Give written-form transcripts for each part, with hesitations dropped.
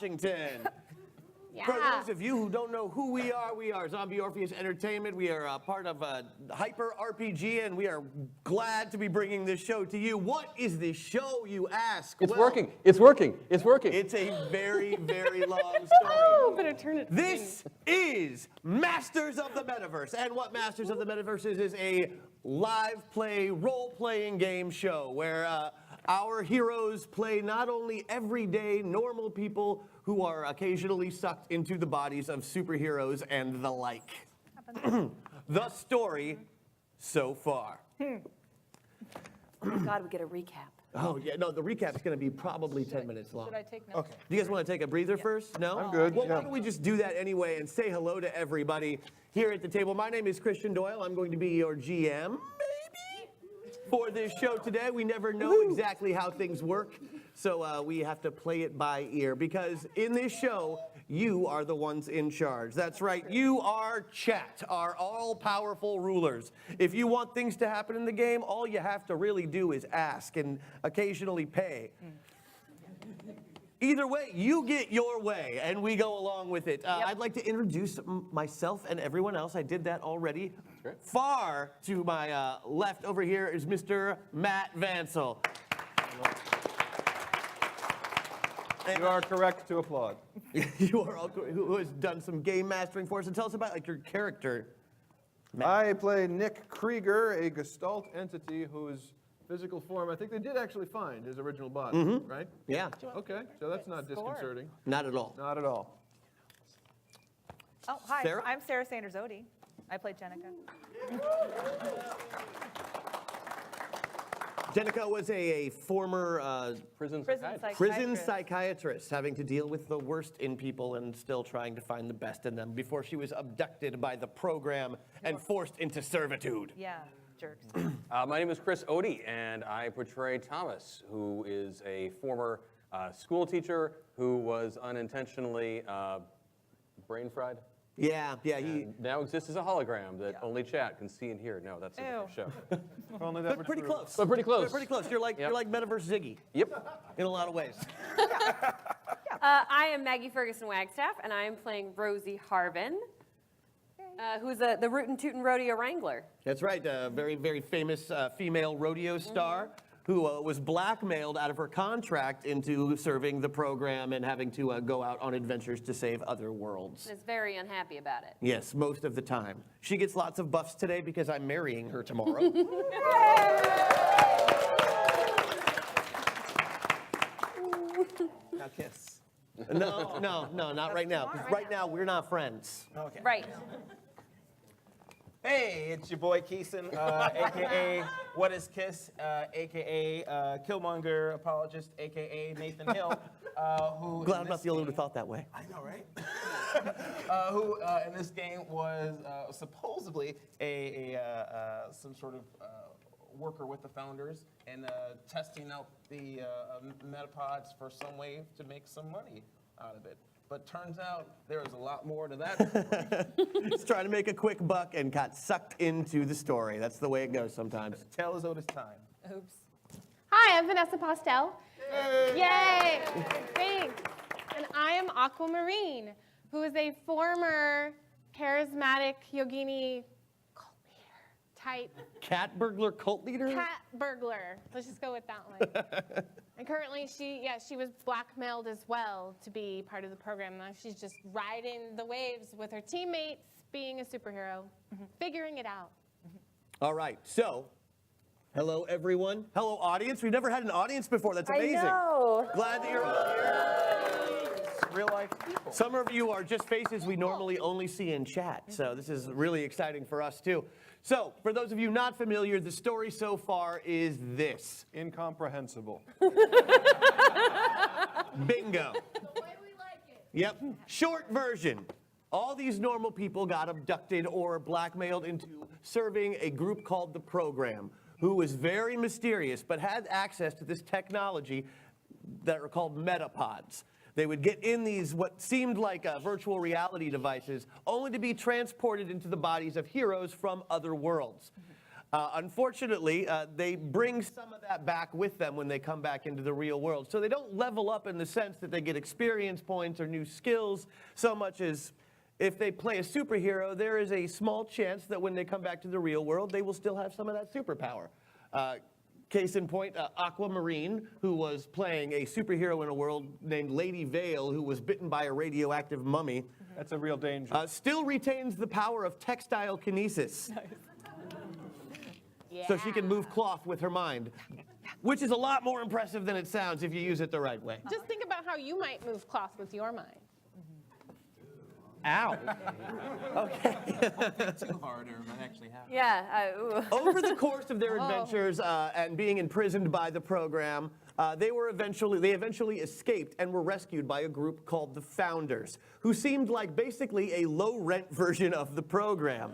Washington. Yeah. For those of you who don't know who we are Zombie Orpheus Entertainment. We are part of Hyper RPG, and we are glad to be bringing this show to you. What is this show, you ask? It's working. It's working. It's working. It's a very, very long story. Oh, better turn it. This is Masters of the Metaverse. And what Masters of the Metaverse is a live play, role-playing game show where our heroes play not only everyday, normal people who are occasionally sucked into the bodies of superheroes and the like. The story so far. God, we get a recap. Oh, yeah, no, the recap's going to be probably 10 minutes long. Should I take notes? Okay. Do you guys want to take a breather first? No? I'm good, Well, yeah. why don't we just do that anyway and say hello to everybody here at the table. My name is Christian Doyle. I'm going to be your GM, maybe, for this show today. We never know exactly how things work, so we have to play it by ear, because in this show, you are the ones in charge. That's right, you are chat, our all-powerful rulers. If you want things to happen in the game, all you have to really do is ask and occasionally pay. Either way, you get your way, and we go along with it. I'd like to introduce myself and everyone else. I did that already. Great. Far to my left over here is Mr. Matt Vansel. You are correct to applaud. You are all who has done some game mastering for us. And tell us about your character. I play Nick Krieger, a Gestalt entity whose physical form, I think they did actually find his original body, right? Yeah, Okay, so that's not disconcerting. not at all. Not at all. Oh, hi. Sarah? I'm Sarah Sanders Odie. I played Jenica. Jenica was a former Prison prison psychiatrist having to deal with the worst in people and still trying to find the best in them before she was abducted by the program and forced into servitude. Yeah, jerks. My name is Chris Odie, and I portray Thomas, who is a former school teacher who was unintentionally brain fried. Yeah, he. And now exists as a hologram that only chat can see and hear. No, that's a different show. Only that But pretty close. But pretty close. But pretty close. You're like Metaverse Ziggy Yep. in a lot of ways. I am Maggie Ferguson Wagstaff, and I am playing Rosie Harvin, who's the Rootin' Tootin' Rodeo Wrangler. That's right. A very, very famous female rodeo star who was blackmailed out of her contract into serving the program and having to go out on adventures to save other worlds. And is very unhappy about it. Yes, most of the time. She gets lots of buffs today because I'm marrying her tomorrow. Now kiss. No, not right now. 'Cause right now we're not friends. Okay. Right. Hey, it's your boy Keeson, aka What Is Kiss, aka Killmonger Apologist, aka Nathan Hill, who Glad I'm not the only one who thought that way. I know, right? Who in this game was supposedly some sort of worker with the founders and testing out the metapods for some way to make some money out of it. But turns out there was a lot more to that. He's trying to make a quick buck and got sucked into the story. That's the way it goes sometimes. Tell us Otis time. Oops. Hi, I'm Vanessa Postel. Yay! Thanks. And I am Aquamarine, who is a former charismatic yogini cult leader type. Cat burglar cult leader? Cat burglar. Let's just go with that one. And currently, she was blackmailed as well to be part of the program. Now she's just riding the waves with her teammates, being a superhero, figuring it out. All right, so, hello everyone. Hello audience. We've never had an audience before. That's amazing. I know. Glad that you're all here. Real life people. Some of you are just faces we normally only see in chat, so this is really exciting for us too. So, for those of you not familiar, the story so far is this. Incomprehensible. Bingo. The way we like it. Yep. Short version. All these normal people got abducted or blackmailed into serving a group called the Program, who was very mysterious but had access to this technology that are called metapods. They would get in these, what seemed like virtual reality devices, only to be transported into the bodies of heroes from other worlds. Unfortunately, they bring some of that back with them when they come back into the real world. So they don't level up in the sense that they get experience points or new skills so much as if they play a superhero, there is a small chance that when they come back to the real world, they will still have some of that superpower. Case in point, Aquamarine, who was playing a superhero in a world named Lady Vale, who was bitten by a radioactive mummy, That's a real danger. still retains the power of textile kinesis. Yeah. So she can move cloth with her mind, which is a lot more impressive than it sounds if you use it the right way. Just think about how you might move cloth with your mind. Ow. Okay. Too hard, or might actually happen. Yeah. Ooh. Over the course of their adventures and being imprisoned by the program, they eventually escaped and were rescued by a group called the Founders, who seemed like basically a low-rent version of the program.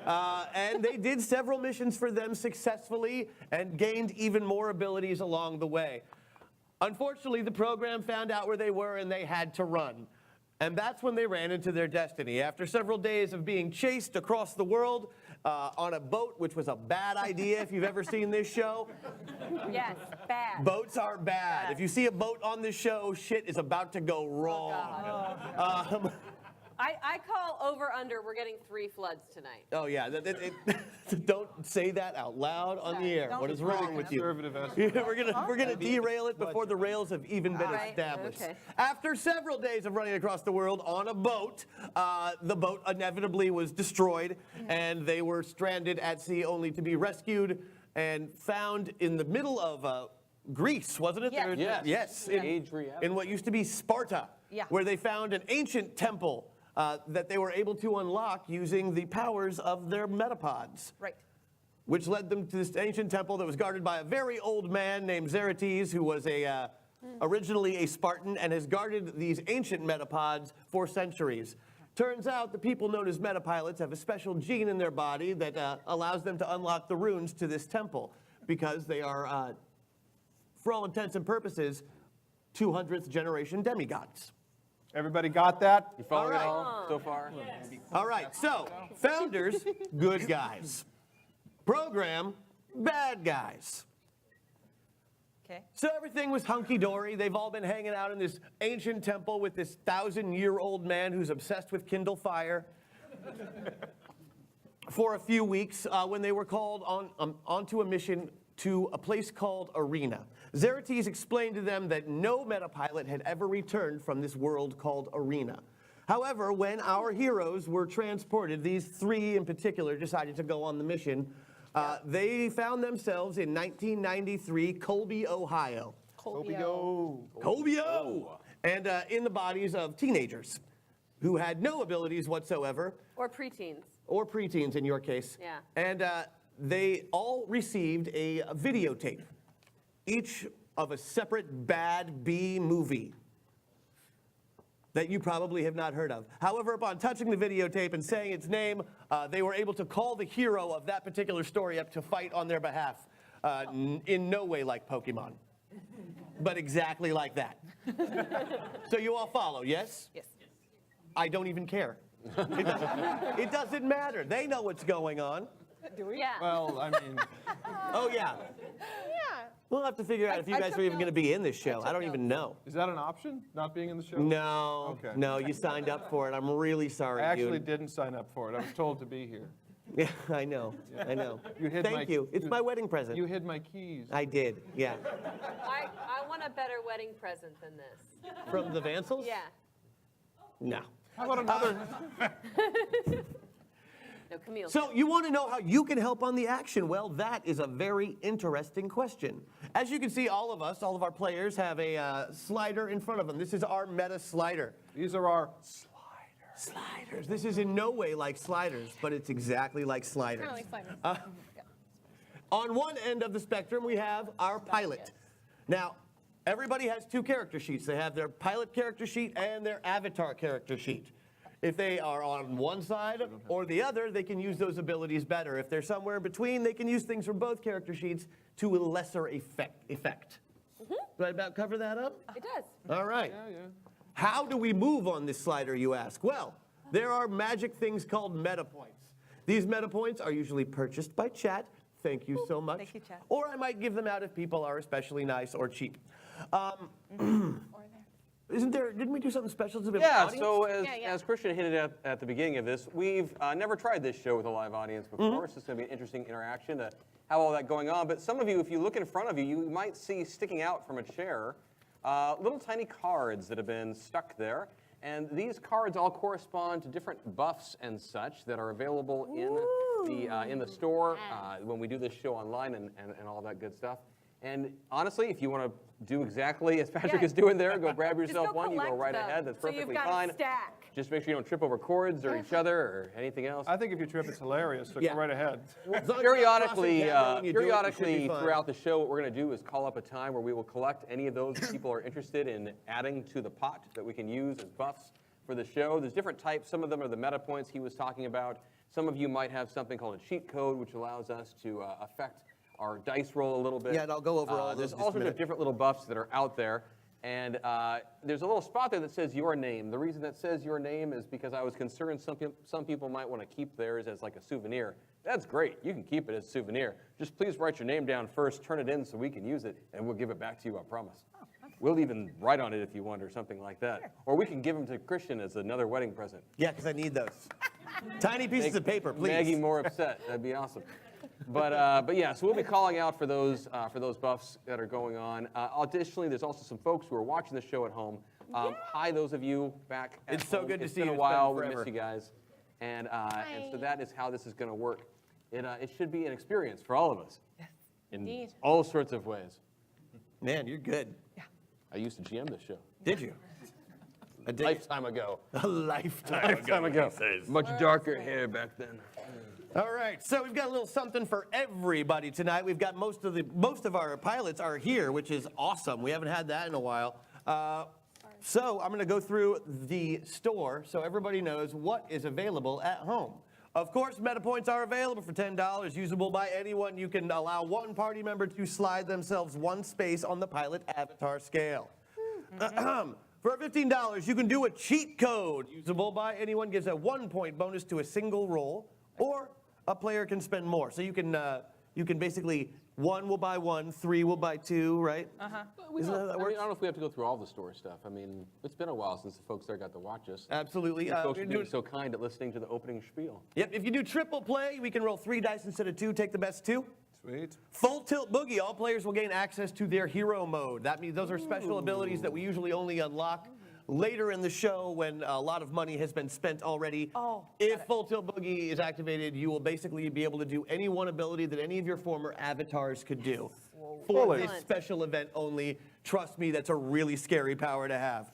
And they did several missions for them successfully and gained even more abilities along the way. Unfortunately, the program found out where they were and they had to run. And that's when they ran into their destiny. After several days of being chased across the world on a boat, which was a bad idea if you've ever seen this show. Yes, bad. Boats are bad. If you see a boat on this show, shit is about to go wrong. I call over under. We're getting 3 floods tonight. Oh yeah, don't say that out loud on the air. Don't What is be wrong with you? Conservative estimate. we're gonna derail it before the rails have even been Right, established. okay. After several days of running across the world on a boat, the boat inevitably was destroyed, and they were stranded at sea, only to be rescued and found in the middle of Greece, wasn't it? Yes. There- Yes. Yes. Adriatic. In what used to be Sparta, Yeah. where they found an ancient temple that they were able to unlock using the powers of their metapods, Right. which led them to this ancient temple that was guarded by a very old man named Xerates, who was originally a Spartan and has guarded these ancient metapods for centuries. Turns out the people known as metapilots have a special gene in their body that allows them to unlock the runes to this temple because they are, for all intents and purposes, 200th generation demigods. Everybody got that? You following All right. it all so far? All right, so Founders, good guys. Program, bad guys. Okay. So everything was hunky-dory. They've all been hanging out in this ancient temple with this 1,000-year-old man who's obsessed with Kindle Fire for a few weeks when they were called onto a mission to a place called Arena. Xerates explained to them that no metapilot had ever returned from this world called Arena. However, when our heroes were transported, these 3 in particular decided to go on the mission, they found themselves in 1993, Colbie, Ohio. Go. Colbie! And in the bodies of teenagers who had no abilities whatsoever, Or preteens. or preteens in your case. Yeah. And they all received a videotape, each of a separate bad B movie that you probably have not heard of. However, upon touching the videotape and saying its name, they were able to call the hero of that particular story up to fight on their behalf. In no way like Pokemon, but exactly like that. So you all follow, yes? Yes. I don't even care. It doesn't matter. They know what's going on. Yeah. Well, I mean, Oh, yeah. Yeah. We'll have to figure out if you I guys took are even going to notes. be in this show. I don't even know. is that an option? Not being in the show? No, Okay. no, you signed up for it. I'm really sorry, I actually dude. didn't sign up for it. I was told to be here. Yeah, I know. I know. You hid Thank my- you. It's my wedding present. You hid my keys. I did, yeah. I want a better wedding present than this. From the Vansels? Yeah. No. How about another? No, Camille. So you want to know how you can help on the action? Well, that is a very interesting question. As you can see, all of us, all of our players have a slider in front of them. This is our meta slider. These are our Sliders. This is in no way like sliders, but it's exactly like sliders. Kind of like sliders. On one end of the spectrum, we have our pilot. Now, everybody has 2 character sheets. They have their pilot character sheet and their avatar character sheet. If they are on one side or the other, they can use those abilities better. If they're somewhere in between, they can use things from both character sheets to a lesser effect. Did I about cover that up? It does. All right. yeah. How do we move on this slider, you ask? Well, there are magic things called meta points. These meta points are usually purchased by chat Thank you so much. Thank you, Chad. Or I might give them out if people are especially nice or cheap. Didn't we do something special to the Yeah, audience? so Yeah. as Christian hinted at the beginning of this, we've never tried this show with a live audience before, so it's going to be an interesting interaction to have all that going on. But some of you, if you look in front of you, you might see sticking out from a chair little tiny cards that have been stuck there. And these cards all correspond to different buffs and such that are available in the store when we do this show online and all that good stuff. And honestly, if you want to do exactly as Patrick is doing there, go grab yourself one, you go right ahead, that's perfectly fine. Just make sure you don't trip over cords or each other or anything else. I think if you trip, it's hilarious, so Yeah. go right ahead. Periodically, periodically throughout the show, what we're going to do is call up a time where we will collect any of those that people are interested in adding to the pot that we can use as buffs for the show. There's different types. Some of them are the meta points he was talking about. Some of you might have something called a cheat code, which allows us to affect our dice roll a little bit. Yeah, and I'll go over all There's those in all just a sorts of minute. different little buffs that are out there. And there's a little spot there that says your name. The reason that says your name is because I was concerned some people might want to keep theirs as like a souvenir. That's great. You can keep it as a souvenir. Just please write your name down first, turn it in so we can use it, and we'll give it back to you, I promise. We'll even write on it if you want or something like that. Or we can give them to Christian as another wedding present. Yeah, because I need those. Tiny pieces of paper, please. Maggie more upset. That'd be awesome. But yeah, so we'll be calling out for those buffs that are going on. Additionally, there's also some folks who are watching the show at home. Hi, those of you back at It's so home. good to It's see been you. a It's while. been We miss forever. you guys. And so that is how this is going to work. It should be an experience for all of us. Yes. In Indeed. all sorts of ways. Man, you're good. I used to GM this show. Did you? A day- Lifetime ago. A lifetime ago. Much darker hair back then. All right, so we've got a little something for everybody tonight. We've got most of our pilots are here, which is awesome. We haven't had that in a while. So I'm going to go through the store so everybody knows what is available at home. Of course, meta points are available for $10, usable by anyone. You can allow one party member to slide themselves one space on the pilot avatar scale. For $15, you can do a cheat code, usable by anyone, gives a 1-point bonus to a single roll, or a player can spend more. So you can basically, 1 will buy 1, 3 will buy 2, right? Isn't that how that I don't works? know if we have to go through all the store stuff. I mean, it's been a while since the folks there got to watch us. Absolutely. You folks we're are being doing- so kind at listening to the opening spiel. Yep, if you do triple play, we can roll 3 dice instead of 2, take the best 2. Sweet. Full Tilt Boogie, all players will gain access to their hero mode. That means those are special abilities that we usually only unlock later in the show when a lot of money has been spent already. If Full Tilt Boogie is activated, you will basically be able to do any one ability that any of your former avatars could do. For this special event only. Trust me, that's a really scary power to have.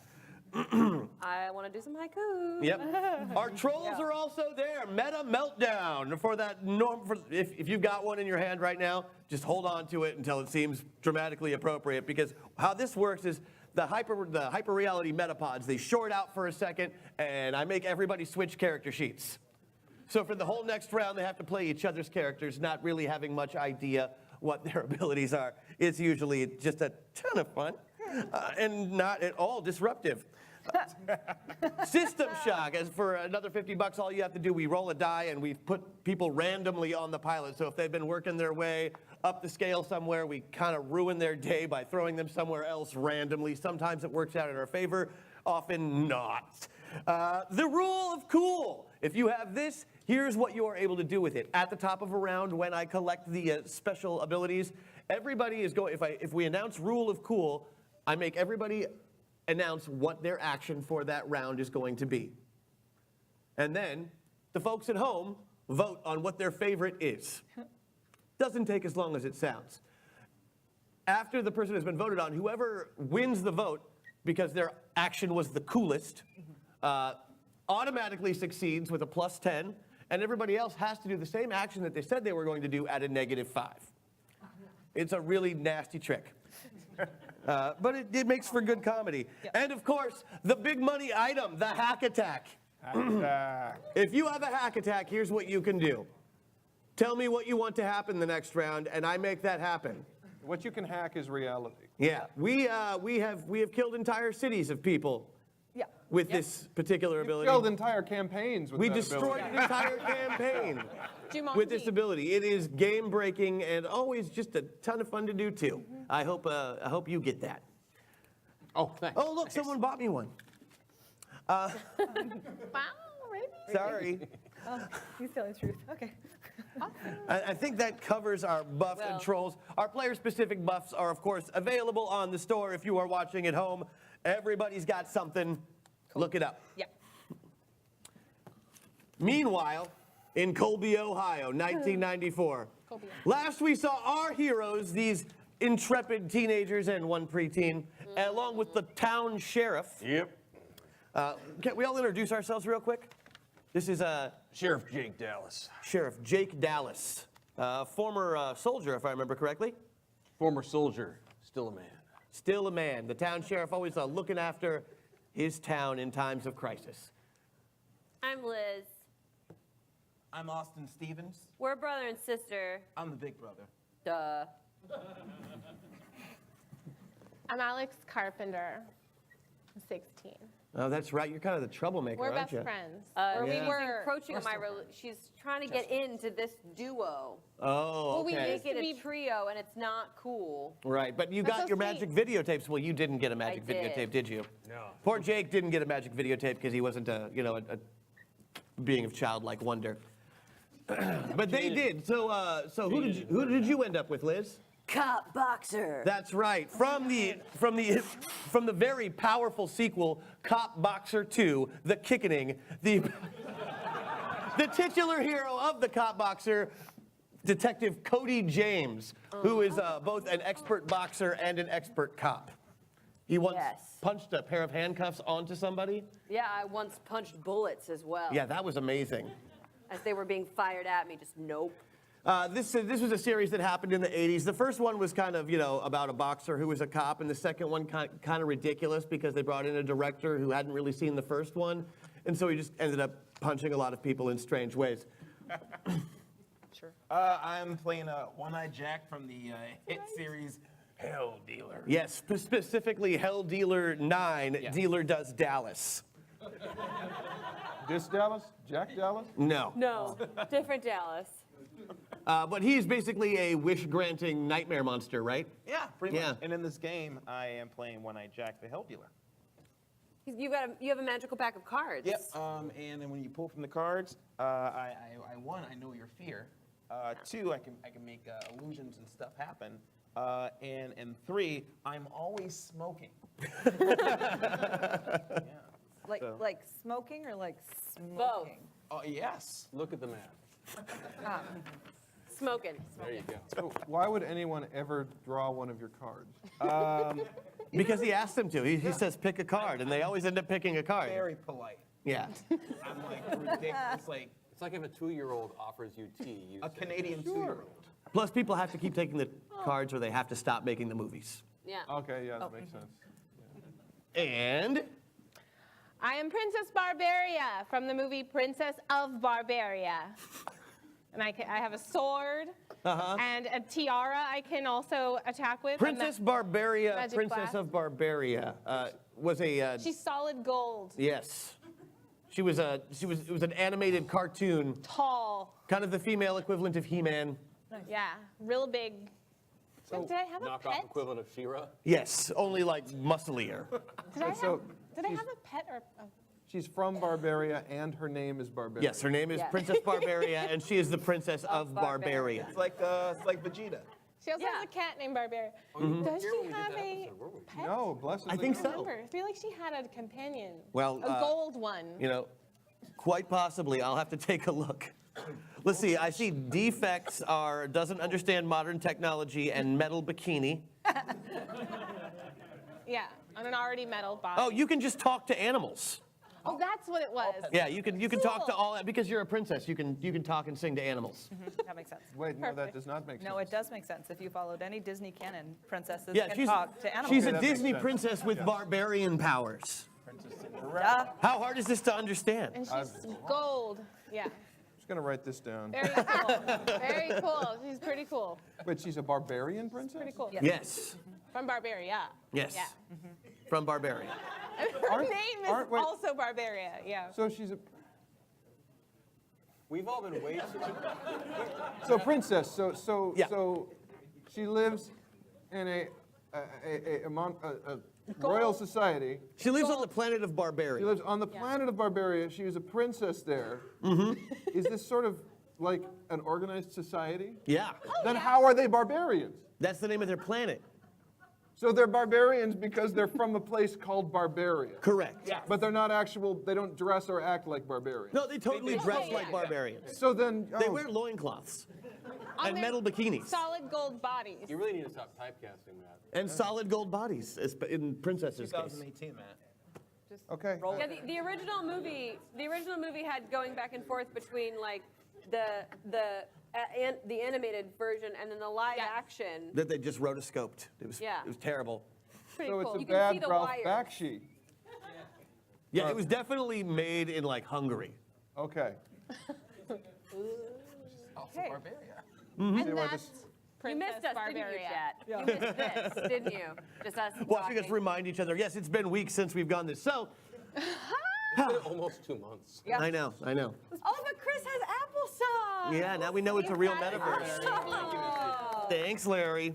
I want to do some haiku. Yep. Our trolls are also there. Meta Meltdown for that if you've got one in your hand right now, just hold on to it until it seems dramatically appropriate, because how this works is the hyper reality metapods, they short out for a second and I make everybody switch character sheets. So for the whole next round they have to play each other's characters, not really having much idea what their abilities are. It's usually just a ton of fun and not at all disruptive. System Shock, as for another $50, all you have to do, we roll a die and we put people randomly on the pilot. So if they've been working their way up the scale somewhere, we kind of ruin their day by throwing them somewhere else randomly. Sometimes it works out in our favor, often not. The rule of cool. If you have this, here's what you are able to do with it. At the top of a round, when I collect the special abilities, everybody is going, if we announce rule of cool, I make everybody announce what their action for that round is going to be. And then the folks at home vote on what their favorite is. Doesn't take as long as it sounds. After the person has been voted on, whoever wins the vote, because their action was the coolest, automatically succeeds with a +10, and everybody else has to do the same action that they said they were going to do at a -5. It's a really nasty trick. But it makes for good comedy. And of course, the big money item, the hack attack. If you have a hack attack, here's what you can do. Tell me what you want to happen the next round, and I make that happen. What you can hack is reality. Yeah, we have killed entire cities of people. Yeah. with this particular ability. Killed entire campaigns with We that destroyed ability. an entire campaign Jumanji. with this ability. It is game breaking and always just a ton of fun to do too. I hope you get that. Oh, thanks. Oh look, someone bought me one. Wow, really? Sorry. Oh, he's telling the truth. Okay. I think that covers our buff and Well. trolls. Our player-specific buffs are, of course, available on the store if you are watching at home. Everybody's got something. Look it up. Yeah. Meanwhile, in Colbie, Ohio, 1994, Colbie. last we saw our heroes, these intrepid teenagers and one preteen, along with the town sheriff. Yep. Can we all introduce ourselves real quick? This is Sheriff Jake Dallas. Sheriff Jake Dallas, former soldier, if I remember correctly. Former soldier, still a man. Still a man. The town sheriff always looking after his town in times of crisis. I'm Liz. I'm Austin Stevens. We're brother and sister. I'm the big brother. Duh. I'm Alex Carpenter. I'm 16. Oh, that's right. You're kind of the troublemaker, We're aren't best you? friends. She's Or we Yeah. were. encroaching on my. She's trying to get into this duo. Oh, Well, we okay. used Make it to a be- trio, and it's not cool. Right, but you That's got so your sweet. magic videotapes. Well, you didn't get a magic did. videotape, did you? No. Poor Jake didn't get a magic videotape because he wasn't a being of childlike wonder. But they did. So who did you end up with, Liz? Cop boxer. That's right. From the very powerful sequel, Cop Boxer 2, The Kickening, the titular hero of the Cop Boxer, Detective Cody James, who is both an expert boxer and an expert cop. He once Yes. punched a pair of handcuffs onto somebody. Yeah, I once punched bullets as well. Yeah, that was amazing. As they were being fired at me, just nope. This was a series that happened in the 80s. The first one was kind of, about a boxer who was a cop, and the second one kind of ridiculous because they brought in a director who hadn't really seen the first one, and so he just ended up punching a lot of people in strange ways. Sure. I'm playing One-Eyed Jack from the hit series Hell Dealer. Yes, specifically Hell Dealer 9, Yeah. Dealer Does Dallas. This Dallas? Jack Dallas? No. No, different Dallas. But he's basically a wish-granting nightmare monster, right? Yeah, pretty Yeah. much. And in this game, I am playing One-Eyed Jack, the Hell Dealer. You have a magical pack of cards. Yep. And then when you pull from the cards, one, I know your fear. Two, I can make illusions and stuff happen. And three, I'm always smoking. Yeah. Like So- like smoking or like smoking? Oh yes. Look at the map. Smoking. There you go. So why would anyone ever draw one of your cards? Because he asked them to. He says pick a card, and they always end up picking a card. Very polite. Yeah. I'm like ridiculous, like It's like if a 2-year-old offers you tea. You a say, Canadian 2-year-old. Plus, people have to keep taking the cards or they have to stop making the movies. Yeah. Okay, yeah, that makes sense. And I am Princess Barbaria from the movie Princess of Barbaria. And I have a sword and a tiara I can also attack with. and Princess that- Barbaria, Magic Princess glass. of Barbaria, was a She's solid gold, yes. It was an animated cartoon, tall. kind of the female equivalent of He-Man. Yeah, real big. Did I have a knockoff pet? equivalent of She-Ra. Yes, only like musclier. Did I have, So did I she's- have a pet or? Oh. She's from Barbaria, and her name is Barbaria. Yes, her name is Yes. Princess Barbaria, and she is the princess of Barbaria. It's like Vegeta. She also has a cat named Barbaria. Does she have a pet? No, bless I think I so. remember. I feel like she had a companion. Well, a gold one. Quite possibly. I'll have to take a look. Let's see. I see defects are doesn't understand modern technology and metal bikini. Yeah, on an already metal body. Oh, you can just talk to animals. Oh, that's what it was. Yeah, you can talk to Cool. all because you're a princess. You can talk and sing to animals. That makes sense. Wait, no, that Perfect. does not make sense. No, it does make sense. If you followed any Disney canon, princesses Yeah, can she's talk to animals. she's Okay, a that makes Disney sense. princess with barbarian powers. Duh. How hard is this to understand? And she's gold. Yeah, I'm just gonna write this down. very cool. Very cool. She's pretty cool. Wait, she's a barbarian princess? Pretty cool. Yes. From Barbaria. Yes. Yeah. From Barbaria. Her name is wait. also Barbaria, yeah. So she's a We've all been way too. princess. So Yeah. she lives in a royal society. She lives on the planet of She Barbaria. lives on the planet of Barbaria. She is a princess there. Is this sort of like an organized society? Yeah. Then how are they barbarians? That's the name of their planet. So they're barbarians because they're from a place called Barbaria. Correct. But they're not they don't dress or act like barbarians. No, they totally dress like barbarians. So then, They wear loincloths On and their metal bikinis Solid gold bodies. You really need to stop typecasting that. and solid gold bodies, in Princess's case. 2018, Matt. okay. Yeah, the original movie had going back and forth between like the animated version and then the live Yes. action. That they just rotoscoped. It was terrible. Pretty So cool. it's You a can see bad the Ralph wires. Bakshi. Yeah, it was definitely made in like Hungary. Okay. Also Hey. Barbaria. And See where that's this- You Princess missed us, didn't you, Barbaria. Chat? You missed this, didn't you? Just us Watching us talking. remind each other, yes, it's been weeks since we've gone this. So, It's been almost 2 months. Yeah. I know. Oh, but Chris has applesauce. Yeah, now we know it's a real Got it. metaverse. Oh. Thanks, Larry.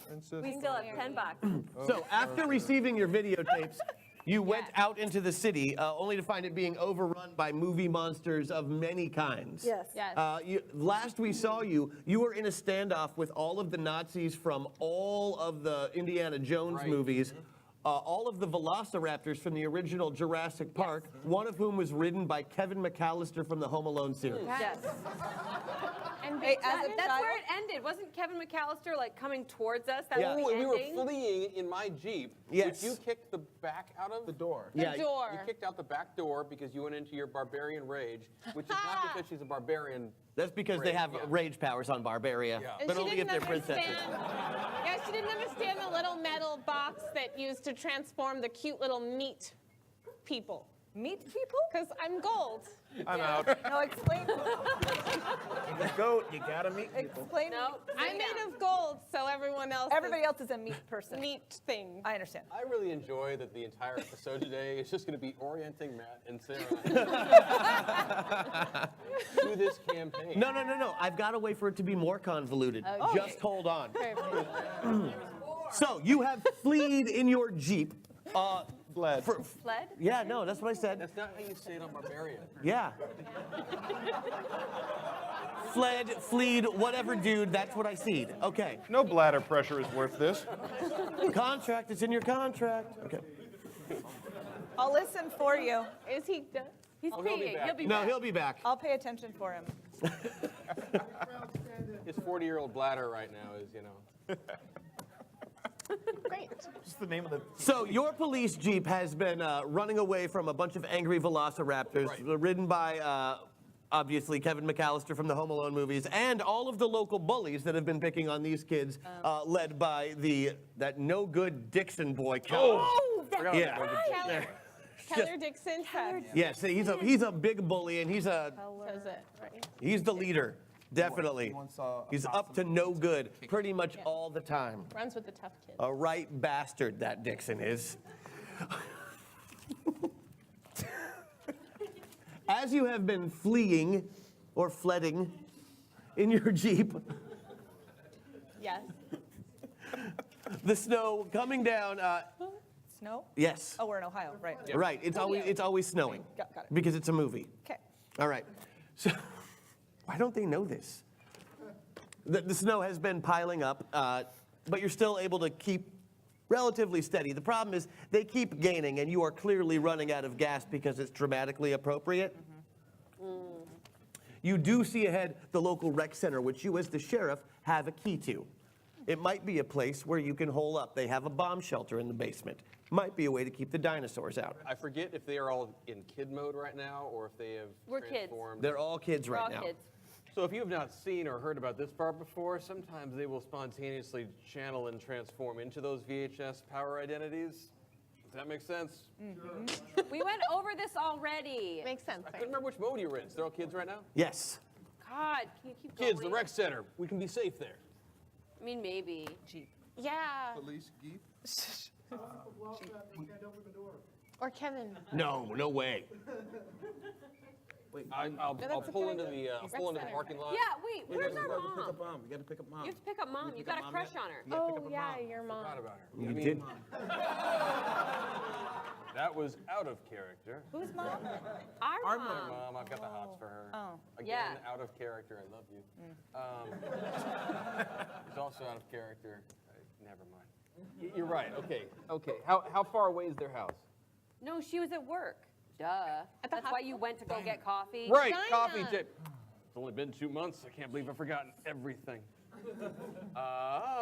Princess We still have $10. So after receiving your videotapes, you went out into the city, only to find it being overrun by movie monsters of many kinds. Yes. Yes. Last we saw you, you were in a standoff with all of the Nazis from all of the Indiana Jones Right. movies, all of the velociraptors from the original Jurassic Park, one of whom was ridden by Kevin McAllister from the Home Alone series. Yes. And Hey, Big as a Daddy- That's child- where it ended. Wasn't Kevin McAllister like coming towards us? That Yeah. was Oh, the and we were ending? fleeing in my Jeep, Yes. which you kicked the back out of. The door. the Yeah, door. You kicked out the back door because you went into your barbarian rage, which is not because she's a barbarian. That's because they have Yeah. rage powers on Barbaria, Yeah. And but she only if didn't they're princesses. Yeah, she didn't understand the little metal box that used to transform the cute little meat people. Meat people? Because I'm gold. I'm out. No, explain. The goat, you gotta meet people. Explain. No. I'm made of gold, so everyone else Everybody else is a meat person. is meat thing. I understand. I really enjoy that the entire episode today is just going to be orienting Matt and Sarah to this campaign. No. I've got a way for it to be more convoluted. Just hold on. Perfect. So you have fled in your Jeep. Fled. Fled? Yeah, no, that's what I said. That's not how you say it on Barbarian. Yeah. Fleed, whatever, dude, that's what I see. Okay. No bladder pressure is worth this. Contract, it's in your contract. Okay. I'll listen for you. Is he done? He's Oh, he'll be peeing. back. He'll be No, back. he'll be back. I'll pay attention for him. His 40-year-old bladder right now is, you know. Great. Just the name of the. So your police Jeep has been running away from a bunch of angry velociraptors, ridden by, obviously, Kevin McAllister from the Home Alone movies, and all of the local bullies that have been picking on these kids, led by that no-good Dixon boy, Keller. Yeah. Keller Dixon says Yes, he's a big bully, and he's it, right? the leader, definitely. Once saw a He's up to no good pretty much all the time. Runs with the tough kids. A right bastard, that Dixon is. As you have been fleeing or fledding in your Jeep, Yes. the snow coming down, Snow? yes, Oh, we're in Ohio, right. right, it's always snowing Got it. because it's a movie. Okay. All right, so why don't they know this? The snow has been piling up, but you're still able to keep relatively steady. The problem is they keep gaining, and you are clearly running out of gas because it's dramatically appropriate. You do see ahead the local rec center, which you as the sheriff have a key to. It might be a place where you can hole up. They have a bomb shelter in the basement. Might be a way to keep the dinosaurs out. I forget if they are all in kid mode right now or if they have We're kids. transformed. They're all kids We're right all now. kids. So if you have not seen or heard about this part before, sometimes they will spontaneously channel and transform into those VHS power identities. Does that make sense? We went over this already. Makes sense, I right? couldn't remember which mode you were in. So they're all kids right now? Yes. God, can you keep going? Kids, the rec center. We can be safe there. I mean, maybe. Yeah. Police geek. Or Kevin. No, no way. I'll that's pull a into good the idea. pull into the Rec parking lot. Yeah, wait, where's our mom? Pick up mom. You gotta pick up mom. You have to pick up mom. You got a crush on her. Oh, yeah, your mom. Forgot about her. You did. That was out of character. Who's mom? Our Mom, mom. I've got the hots for her. Oh. Again, Yeah. out of character. I love you. It's also out of character. Never mind. You're right. Okay. Okay. How far away is their house? No, she was at work. Duh. At the That's why you went to go get coffee. Right. Dinah. Coffee tip. It's only been 2 months. I can't believe I've forgotten everything.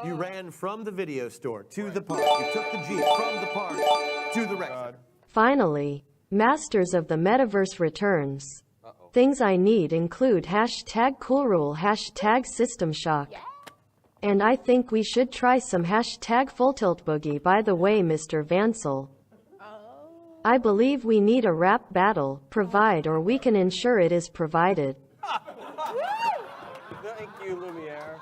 You ran from the video store to the park. You took the Jeep from the park to the rec center. Finally, Masters of the Metaverse returns. Things I need include hashtag coolrule, hashtag system shock. And I think we should try some hashtag full tilt boogie, by the way, Mr. Vansel. I believe we need a rap battle, provide, or we can ensure it is provided. Thank you, Lumiere.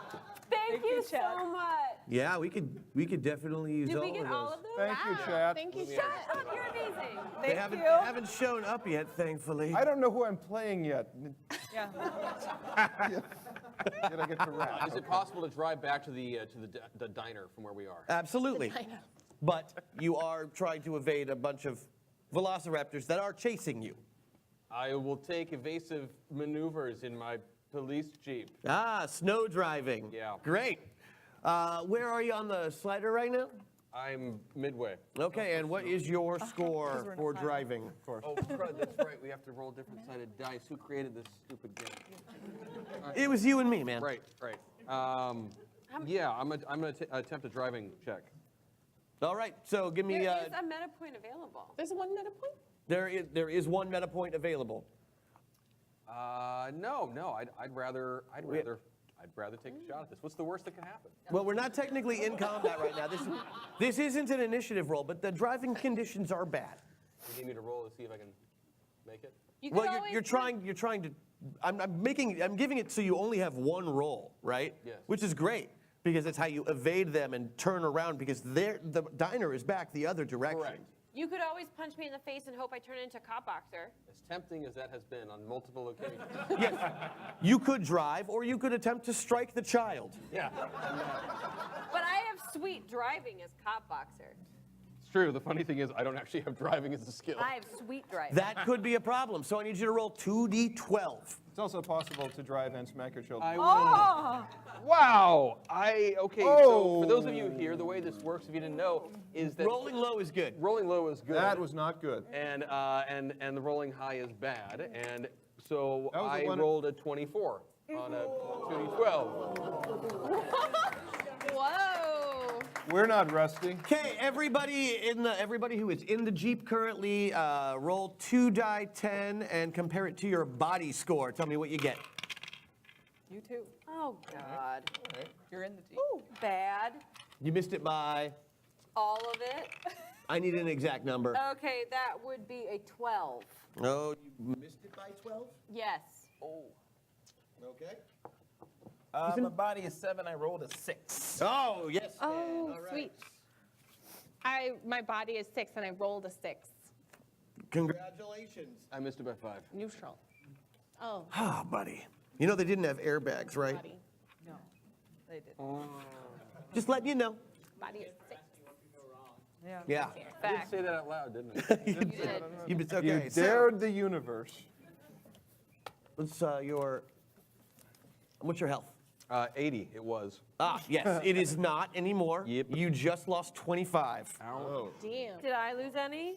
Thank you so much. Yeah, we could definitely use Did all we get of all those. of those? Thank you, chat. Thank you, Shut Chat. up, you're amazing. They Thank you. haven't shown up yet, thankfully. I don't know who I'm playing yet. Yeah. Did I get to rap? Is it possible to drive back to the diner from where we are? Absolutely. But you are trying to evade a bunch of velociraptors that are chasing you. I will take evasive maneuvers in my police jeep. Ah, snow driving. Yeah. Great. Where are you on the slider right now? I'm midway. Okay, and what is your score for driving? Oh, crud, that's right. We have to roll different-sided dice. Who created this stupid game? It was you and me, man. Right. Yeah, I'm gonna attempt a driving check. All right, so give me. There is a meta point available. There's one meta point? There is one meta point available. No. I'd rather take a shot at this. What's the worst that can happen? Well, we're not technically in combat right now. This isn't an initiative roll, but the driving conditions are bad. You need me to roll to see if I can make it? You could Well, always you're trying to. I'm giving it so you only have one roll, right? Yes. Which is great because it's how you evade them and turn around because the diner is back the other direction. Correct. You could always punch me in the face and hope I turn into a cop boxer. As tempting as that has been on multiple occasions. Yes. You could drive, or you could attempt to strike the child. Yeah. But I have sweet driving as cop boxer. It's true. The funny thing is I don't actually have driving as a skill. I have sweet driving. That could be a problem. So I need you to roll 2d12. It's also possible to drive and smack your children. I will. Oh, Wow. Okay. So for those of you here, the way this works, if you didn't know, is that Rolling low is good. rolling low is good. That was not good. and the rolling high is bad. And so That was the I one- rolled a 24 on a 2d12. Whoa. We're not rusty. Okay, everybody who is in the Jeep currently, roll 2 die 10 and compare it to your body score. Tell me what you get. you too. Oh, God. You're in the Jeep. Bad. You missed it by. All of it. I need an exact number. Okay, that would be a 12. Oh, you missed it by 12? Yes. Okay. My body is 7. I rolled a 6. Oh, yes. Oh, All right. sweet. My body is 6 and I rolled a 6. Congratulations. I missed it by 5. Neutral. Oh, Ah, buddy. You know they didn't have airbags, right? body. No, they did. Just letting you know. Body is 6. Yeah. Yeah. I did Fact. say that out loud, didn't I? You did. It's okay. You so, dared the universe. what's what's your health? 80, it was. Ah, yes. It is not anymore. Yep. You just lost 25. Oh. Damn. Did I lose any?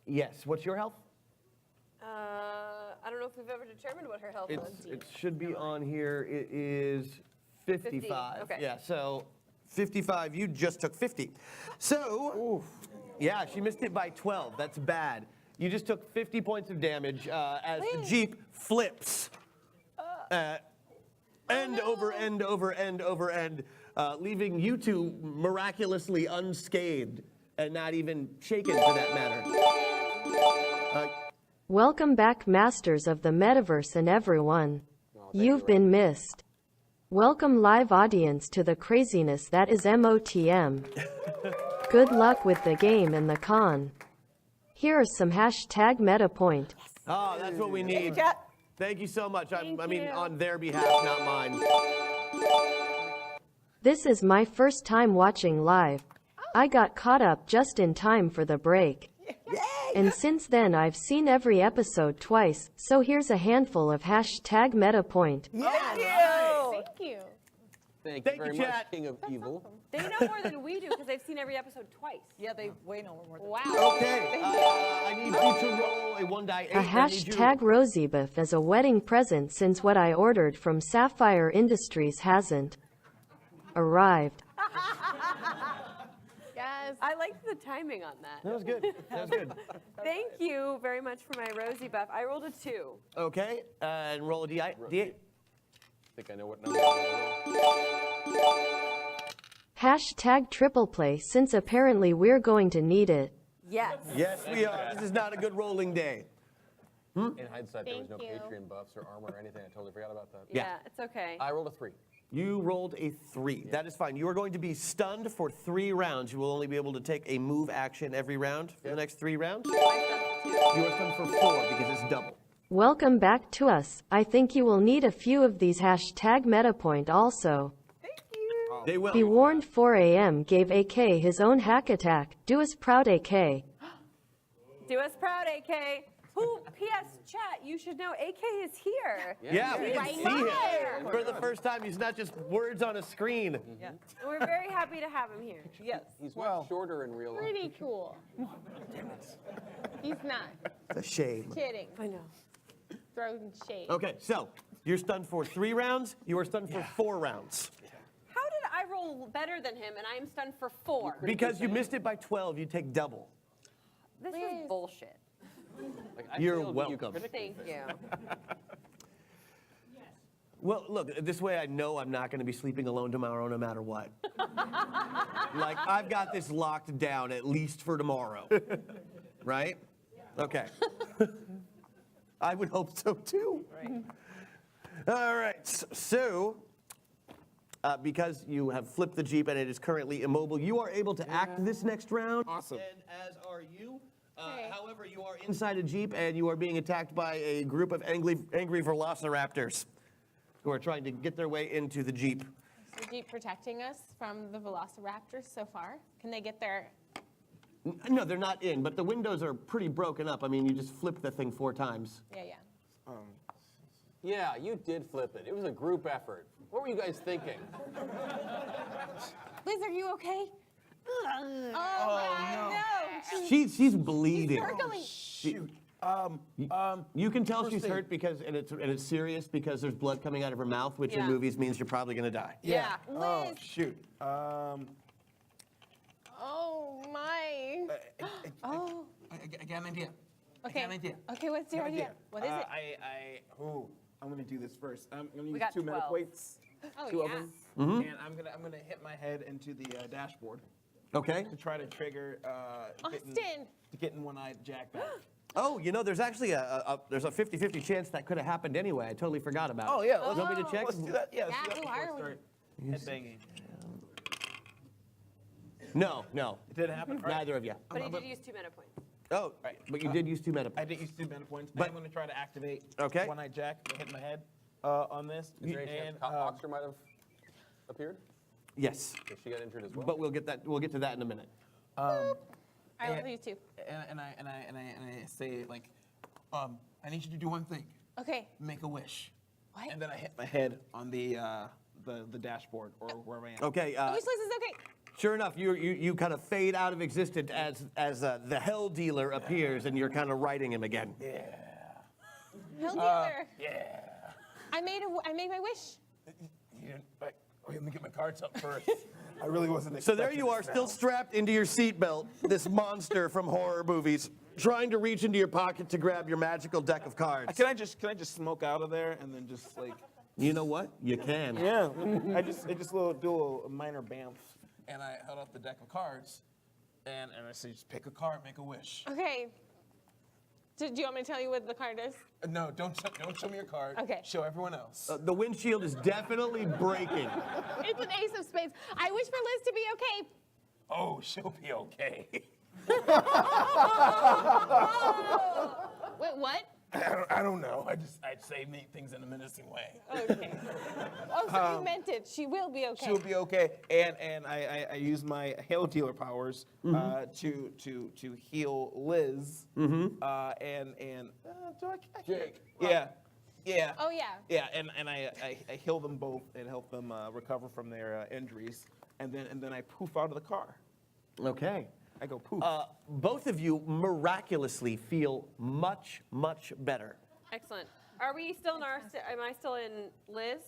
Yes. What's your health? I don't know if we've ever determined what her health was. It should be on here. It is 55. okay. Yeah, so 55. You just took 50. So, yeah, she missed it by 12. That's bad. You just took 50 points of damage as the Jeep flips. End over end over end over end, leaving you two miraculously unscathed and not even shaken for that matter. Welcome back, Masters of the Metaverse and everyone. You've been missed. Welcome live audience to the craziness that is MOTM. Good luck with the game and the con. Here are some hashtag meta point. Oh, that's what we need. Chat. Thank you so much. I mean, you. on their behalf, not mine. This is my first time watching live. I got caught up just in time for the break. And since then I've seen every episode twice, so here's a handful of hashtag meta point. Thank you. Thank you. Thank Thank you very you, much, chat. King of Evil. They know more than we do because they've seen every episode twice. Yeah, they way know more than Wow. Okay, I need you to roll a 1 die 8. A I need you- hashtag Rosiebuff as a wedding present since what I ordered from Sapphire Industries hasn't arrived. Yes. I liked the timing on that. That was good. That was good. Thank you very much for my Rosie buff. I rolled a 2. Okay, and roll a D8. I think I know what number I'm Hashtag triple play since apparently we're going to need it. Yes. Yes, we are. This is not a good rolling day. In hindsight, there was no Thank you. Patreon buffs or armor or anything. I totally forgot about that. Yeah, it's okay. I rolled a 3. You rolled a 3. That is fine. You are going to be stunned for 3 rounds. You will only be able to take a move action every round for the next 3 rounds. You are stunned for 4 because it's double. Welcome back to us. I think you will need a few of these hashtag meta point also. They will. Be warned 4 a.m. gave AK his own hack attack. Do us proud AK. Do us proud, AK. Who, P.S. chat, you should know AK is here. Yeah, we can Right see him here. for the first time. He's not just words on a screen. Yeah. We're very happy to have him here. Yes. He's much shorter in real life. Pretty cool. He's not It's a shame. kidding. I know. Throwing shade. Okay, so you're stunned for 3 rounds. You are stunned for 4 rounds. How did I roll better than him and I am stunned for 4? Because you missed it by 12, you take double. This Liz. is bullshit. Like, I You're feel that you welcome. critically- Thank you. Well, look, this way I know I'm not going to be sleeping alone tomorrow no matter what. Like, I've got this locked down at least for tomorrow. Right? Okay. I would hope so too. Right. All right, so because you have flipped the Jeep and it is currently immobile, you are able to act this next round. Awesome. And as are you. Okay. However, you are inside a Jeep and you are being attacked by a group of angry velociraptors who are trying to get their way into the Jeep. Is the Jeep protecting us from the velociraptors so far? Can they get there? No, they're not in, but the windows are pretty broken up. I mean, you just flipped the thing 4 times. Yeah, yeah. Yeah, you did flip it. It was a group effort. What were you guys thinking? Liz, are you okay? Oh, God, no. She's bleeding. Gurgling. Shoot. You can tell she's First thing- hurt because, and it's serious because there's blood coming out of her mouth, which in Yeah. movies means you're probably gonna die. Yeah. Oh, Liz. shoot. Oh, my. Oh. I got an idea. Okay. I got an idea. Okay, what's your idea? What is it? I'm gonna do this first. I'm gonna use got 2 meta 12. points, Oh, 2 yeah. of them, Mm-hmm. and I'm gonna hit my head into the dashboard Okay. to try to trigger Austin. getting one-eyed Jack back. Oh, you know, there's actually there's a 50-50 chance that could have happened anyway. I totally forgot about it. Oh yeah, You want me to check? Let's do that. Yeah, let's Yeah, do that who before are I we? start headbanging. No. It didn't happen. All right. Neither of you. But he did use 2 meta points. Oh, Right. but you did use 2 meta. I did use 2 meta points. But- I'm gonna try to activate Okay. one-eyed Jack to hit my head on this. Is there any chance And, Boxer might have appeared? Yes, Because she got injured as well. but we'll get to that in a minute. I Yeah. love you too. and I say like, I need you to do one thing. Okay. Make a wish. What? And then I hit my head on the dashboard or wherever I am. Okay. I wish Liz is okay. Sure enough, you kind of fade out of existence as the Hell Dealer appears, and you're kind of riding him again. Hell dealer. Yeah. I made my wish. Let me get my cards up first. I really wasn't. So there you are, still strapped into your seatbelt, this monster from horror movies, trying to reach into your pocket to grab your magical deck of cards. Can I just smoke out of there and then just like? You know what? You can. Yeah. I just do a little minor bamf. And I held up the deck of cards, and I said, just pick a card, make a wish. Okay. Do you want me to tell you what the card is? No, don't show me your card. Okay. Show everyone else. The windshield is definitely breaking. It's an ace of spades. I wish for Liz to be okay. Oh, she'll be okay. Wait, what? I don't know. I'd say things in a menacing way. Okay. Oh, so you meant it. She will be okay. She'll be okay. And I use my Hail Dealer powers to heal Liz. Do I Yeah. Yeah. Oh, yeah. Yeah, and I heal them both and help them recover from their injuries, and then I poof out of the car. Okay. I go poof. Both of you miraculously feel much, much better. Excellent. Are we still in our? Am I still in Liz?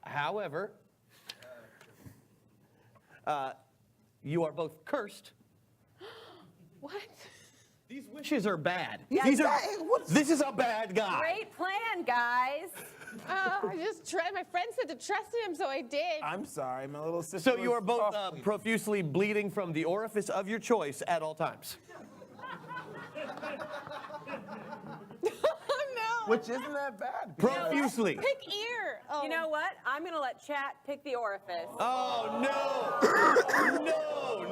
However, you are both cursed. What? These wishes are bad. Yeah, This is a bad guy. Great plan, guys. I just tried. My friend said to trust him, so I did. I'm sorry, my little sister. So you are was both off-bleeding. profusely bleeding from the orifice of your choice at all times. Oh, no. Which isn't that bad. Profusely. Pick ear. Oh. You know what? I'm gonna let chat pick the orifice. Oh, no.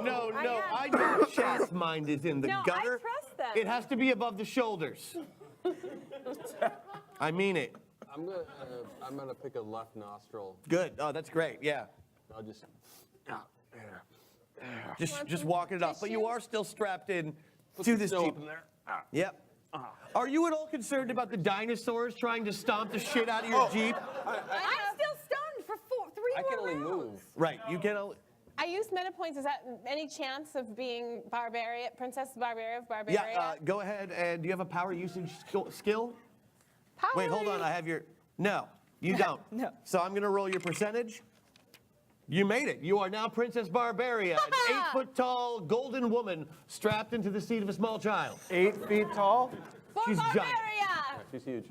No. I know Chat's mind is in the No, I gutter. trust them. It has to be above the shoulders. I mean it. I'm gonna pick a left nostril. Good. Oh, that's great. Yeah. I'll just. Just walking it off. But you tissue? are still strapped in Put to some this snow Jeep. up in there. Yep. Are you at all concerned about the dinosaurs trying to stomp the shit out of your Jeep? I'm still stunned for 3 I more can only rounds. move. Right. You can only. I used meta points. Is that any chance of being Princess Barbaria of Barbaria? Yeah. Go ahead. And do you have a power usage skill? Power Wait. Hold on. I have your. No. You don't. No. So I'm gonna roll your percentage. You made it. You are now Princess Barbaria, an 8-foot-tall golden woman strapped into the seat of a small child. 8 feet tall? For She's Barbaria. giant. She's huge.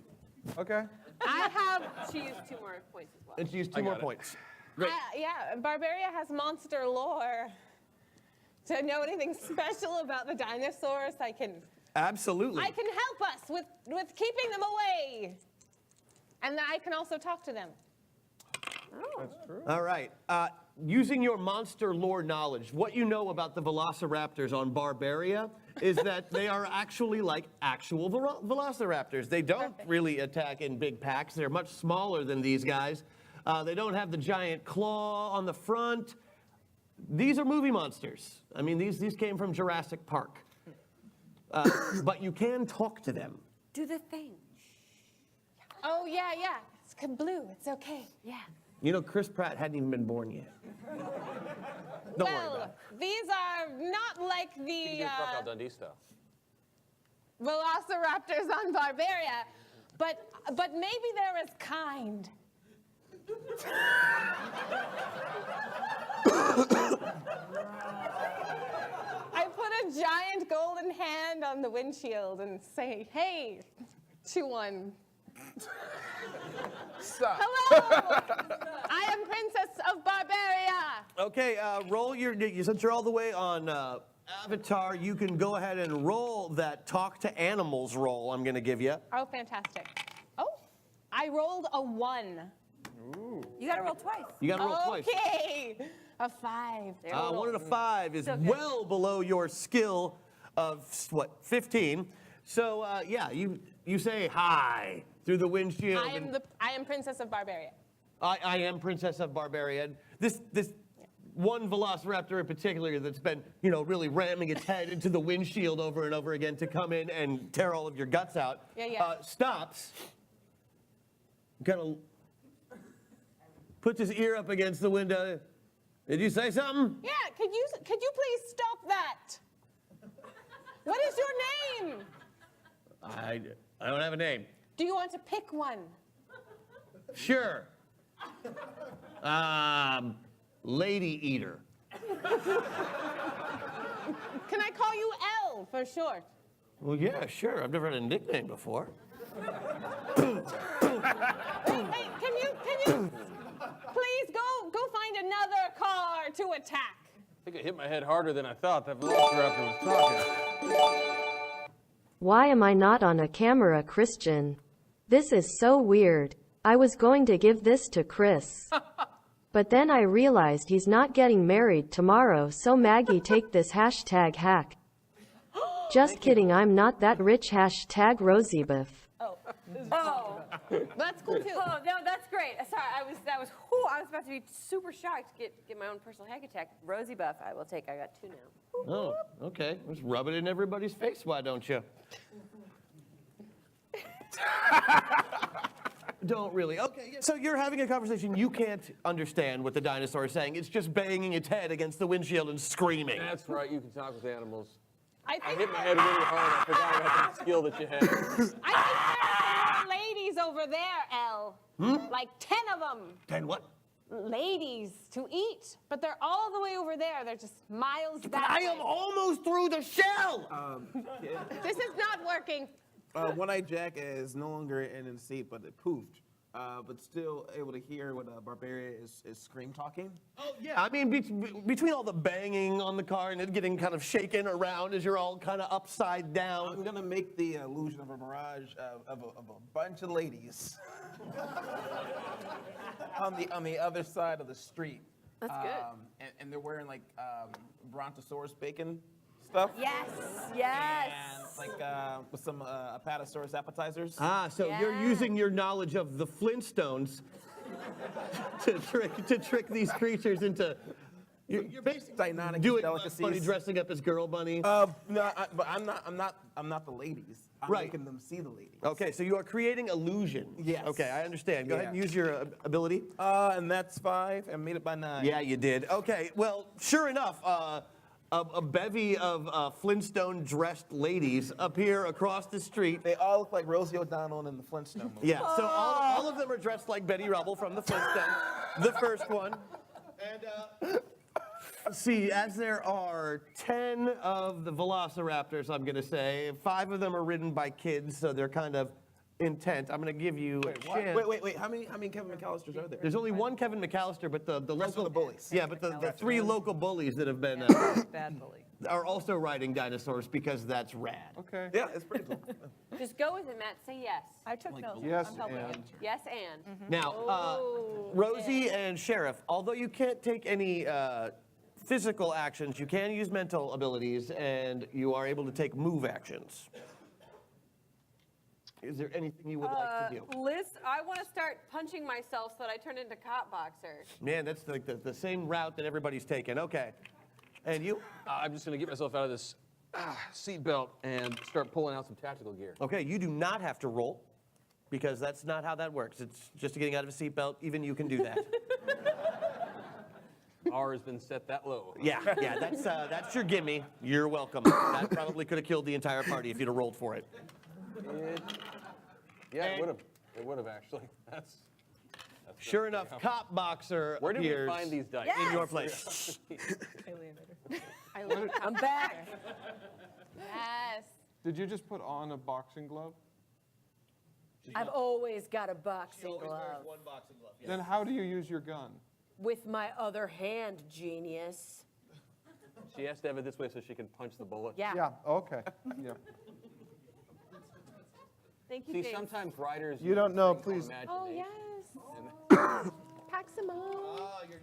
Okay. I have. She used 2 more points as well. And she used 2 more got it. points. Great. Yeah, Barbaria has monster lore. To know anything special about the dinosaurs, I can Absolutely. help us with keeping them away. And I can also talk to them. That's true. All right. Using your monster lore knowledge, what you know about the velociraptors on Barbaria is that they are actually like actual velociraptors. They don't really attack in big packs. They're much smaller than these guys. They don't have the giant claw on the front. These are movie monsters. I mean, these came from Jurassic Park. But you can talk to them. Do the thing. Oh, yeah. It's blue. It's okay. Yeah. You know, Chris Pratt hadn't even been born yet. Don't worry about it. These are not like You the can do Crocodile Dundee stuff. velociraptors on Barbaria, but maybe they're as kind. I put a giant golden hand on the windshield and say, "Hey, to one. Stop. Hello, I am Princess of Barbaria." Okay, roll since you're all the way on Avatar, you can go ahead and roll that talk to animals roll I'm going to give you. Oh, fantastic. Oh, I rolled a 1. You gotta roll twice. You got to roll twice. Okay, a 5. 1 and a 5 is Still good. well below your skill of, 15. So, yeah, you say hi through the windshield. I am Princess of Barbaria. I am Princess of Barbaria. This one velociraptor in particular that's been, really ramming its head into the windshield over and over again to come in and tear all of your guts out. Yeah. Stops. Kind of puts his ear up against the window. Did you say something? Yeah, could you please stop that? What is your name? I don't have a name. Do you want to pick one? Sure. Lady Eater. Can I call you L for short? Well, yeah, sure. I've never had a nickname before. Hey, can you please go find another car to attack? I think it hit my head harder than I thought. That velociraptor was talking. Why am I not on a camera, Christian? This is so weird. I was going to give this to Chris. But then I realized he's not getting married tomorrow, so Maggie, take this hashtag hack. Just kidding, I'm not that rich hashtag Rosiebuff. Oh, That's cool too. oh no, that's great. Sorry, I was about to be super shocked to get my own personal hack attack. Rosie buff, I will take. I got 2 now. Oh, okay. Just rub it in everybody's face, why don't you? Don't really. Okay, yeah. So you're having a conversation. You can't understand what the dinosaur is saying. It's just banging its head against the windshield and screaming. That's right, you can talk with animals. I I think hit my head really hard. I forgot about that skill that you had. I think there are ladies over there, Elle. Like 10 of them. 10 what? Ladies to eat, but they're all the way over there. They're just miles back. I am almost through the shell! This is not working. One-Eyed Jack is no longer in the seat, but it poofed. But still able to hear what Barbaria is scream talking. Oh, yeah. I mean, between all the banging on the car and it getting kind of shaken around as you're all kind of upside down. I'm gonna make the illusion of a mirage of a bunch of ladies on the other side of the street. That's good. And they're wearing like Brontosaurus bacon stuff. Yes, yes. And like with some Apatosaurus appetizers. Ah, so you're using your knowledge of the Flintstones to trick these creatures into. You're basically Dynamic doing delicacies. Bunny dressing up as girl bunny. No, but I'm not the ladies. I'm Right. making them see the ladies. Okay, so you are creating illusion. Yes. Okay, I understand. Go ahead and use your ability. And that's 5. I made it by 9. Yeah, you did. Okay, well, sure enough, a bevy of Flintstone-dressed ladies appear across the street. They all look like Rosie O'Donnell in the Flintstone movie. Yeah, so all of them are dressed like Betty Rubble from the Flintstones, the first one. And see, as there are 10 of the Velociraptors, I'm going to say, 5 of them are ridden by kids, so they're kind of intent. I'm going to give you a chance. Wait. How many Kevin McAllisters are there? There's only one Kevin McAllister, but the rest local are the bullies. Yeah, but the 3 local bullies that have been Bad bully. are also riding dinosaurs because that's rad. Okay. Yeah, it's pretty cool. Just go with it, Matt. Say yes. I took notes. Yes, I'm helping and you. Yes, and. Now, Rosie and Sheriff, although you can't take any physical actions, you can use mental abilities, and you are able to take move actions. Is there anything you would like to do? Liz, I want to start punching myself so that I turn into cop boxer. Man, that's like the same route that everybody's taken. Okay. And you? I'm just going to get myself out of this seatbelt and start pulling out some tactical gear. Okay, you do not have to roll, because that's not how that works. It's just getting out of a seatbelt. Even you can do that. R has been set that low. Yeah, that's your gimme. You're welcome. That probably could have killed the entire party if you'd have rolled for it. Yeah, it would have. It would have actually. That's Sure enough, Cop Boxer Where did we appears find these dice? in your place. Alienator. I'm back. Yes. did you just put on a boxing glove? I've always got a boxing glove. one boxing glove. Then how do you use your gun? With my other hand, genius. She has to have it this way so she can punch the bullet. Yeah. Yeah, okay. Yeah. Thank you, See, James. sometimes writers. You don't know, use please. Oh, imagination. yes. Pack some on. Oh, you're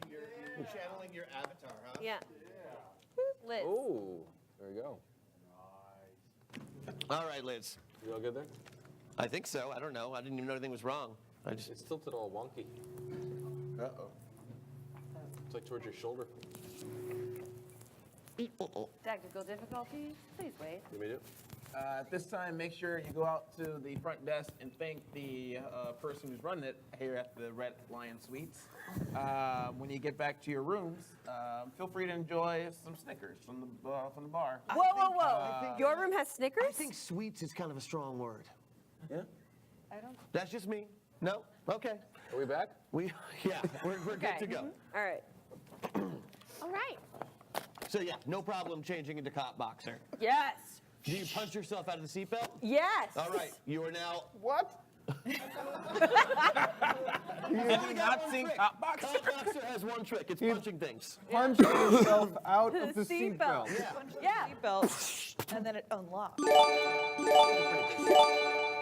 channeling your avatar, huh? Yeah. Liz. Oh, there you go. All right, Liz. You all good there? I think so. I don't know. I didn't even know anything was wrong. I just. It's tilted all wonky. Uh-oh. It's like towards your shoulder. Technical difficulties? Please wait. You may do. At this time, make sure you go out to the front desk and thank the person who's running it here at the Red Lion Suites. When you get back to your rooms, feel free to enjoy some Snickers from the bar. Whoa. Your room has Snickers? I think sweets is kind of a strong word. Yeah. That's just me. No? Okay. Are we back? We're good to go. All right. All right. So yeah, no problem changing into Cop Boxer. Yes. Do you punch yourself out of the seatbelt? Yes. All right, you are now. What? You Have you not seen Cop Boxer? Cop Boxer has one trick. It's punching things. Punch yourself out of the Seatbelt. seatbelt. Yeah. Seatbelt. And then it unlocks.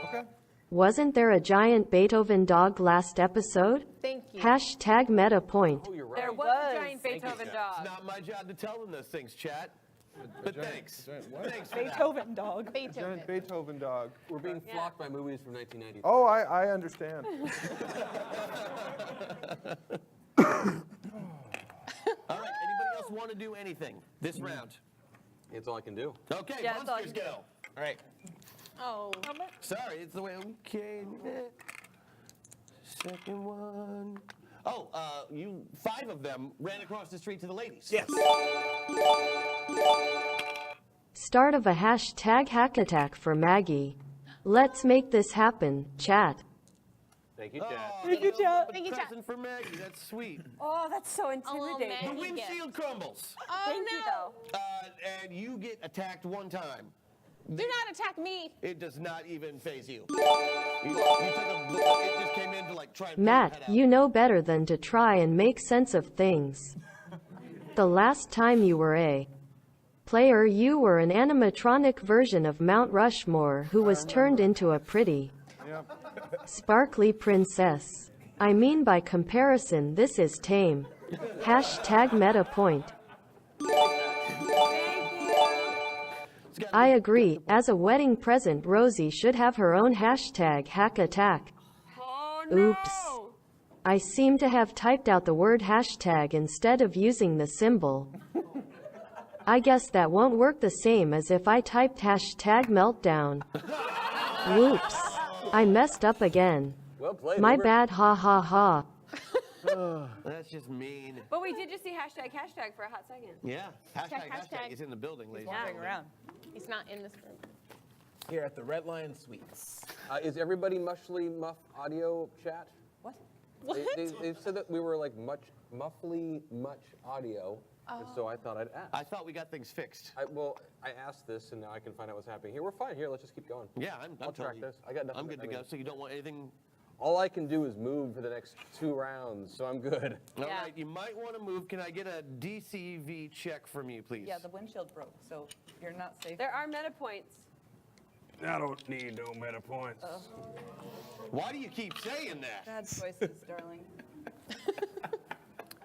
Okay. Wasn't there a giant Beethoven dog last episode? Thank you. Hashtag meta point. Oh, you're right. There was was. a giant Beethoven It's dog. not my job to tell them those things, chat. But thanks. giant what? Thanks for that. Beethoven dog. Beethoven. Giant Beethoven dog. We're being flocked by movies from 1990. Oh, I understand. All right, anybody else want to do anything this round? That's all I can do. Okay, Yeah, that's all I monsters can do. go. All right. Oh. Sorry, it's the way. Okay. Second one. Oh, you 5 of them ran across the street to the ladies. Yes. Start of a hashtag hack attack for Maggie. Let's make this happen, chat. Thank you, Chad. Thank you, chat. Thank you, chat. Present for Maggie. That's sweet. Oh, that's so intimidating. The Maggie gift. windshield crumbles, Oh, Thank you, no. though. and you get attacked one time. Do not attack me. It does not even phase you. You took it just came in to like try and pull your Matt, head out. you know better than to try and make sense of things. The last time you were a player, you were an animatronic version of Mount Rushmore who was turned into a pretty, sparkly princess. I mean, by comparison, this is tame. Hashtag meta point. I agree. As a wedding present, Rosie should have her own hashtag hack attack. Oh, no. Oops. I seem to have typed out the word hashtag instead of using the symbol. I guess that won't work the same as if I typed hashtag meltdown. Whoops. I messed up again. Well played. My Uber. bad, ha ha ha. That's just mean. But we did just see hashtag for a hot second. Yeah. Hashtag hashtag. is in the building, ladies. Yeah. Wandering around. He's not in this room. Here at the Red Lion Suites. Is everybody muchly muff audio chat? What? They said that we were like muffly much audio, and so I thought I'd ask. I thought we got things fixed. I asked this, and now I can find out what's happening here. We're fine here. Let's just keep going. Yeah, I'll track totally. this. I got nothing. I'm good to go. So you don't want anything. All I can do is move for the next 2 rounds, so I'm good. All Yeah. right, you might want to move. Can I get a DCV check from you, please? Yeah, the windshield broke, so you're not safe. There are meta points. I don't need no meta points. Why do you keep saying that? Bad choices, darling.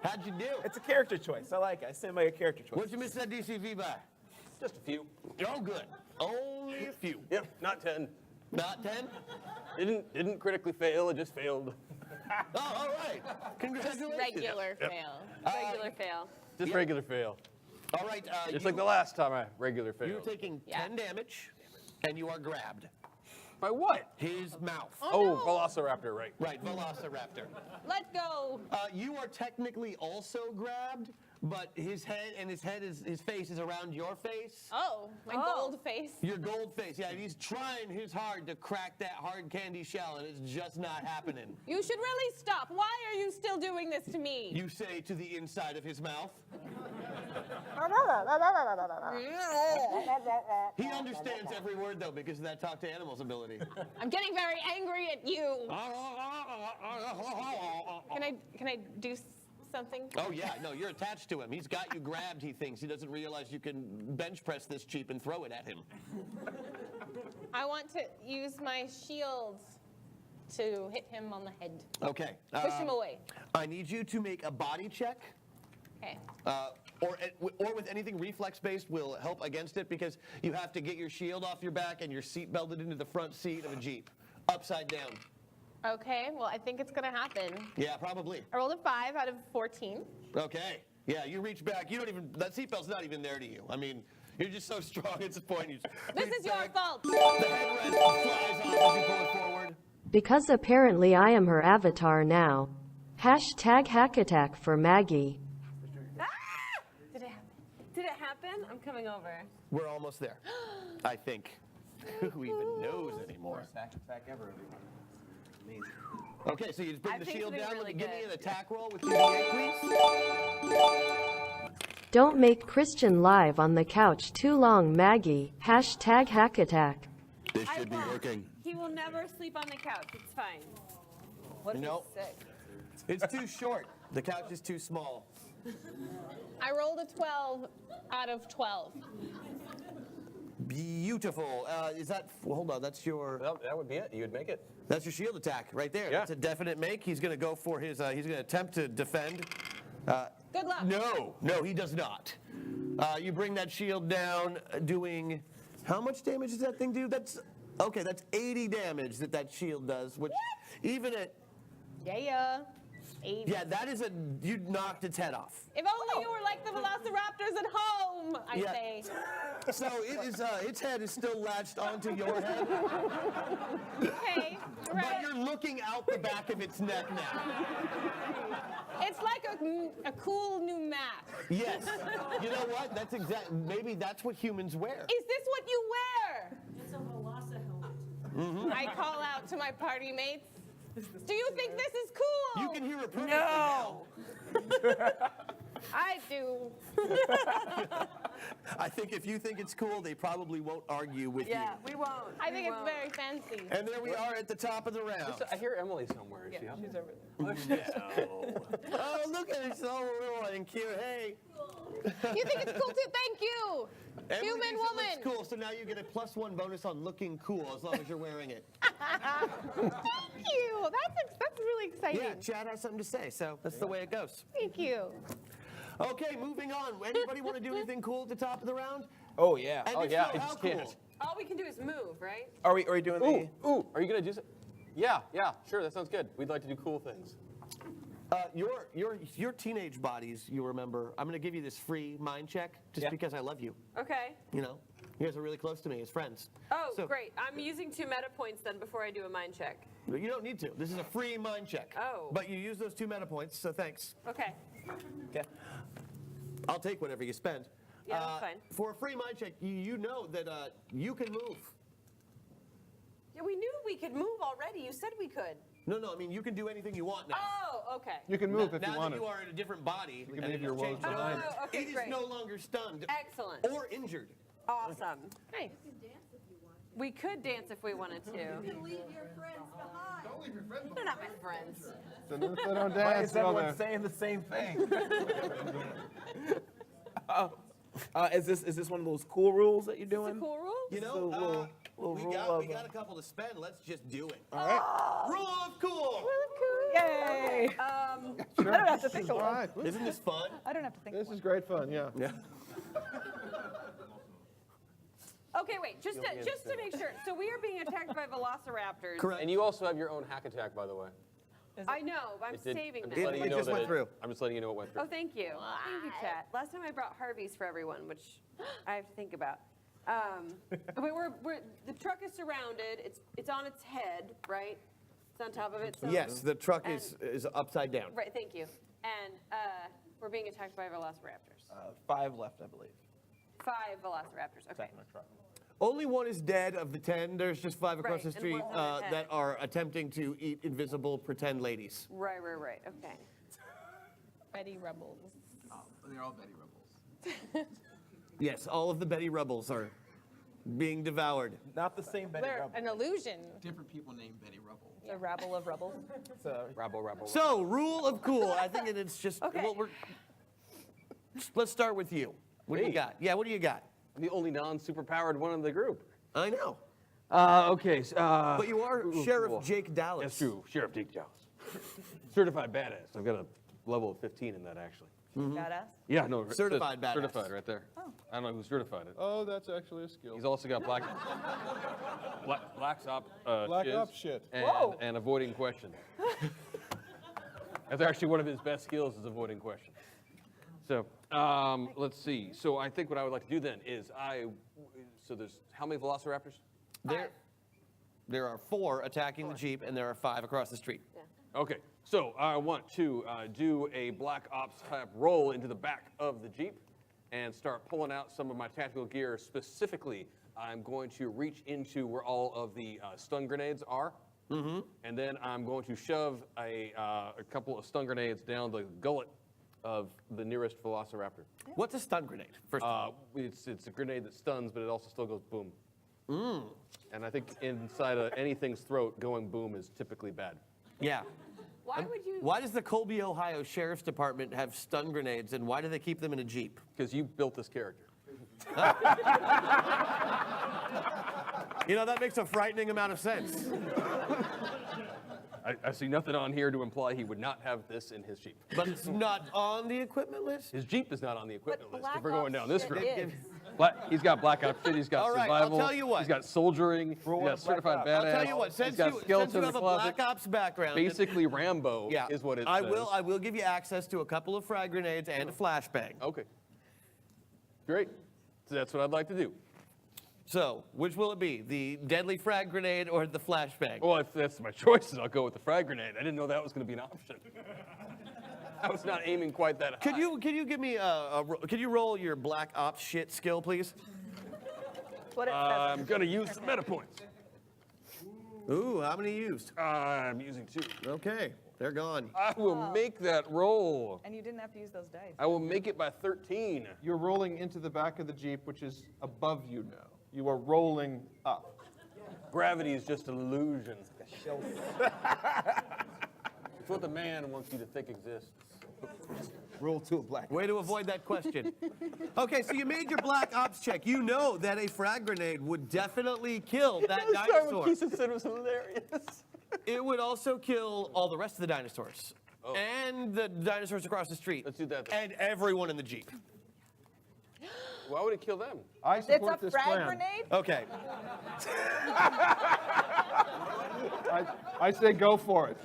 How'd you do? It's a character choice. I like it. I stand by your character choice. What'd you miss that DCV by? Just a few. Oh, good. Only a few. Yep, not 10. Not 10? Didn't critically fail. It just failed. Oh, all right. Congratulations. Regular fail. Regular fail. Just Yep. regular fail. All right. Just like the last time I regular failed. You're taking Yeah. 10 damage, and you are grabbed. By what? His mouth. Oh, Velociraptor, right. Right, Velociraptor. Let's go. You are technically also grabbed, but his face is around your face. Oh, my gold face. Your gold face, yeah. He's trying his hard to crack that hard candy shell, and it's just not happening. You should really stop. Why are you still doing this to me? You say to the inside of his mouth. He understands every word though because of that talk to animals ability. I'm getting very angry at you. Can I do something? Oh yeah, no, you're attached to him. He's got you grabbed, he thinks. He doesn't realize you can bench press this cheap and throw it at him. I want to use my shield to hit him on the head. Okay. Push him away. I need you to make a body check. Okay. Or with anything reflex-based will help against it because you have to get your shield off your back and your seat belted into the front seat of a Jeep. Upside down. Okay, well, I think it's going to happen. Yeah, probably. I rolled a 5 out of 14. Okay. Yeah, you reach back. You don't even, that seatbelt's not even there to you. I mean, you're just so strong, it's a point. You just This reach is your back, fault. The headrest flies off as you pull it forward. Because apparently I am her avatar now. Hashtag hack attack for Maggie. Did it happen? Did it happen? I'm coming over. We're almost there. I think. Who even knows anymore? Worst hack attack ever, everyone. Amazing. Okay, so you just bring I the think shield it's down. really Give me good. an attack roll with your D8, please. Don't make Christian live on the couch too long, Maggie. Hashtag hack attack. This I won't. He will never sleep on the couch. It's fine. What if No. he's sick? It's too short. The couch is too small. I rolled a 12 out of 12. beautiful. Is that? Hold on. That's your. Well, that would be it. You would make it. That's your shield attack right there. Yeah. That's a definite make. He's going to go for his. He's going to attempt to defend. Good luck. No, he does not. You bring that shield down, doing. How much damage does that thing do? That's 80 damage that shield does. Which, even at. Yeah. 80. Yeah, that is you knocked its head off. If only you were like the velociraptors at home, I Yeah. say. So its head is still latched onto your head, Okay, but right. you're looking out the back of its neck now. It's like a cool new mask. Yes. You know what? That's maybe that's what humans wear. Is this what you wear? It's a Velociraptor helmet. I call out to my party mates. Do you think this is cool? You can hear it perfectly now. I do. I think if you think it's cool, they probably won't argue with Yeah, you. we won't. I think We it's won't. very fancy. And there we are at the top of the round. I hear Emily somewhere. Is she up? She's over there. Oh, look at it, so little and cute. Hey. You think it's cool too? Thank you. Emily Human thinks it woman. looks cool, so now you get a +1 bonus on looking cool as long as you're wearing it. Thank you. That's really exciting. Yeah, Chad has something to say, so that's the way it goes. Thank you. Okay, moving on. Anybody want to do anything cool at the top of the round? Oh yeah. And Oh, if yeah, so, you how just cool? can't. All we can do is move, right? Are we doing the? Ooh, are you gonna do something? Yeah, sure. That sounds good. We'd like to do cool things. Your teenage bodies, you remember. I'm going to give you this free mind check just Yeah. because I love you. Okay. You know, you guys are really close to me as friends. Oh, So- great. I'm using 2 meta points then before I do a mind check. But you don't need to. This is a free mind check. Oh. But you use those 2 meta points, so thanks. Okay. Okay. I'll take whatever you spend. Yeah, that's fine. For a free mind check, you know that you can move. Yeah, we knew we could move already. You said we could. No, I mean, you can do anything you want now. Oh, okay. You can move if now you want that to. you are in a different body, can and leave it your has woes changed behind. its- Oh, okay, it is great. no longer stunned Excellent. or injured. Awesome. Nice. We could dance if we wanted to. Leave your friends behind. Don't leave your friends They're not my friends. So if they don't Why dance, is well, everyone they're- saying the same thing? Is this one of those cool rules that you're It's a doing? cool rule. You know, So little we rule got of, a couple to spend. Let's just do it. All right. Rule of cool. Yay! I don't have to think of All one. right. Isn't this fun? I don't have to think of This one. is great fun, yeah. Yeah. Okay, wait. Just to make sure. So we are being attacked by velociraptors. Correct. And you also have your own hack attack, by the way. I know. I'm It did- saving I'm that. just letting you It know just that went through. I'm just letting you know it went through. Oh, thank you. Thank you, chat. Last time I brought Harvey's for everyone, which I have to think about. But the truck is surrounded. It's on its head, right? It's on top of it. So Yes, the truck is upside down. Right. Thank you. And we're being attacked by velociraptors. 5 left, I believe. 5 velociraptors. Okay. Attacking my truck. Only one is dead of the 10. There's just 5 across Right, the and street one's on the that head. are attempting to eat invisible pretend ladies. Right. Okay. Betty Rebels. They're all Betty Rebels. Yes, all of the Betty Rebels are being devoured. Not the same Betty They're Rebel. an illusion. Different people named Betty Rebel. The rabble of rebels. So, Rabble. So, rule of cool. I think it's just. Okay. Well, let's start with you. What do you Me? got? Yeah, what do you got? I'm the only non-superpowered one in the group. I know. Okay. But you are Sheriff cool. Jake Dallas. That's true. Sheriff Jake Dallas. Certified badass. I've got a level of 15 in that, actually. Badass. Yeah, no. Certified badass. Certified right there. I don't know who certified it. Oh, that's actually a skill. He's also got black op Black shiz ops shit. and avoiding questions. That's actually one of his best skills is avoiding questions. So let's see. So I think what I would like to do then is so there's how many velociraptors? There are 4 attacking the Jeep, and there are 5 across the street. Okay, so I want to do a Black Ops type roll into the back of the Jeep and start pulling out some of my tactical gear. Specifically, I'm going to reach into where all of the stun grenades are. And then I'm going to shove a couple of stun grenades down the gullet of the nearest velociraptor. What's a stun grenade? First of all. It's a grenade that stuns, but it also still goes boom. And I think inside of anything's throat, going boom is typically bad. Yeah. Why would you? Why does the Colbie, Ohio Sheriff's Department have stun grenades, and why do they keep them in a Jeep? Because you built this character. You know, that makes a frightening amount of sense. I see nothing on here to imply he would not have this in his Jeep. But it's not on the equipment list? His Jeep is not on the equipment But list if Black we're going Ops down this shit road. is. He's got Black Ops shit, he's got All right, I'll survival, tell you what. he's got soldiering, he's got certified badass. I'll tell you what, he's since got you skeleton have a closet. Black Ops background. Basically Rambo yeah, is what it I says. will give you access to a couple of frag grenades and a flashbang. Okay. Great. So that's what I'd like to do. So, which will it be? The deadly frag grenade or the flashbang? Well, if that's my choices, I'll go with the frag grenade. I didn't know that was going to be an option. I was not aiming quite that high. Could you give me could you roll your Black Ops shit skill, please? What it I'm going to use the meta points. Ooh, how many you used? I'm using 2. Okay, they're gone. I will make that roll. And you didn't have to use those dice. I will make it by 13. You're rolling into the back of the Jeep, which is above you now. You are rolling up. Gravity is just an illusion. It's what the man wants you to think exists. Roll 2 of black. Way to avoid that question. Okay, so you made your Black Ops check. You know that a frag grenade would definitely kill that dinosaur. Keith said was hilarious. It would also kill all the rest of the dinosaurs. Oh. And the dinosaurs across the street. Let's do that then. And everyone in the Jeep. Why would it kill them? I It's support a this frag plan. grenade? Okay. I say go for it.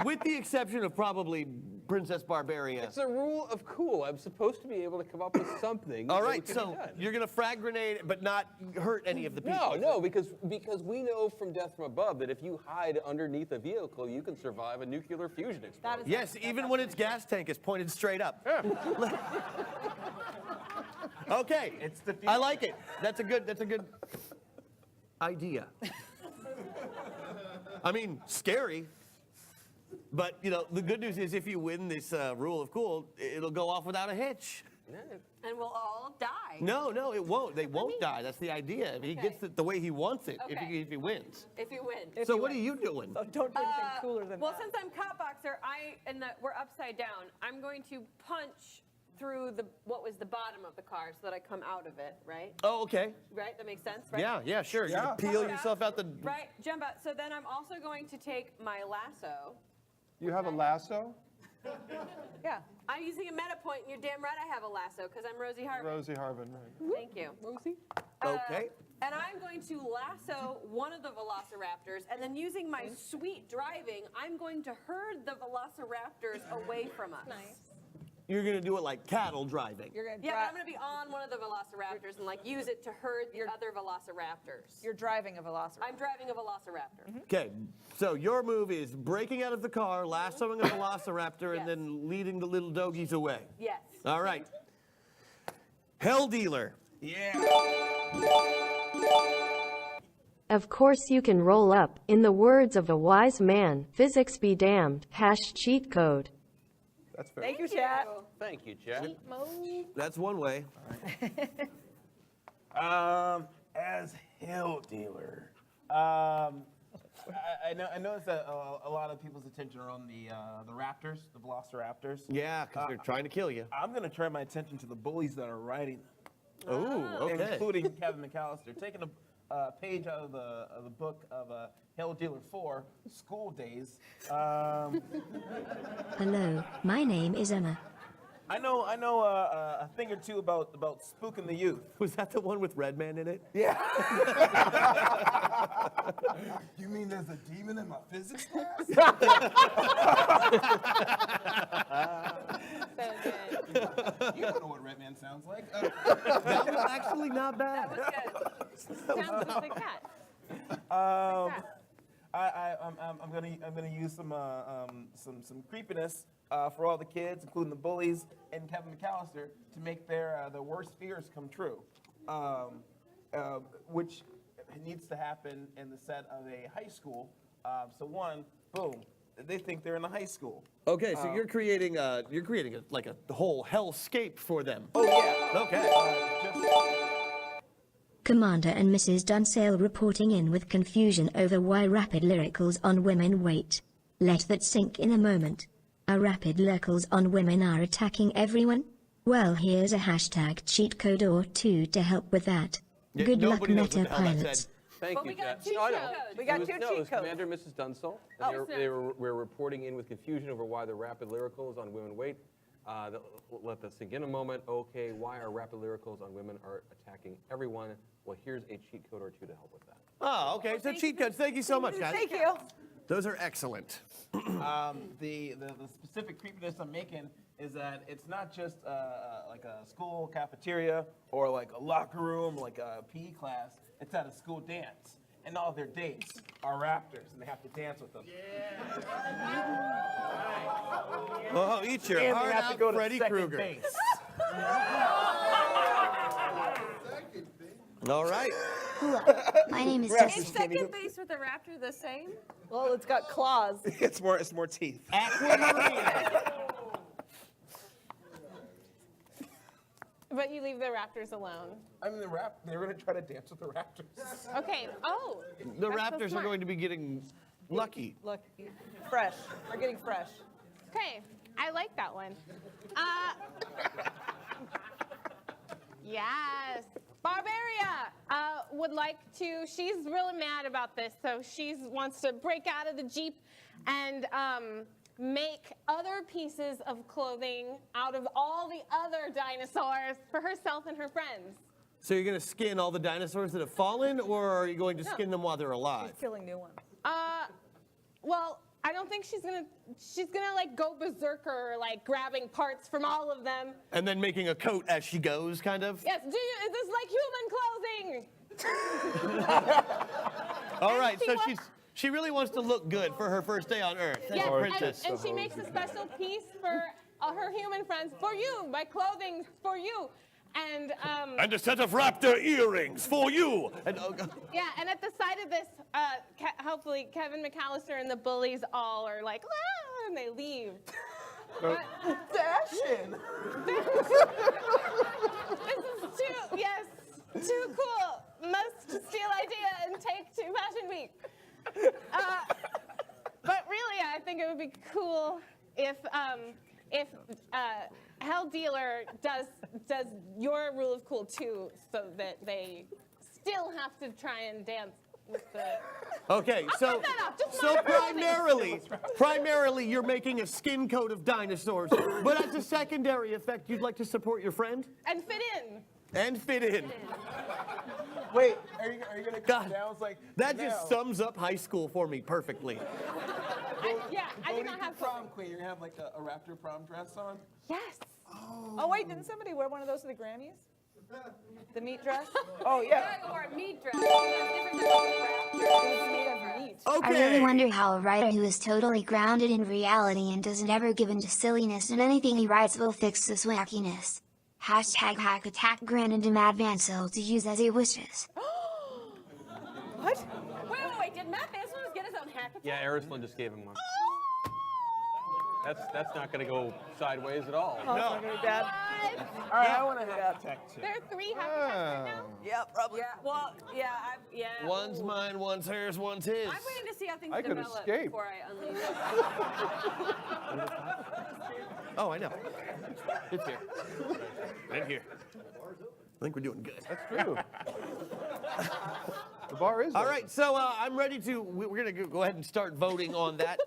With the exception of probably Princess Barbaria. It's a rule of cool. I'm supposed to be able to come up with something. All that right, can so be done. you're going to frag grenade but not hurt any of the people. No, because we know from Death from Above that if you hide underneath a vehicle, you can survive a nuclear fusion explosion. That is Yes, even when its gas tank is pointed straight up. Okay, I like it. That's a good idea. I mean, scary. But, you know, the good news is if you win this rule of cool, it'll go off without a hitch. And we'll all die. No, it won't. They won't die. That's the idea. He gets it the way he wants it if Okay. he wins. If you win. So what are you doing? So don't do anything cooler than Well, that. since I'm cop boxer, we're upside down. I'm going to punch through what was the bottom of the car so that I come out of it, right? Oh, okay. Right? That makes sense, right? Yeah, sure. You're Yeah. gonna peel yourself out the... Right, jump out. So then I'm also going to take my lasso. You have a lasso? Yeah. I'm using a meta point, and you're damn right I have a lasso, because I'm Rosie Hart. Rosie Harvin, right. Thank you. Rosie? Okay. And I'm going to lasso one of the velociraptors, and then using my sweet driving, I'm going to herd the velociraptors away from us. Nice. You're gonna do it like cattle driving. You're gonna Yeah, but drive. I'm going to be on one of the velociraptors and like use it to herd the other velociraptors. You're driving a velociraptor. I'm driving a velociraptor. Okay, so your move is breaking out of the car, lassoing a velociraptor, and Yes. then leading the little doggies away. Yes. All right. Hell dealer. Yeah. Of course you can roll up. In the words of a wise man, physics be damned. #cheat code. That's fair. Thank you, chat. Thank you, Chad. Cheat mode. That's one way. As Hell Dealer, I noticed that a lot of people's attention are on the raptors, the velociraptors. Yeah, because they're trying to kill you. I'm gonna turn my attention to the bullies that are riding them, Ooh, okay. including Kevin McAllister, taking a page out of the book of Hell Dealer 4, School Days. Hello, my name is Emma. I know a thing or two about spooking the youth. Was that the one with Redman in it? Yeah. You mean there's a demon in my physics class? So good. You don't know what Redman sounds like. That was actually not bad. That was good. Sounds just like that. I'm gonna use some creepiness for all the kids, including the bullies and Kevin McAllister, to make their worst fears come true, which needs to happen in the set of a high school. So one, boom, they think they're in a high school. Okay, so you're creating a whole hellscape for them. Oh yeah. Okay. Commander and Mrs. Dunsale reporting in with confusion over why rapid lyricals on women wait. Let that sink in a moment. A rapid lyricals on women are attacking everyone? Well, here's a hashtag cheat code or two to help with that. Yeah, Good luck, nobody knows what meta the hell that pilots. said. Thank But you, we got Kat. cheat No, I know. codes. We got It was- two no, cheat it was codes. Commander and Mrs. Dunsel. Oh, They were, snap. they were reporting in with confusion over why the rapid lyricals on women wait. Let that sink in a moment. Okay, why are rapid lyricals on women are attacking everyone? Well, here's a cheat code or two to help with that. Oh, okay. So cheat codes. Thank you so much, guys. Thank you. Those are excellent. The specific creepiness I'm making is that it's not just like a school cafeteria or like a locker room, like a PE class. It's at a school dance, and all their dates are raptors, and they have to dance with them. Oh, eat your And they heart have to out, go to Freddy second Krueger. base. All right. My name is Is Jessica. second base with a raptor the same? Well, it's got claws. It's more teeth. Aquamarine. But you leave the raptors alone. I mean, they're gonna try to dance with the raptors. Okay. Oh. The that's so Raptors are smart. going to be getting lucky. Look, fresh. We're getting fresh. Okay, I like that one. Yes. Barbaria would like to, she's really mad about this, so she wants to break out of the Jeep and make other pieces of clothing out of all the other dinosaurs for herself and her friends. So you're going to skin all the dinosaurs that have fallen, or are you going to skin them while they're alive? Killing new ones. Well, I don't think she's gonna like go berserker, like grabbing parts from all of them. And then making a coat as she goes, kind of? Yes, is this like human clothing? All right, she so wants- she really wants to look good for her first day on Earth. As Yes, a princess. and she makes a special piece for her human friends, for you, my clothing for you. And And a set of raptor earrings for you. And, yeah, and at the side of this, hopefully Kevin McAllister and the bullies all are like, ah, and they leave. But Fashion. this is too cool. Must steal idea and take to Fashion Week. But really, I think it would be cool if Hell Dealer does your rule of cool too, so that they still have to try and dance with the. okay, so cut that off, just so not everything. primarily you're making a skin coat of dinosaurs, but as a secondary effect, you'd like to support your friend And fit in. and fit in. Wait, are you gonna come God, down? It's like that just sums up high school for me perfectly. I did not have prom queen. You're gonna have like a raptor prom dress on. Yes. Oh, wait, didn't somebody wear one of those to the Grammys? The meat dress? Oh, yeah. Or a meat dress. Meat. Okay. I really wonder how a writer who is totally grounded in reality and doesn't ever give in to silliness in anything he writes will fix this wackiness. Hashtag hack attack granted to Mad Vansel to use as he wishes. What? Wait, did Matt Vansel get his own hack attack? Yeah, Arislyn just gave him one. That's not going to go sideways at all. Oh, it's not gonna be bad. All right, I want to have attack too. There are 3 hack attacks right now. Yeah, probably. Yeah, well, yeah. One's mine, one's hers, one's his. I'm waiting to see how things I could develop escape. before I unleash it. Oh, I know. It's here. Right here. I think we're doing good. That's true. The bar is All open. right, so I'm ready to, we're going to go ahead and start voting on that.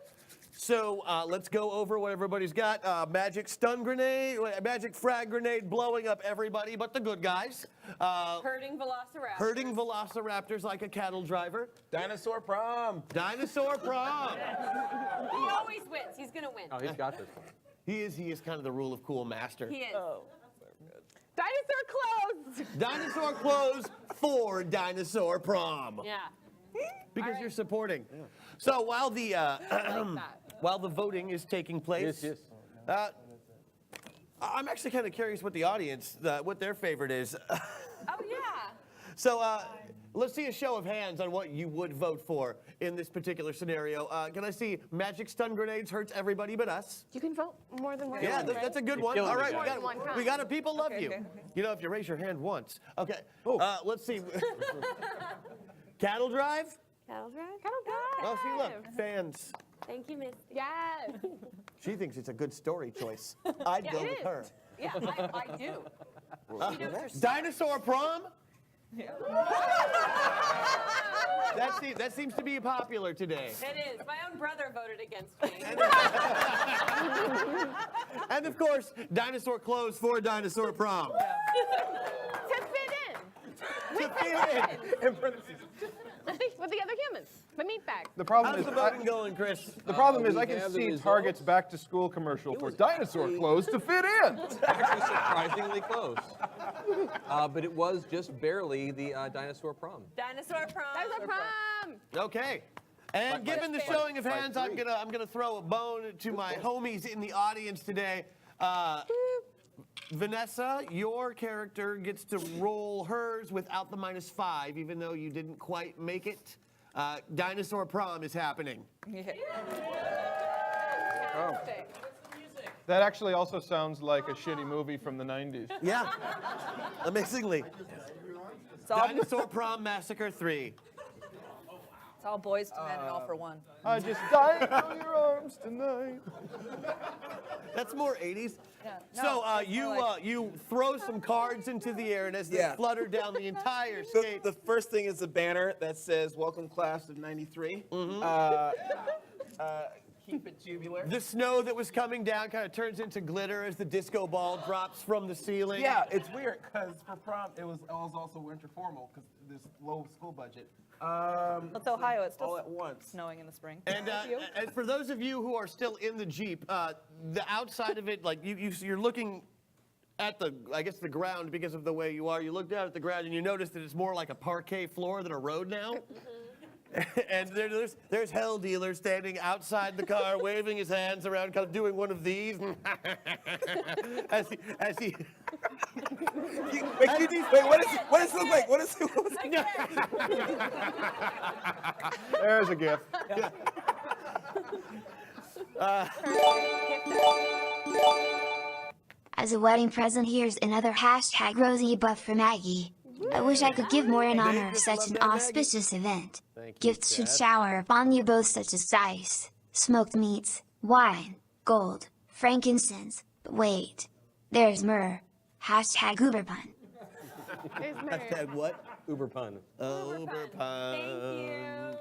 So let's go over what everybody's got. Magic stun grenade, magic frag grenade blowing up everybody but the good guys. Herding velociraptors. Herding velociraptors like a cattle driver. Dinosaur prom. Dinosaur prom. He always wins. He's gonna win. Oh, he's got this one. He is kind of the rule of cool master. He is. Oh. Dinosaur clothes. Dinosaur clothes for dinosaur prom. Yeah. Because you're supporting. So while the that. while the voting is taking place, Yes. I'm actually kind of curious what the audience, what their favorite is. Oh yeah. So let's see a show of hands on what you would vote for in this particular scenario. Can I see magic stun grenades hurts everybody but us? You can vote more than one. Yeah, time, right? that's a good one. killing All me, right, guys. More than one we got it. People love Okay, you. okay. You know, if you raise your hand once. Okay. Let's see. Cattle drive? Cattle drive. Oh, see, look, fans. Thank you, Miss. Yes. She thinks it's a good story choice. I'd go it with is. her. Yeah, I do. She knows her stuff. Dinosaur prom? That seems to be popular today. It is. My own brother voted against me. And of course, dinosaur clothes for dinosaur prom. To fit in. To fit in. In parentheses. With the other humans. The meat bag. The problem How's is, the voting going, Chris? the problem is we I can have the see results. Target's back to school commercial for dinosaur clothes to fit in. Actually, surprisingly close. But it was just barely the dinosaur prom. Dinosaur prom. There's a prom. Okay. And given the showing of hands, I'm gonna throw a bone to my homies in the audience today. Vanessa, your character gets to roll hers without the -5, even though you didn't quite make it. Dinosaur prom is happening. Fantastic. That actually also sounds like a shitty movie from the 90s. Yeah. Amazingly. It's all, Dinosaur Prom Massacre 3. it's all boys to men and all for one. I just died in your arms tonight. That's more 80s. Yeah. So No, it's more like- you throw some cards into the air, and as they Yeah. flutter down the entire The, skate, the first thing is a banner that says "Welcome Class of '93." Keep it tubular. the snow that was coming down kind of turns into glitter as the disco ball drops from the ceiling. Yeah, it's weird because for prom it was also winter formal because this low school budget. It's Ohio. It's all still at once. snowing in the spring. And, and for those of you who are still in the Jeep, the outside of it, like you're looking at the ground because of the way you are. You look down at the ground and you notice that it's more like a parquet floor than a road now. And there's Hell Dealer standing outside the car, waving his hands around, kind of doing one of these, as he. Wait, what does it look like? What does it look like? There's a gift. As a wedding present, here's another hashtag Rosie buff for Maggie. I wish I could give more in honor of such an auspicious event. Thank you, Gifts should Dad. shower upon you both, such as dice, smoked meats, wine, gold, frankincense. But wait, there's myrrh. Hashtag Uberpun. There's Mary. Hashtag what? Uber pun. Uber pun. Thank you.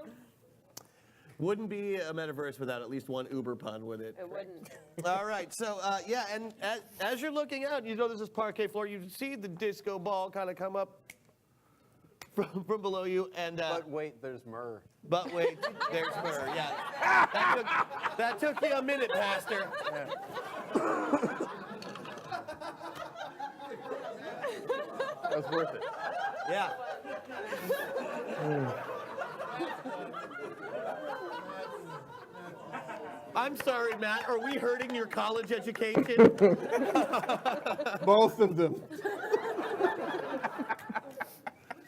Wouldn't be a metaverse without at least one Uber pun, would it? It wouldn't. All right, so yeah, and as you're looking out, you know there's this parquet floor. You see the disco ball kind of come up from below you, and But wait, there's myrrh. but wait, there's her. Yeah, that took you a minute, Pastor. That was worth it. Yeah. I'm sorry, Matt. Are we hurting your college education? Both of them. Would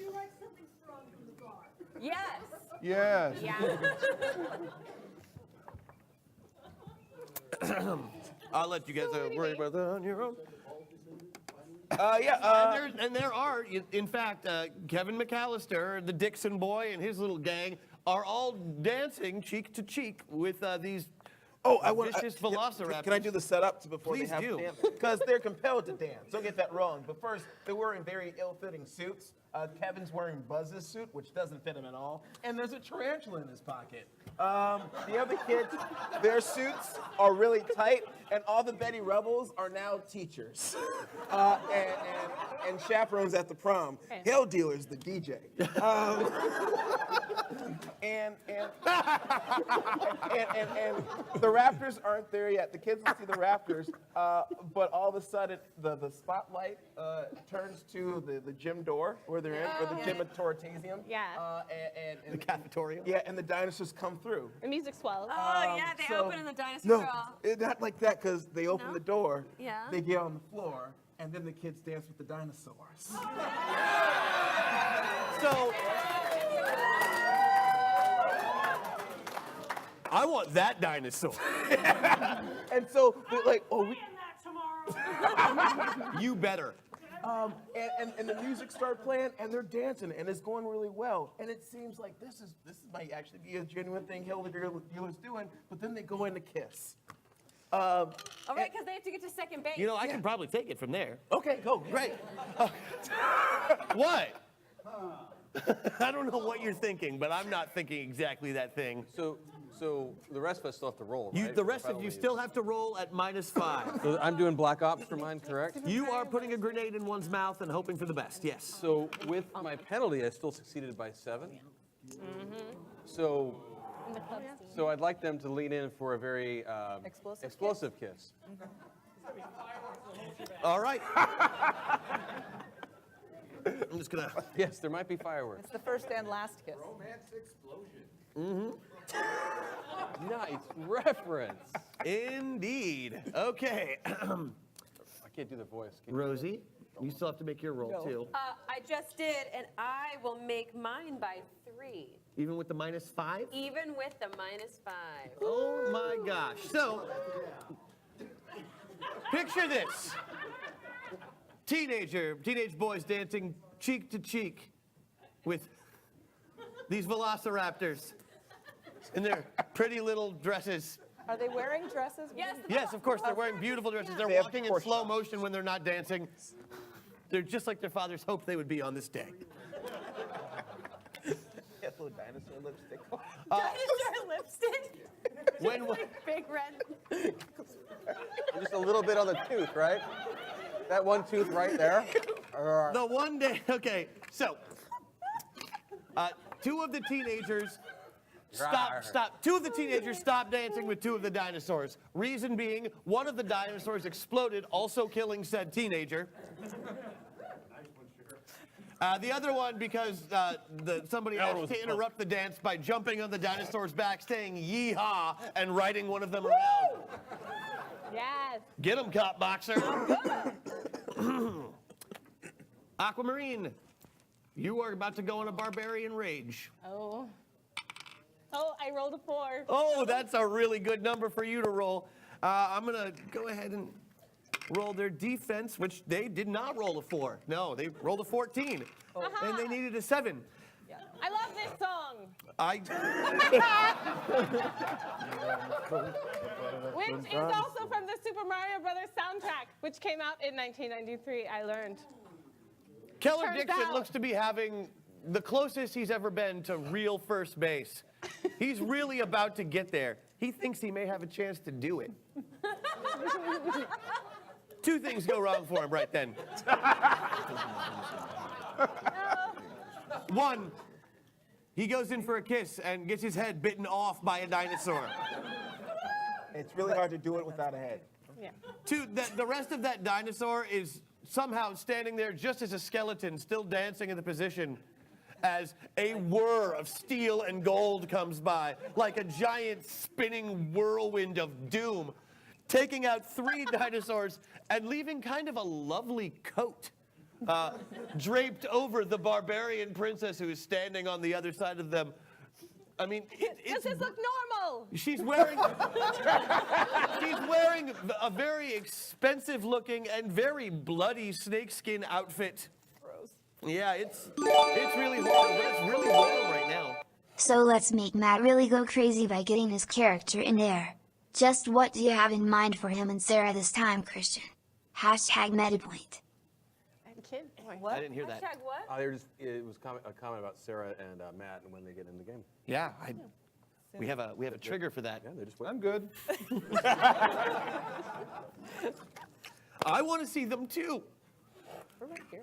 you like something strong from the bar? Yes. Yes. Yeah. I'll let you guys worry about that on your own. And there are, in fact, Kevin McAllister, the Dixon boy, and his little gang are all dancing cheek to cheek with these vicious velociraptors. Can I do the setup before Please they have do. to dance? Because they're compelled to dance. Don't get that wrong. But first, they're wearing very ill-fitting suits. Kevin's wearing Buzz's suit, which doesn't fit him at all. And there's a tarantula in his pocket. The other kids, their suits are really tight, and all the Betty Rebels are now teachers and chaperones at the prom. Hell Dealer's the DJ. And the Raptors aren't there yet. The kids will see the Raptors, but all of a sudden the spotlight turns to the gym door where they're in, or the gym at Tortesium. Yeah. The And cafeteria. yeah, and the dinosaurs come through. The music swells. Oh, yeah, they so- open in the dinosaur No, crawl. not like that, because they open No? the door, Yeah. they get on the floor, and then the kids dance with the dinosaurs. So I want that dinosaur. And so they're like, oh, we, You better. and the music started playing, and they're dancing, and it's going really well. And it seems like this might actually be a genuine thing Hilda Dealer's doing, but then they go in to kiss. Oh, right, because they have to get to second base. You know, I can probably take it from there. Okay, go. Great. What? I don't know what you're thinking, but I'm not thinking exactly that thing. So the rest of us still have to roll, right? The rest of you still have to roll at -5. So I'm doing Black Ops for mine, correct? You are putting a grenade in one's mouth and hoping for the best, yes. So with my penalty, I still succeeded by 7. So In the club scene. so I'd like them to lean in for a very explosive kiss. All right. I'm just gonna. Yes, there might be fireworks. It's the first and last kiss. Nice reference. Indeed. Okay. I can't do the voice. Can you? Rosie, you still have to make your roll too. I just did, and I will make mine by 3, Even with the -5? even with the -5. Oh my gosh. So, picture this. Teenage boys dancing cheek to cheek with these velociraptors in their pretty little dresses. Are they wearing dresses? Yes. Yes, of course, they're wearing beautiful dresses. They're They have walking in horse slow motion when they're not dancing. They're just like their fathers hoped they would be on this day. Get little dinosaur lipstick. Dinosaur lipstick. When Big red. Just a little bit on the tooth, right? That one tooth right there. the one day, okay, so 2 of the teenagers stop. 2 of the teenagers stopped dancing with 2 of the dinosaurs. Reason being, one of the dinosaurs exploded, also killing said teenager. The other one because somebody asked to interrupt the dance by jumping on the dinosaur's back, saying "Yeehaw" and riding one of them around. Yes. Get him, cop boxer. Aquamarine, you are about to go on a barbarian rage. Oh. Oh, I rolled a 4. Oh, that's a really good number for you to roll. I'm going to go ahead and roll their defense, which they did not roll a 4. No, they rolled a 14. And they needed a 7. I love this song, which is also from the Super Mario Brothers soundtrack, which came out in 1993, I learned. Keller Turns Dixon out- looks to be having the closest he's ever been to real first base. He's really about to get there. He thinks he may have a chance to do it. 2 things go wrong for him right then. 1, he goes in for a kiss and gets his head bitten off by a dinosaur. It's really hard to do it without a head. Yeah. 2, the rest of that dinosaur is somehow standing there just as a skeleton, still dancing in the position as a whir of steel and gold comes by, like a giant spinning whirlwind of doom, taking out 3 dinosaurs and leaving kind of a lovely coat draped over the barbarian princess who is standing on the other side of them. I mean, Does this look normal? she's wearing a very expensive-looking and very bloody snakeskin outfit. Gross. Yeah, it's really horrible, but it's really warm right now. So let's make Matt really go crazy by getting his character in there. Just what do you have in mind for him and Sarah this time, Christian? #MetaPoint. Kid. I didn't hear that. Hashtag what? It was a comment about Sarah and Matt and when they get in the game. Yeah, we have a trigger for that. Yeah, they just I'm good. I want to see them too. We're right here.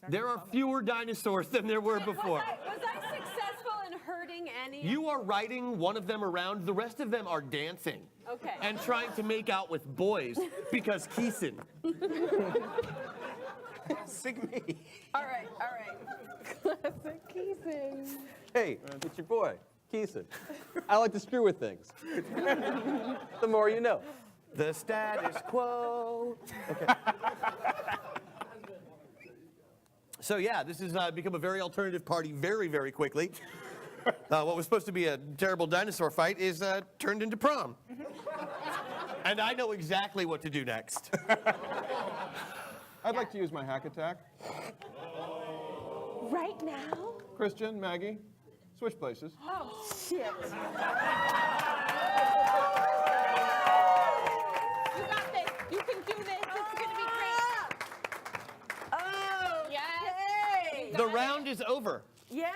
There are fewer dinosaurs than there were before. Was I successful in hurting any? You are riding one of them around. The rest of them are dancing. Okay. And trying to make out with boys because Keeson. Sig me. All right. Classic kissing. Hey, it's your boy, Keeson. I like to screw with things. The more you know. The status quo. Okay. So yeah, this has become a very alternative party very, very quickly. What was supposed to be a terrible dinosaur fight is turned into prom. And I know exactly what to do next. I'd like to use my hack attack. Right now? Christian, Maggie, switch places. Oh shit. The round is over. Yeah,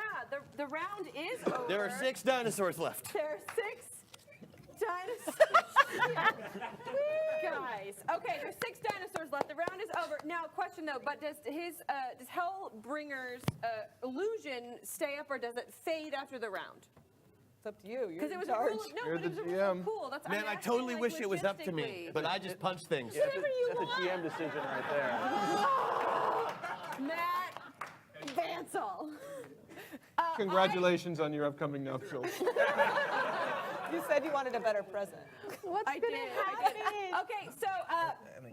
the round is over. There are 6 dinosaurs left. There are 6 dinosaurs. Guys. Okay, there's 6 dinosaurs left. The round is over. Now, question though, but does Hellbringer's illusion stay up or does it fade after the round? It's up to you. You're Because it in was charge. a rule. No, You're but it was the a rule. GM. Cool. That's Man, I asking, totally like, wish it was up to me, logistically. but I just punch things. Yeah, Whatever you that's want. a GM decision right there. Matt Vansel. Congratulations on your upcoming nuptials. You said you wanted a better present. What's I gonna did. happen? Okay, so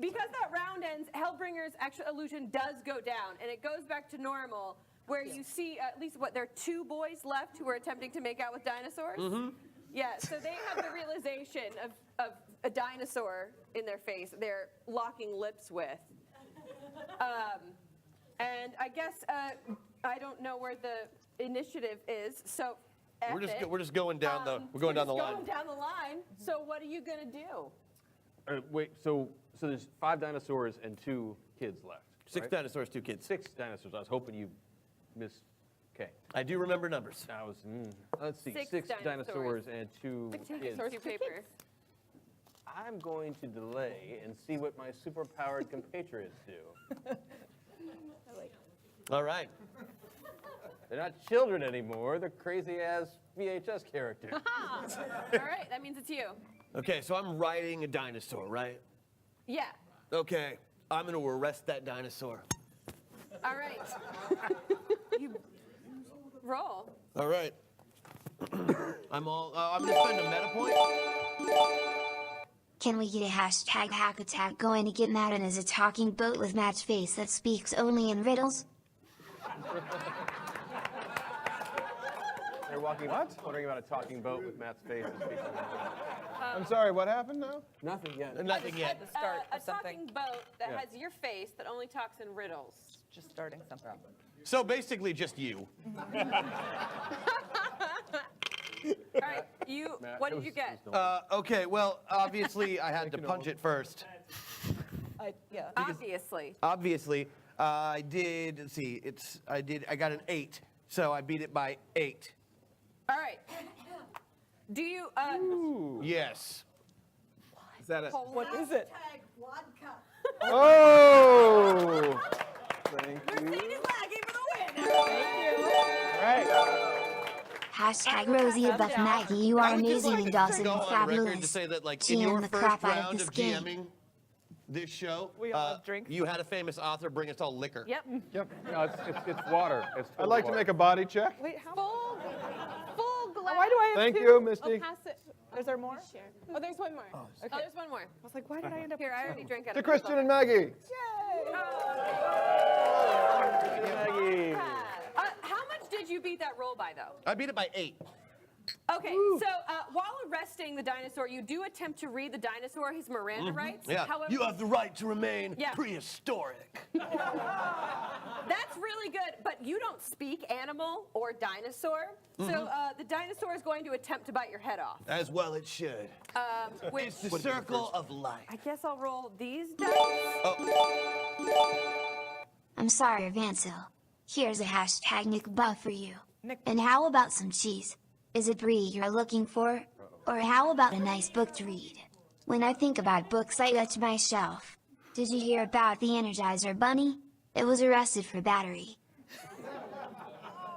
because that round ends, Hellbringer's actual illusion does go down, and it goes back to normal, where you see at least there are 2 boys left who are attempting to make out with dinosaurs. Mm-hmm. Yeah, so they have the realization of a dinosaur in their face. They're locking lips with. And I guess I don't know where the initiative is, so. We're just going down the We're down the line. Going down the line. So what are you gonna do? Wait, so there's 5 dinosaurs and 2 kids left. 6 right? dinosaurs, 2 kids. 6 dinosaurs. I was hoping you missed. Okay. I do remember numbers. I was. Let's see. 6 6 dinosaurs. dinosaurs and 2 kids. Two paper. I'm going to delay and see what my superpowered compatriots do. All right. They're not children anymore. They're crazy-ass VHS characters. All right, that means it's you. Okay, so I'm riding a dinosaur, right? Yeah. Okay, I'm going to arrest that dinosaur. All right. You roll. All right. I'm going to spend a meta point. Can we get a hashtag hack attack going to get Madden as a talking boat with Matt's face that speaks only in riddles? They're walking. Wondering about a talking boat with Matt's face. and speaking of I'm sorry, what happened now? Nothing yet. Nothing yet. The start A of something. talking boat that Yeah. has your face that only talks in riddles. Just starting something. So basically just you. All right, Matt, what it did was- you it get? was no- Okay, well, obviously I had to punch it first. Yeah. Obviously. Obviously, I did, let's see, I got an 8. So I beat it by 8. All right. Do you, Yes. Is that a... What is it? Hashtag vodka. Oh! Thank you. Mercedes lagging for the win. Right. Hashtag Rosie Buff Maggie, you are I would just amazing like and to awesome go and on record to fabulous. say that, like, in GM your the first crap out of round this of game. GMing this show, We all have drinks. you had a famous author bring us all liquor. Yep. Yep. No, it's water. It's I'd like to make a body check. Wait, how? Full glass. Why do I have Thank 2? you, Oh, Misty. pass it. Is there more? Share. Oh, there's one more. Oh, there's one more. I was like, why did I end up Here, I already drank out To of Christian and Maggie. Maggie. How much did you beat that roll by, though? I beat it by 8. Okay, so while arresting the dinosaur, you do attempt to read the dinosaur his Miranda rights. Yeah. However, You have the right to remain Yeah. prehistoric. that's really good, but you don't speak animal or dinosaur. So the dinosaur is going to attempt to bite your head off. As well it should. Which It's the circle of life. I guess I'll roll these dice. I'm sorry, Vansel. Here's a hashtag Nick Buff for you. Nick- And how about some cheese? Is it brie you're looking for? Or how about a nice book to read? When I think about books, I go to my shelf. Did you hear about the Energizer Bunny? It was arrested for battery.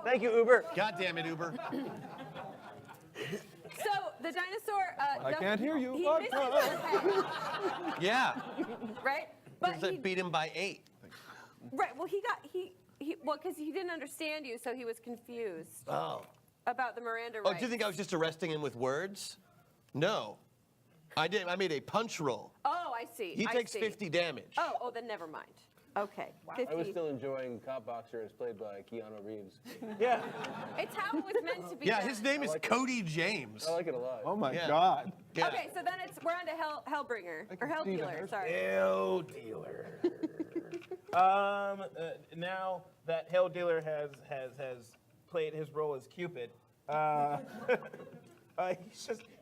Thank you, Uber. God damn it, Uber. So the dinosaur. I can't hear you. He Vodka. misses your head, Yeah. right? Because I he, beat him by 8. right. Well, because he didn't understand you, so he was confused Oh. about the Miranda Oh, rights. do you think I was just arresting him with words? No. I made a punch roll. Oh, I see. He I takes see. 50 damage. Oh, then never mind. Okay. I was 50. still enjoying Cop Boxer as played by Keanu Reeves. Yeah, It's how it was meant to be. Yeah, done. his name is Cody James. I like it a lot. Oh my Yeah. God. Yeah. Okay, so then we're on to Hellbringer or Hell see the Dealer. hair. Sorry. Hell dealer. Now that Hell Dealer has played his role as Cupid,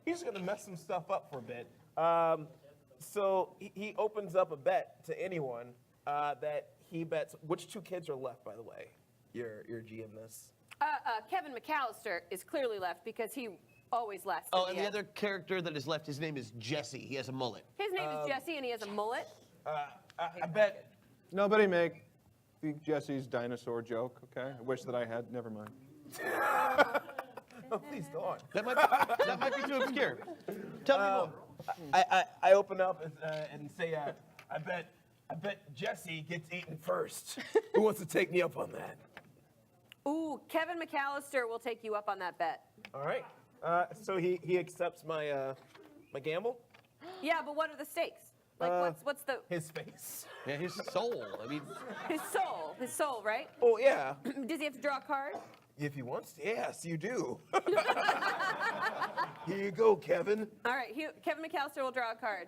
he's gonna mess some stuff up for a bit. So he opens up a bet to anyone that he bets. Which 2 kids are left, by the way? your GM this? Kevin McAllister is clearly left because he always left. Oh, and the other character that is left, his name is Jesse. He has a mullet. His name is Jesse, and he has a mullet. I bet. Nobody make the Jesse's dinosaur joke, okay? I wish that I had. Never mind. Oh, please go on. That might be too obscure. Tell me more. I open up and say, I bet Jesse gets eaten first. Who wants to take me up on that? Ooh, Kevin McAllister will take you up on that bet. All right. So he accepts my my gamble. Yeah, but what are the stakes? Like, what's the His face. Yeah, his soul. I mean, his soul, right? Oh yeah. Does he have to draw a card? If he wants to, yes, you do. Here you go, Kevin. All right, Kevin McAllister will draw a card.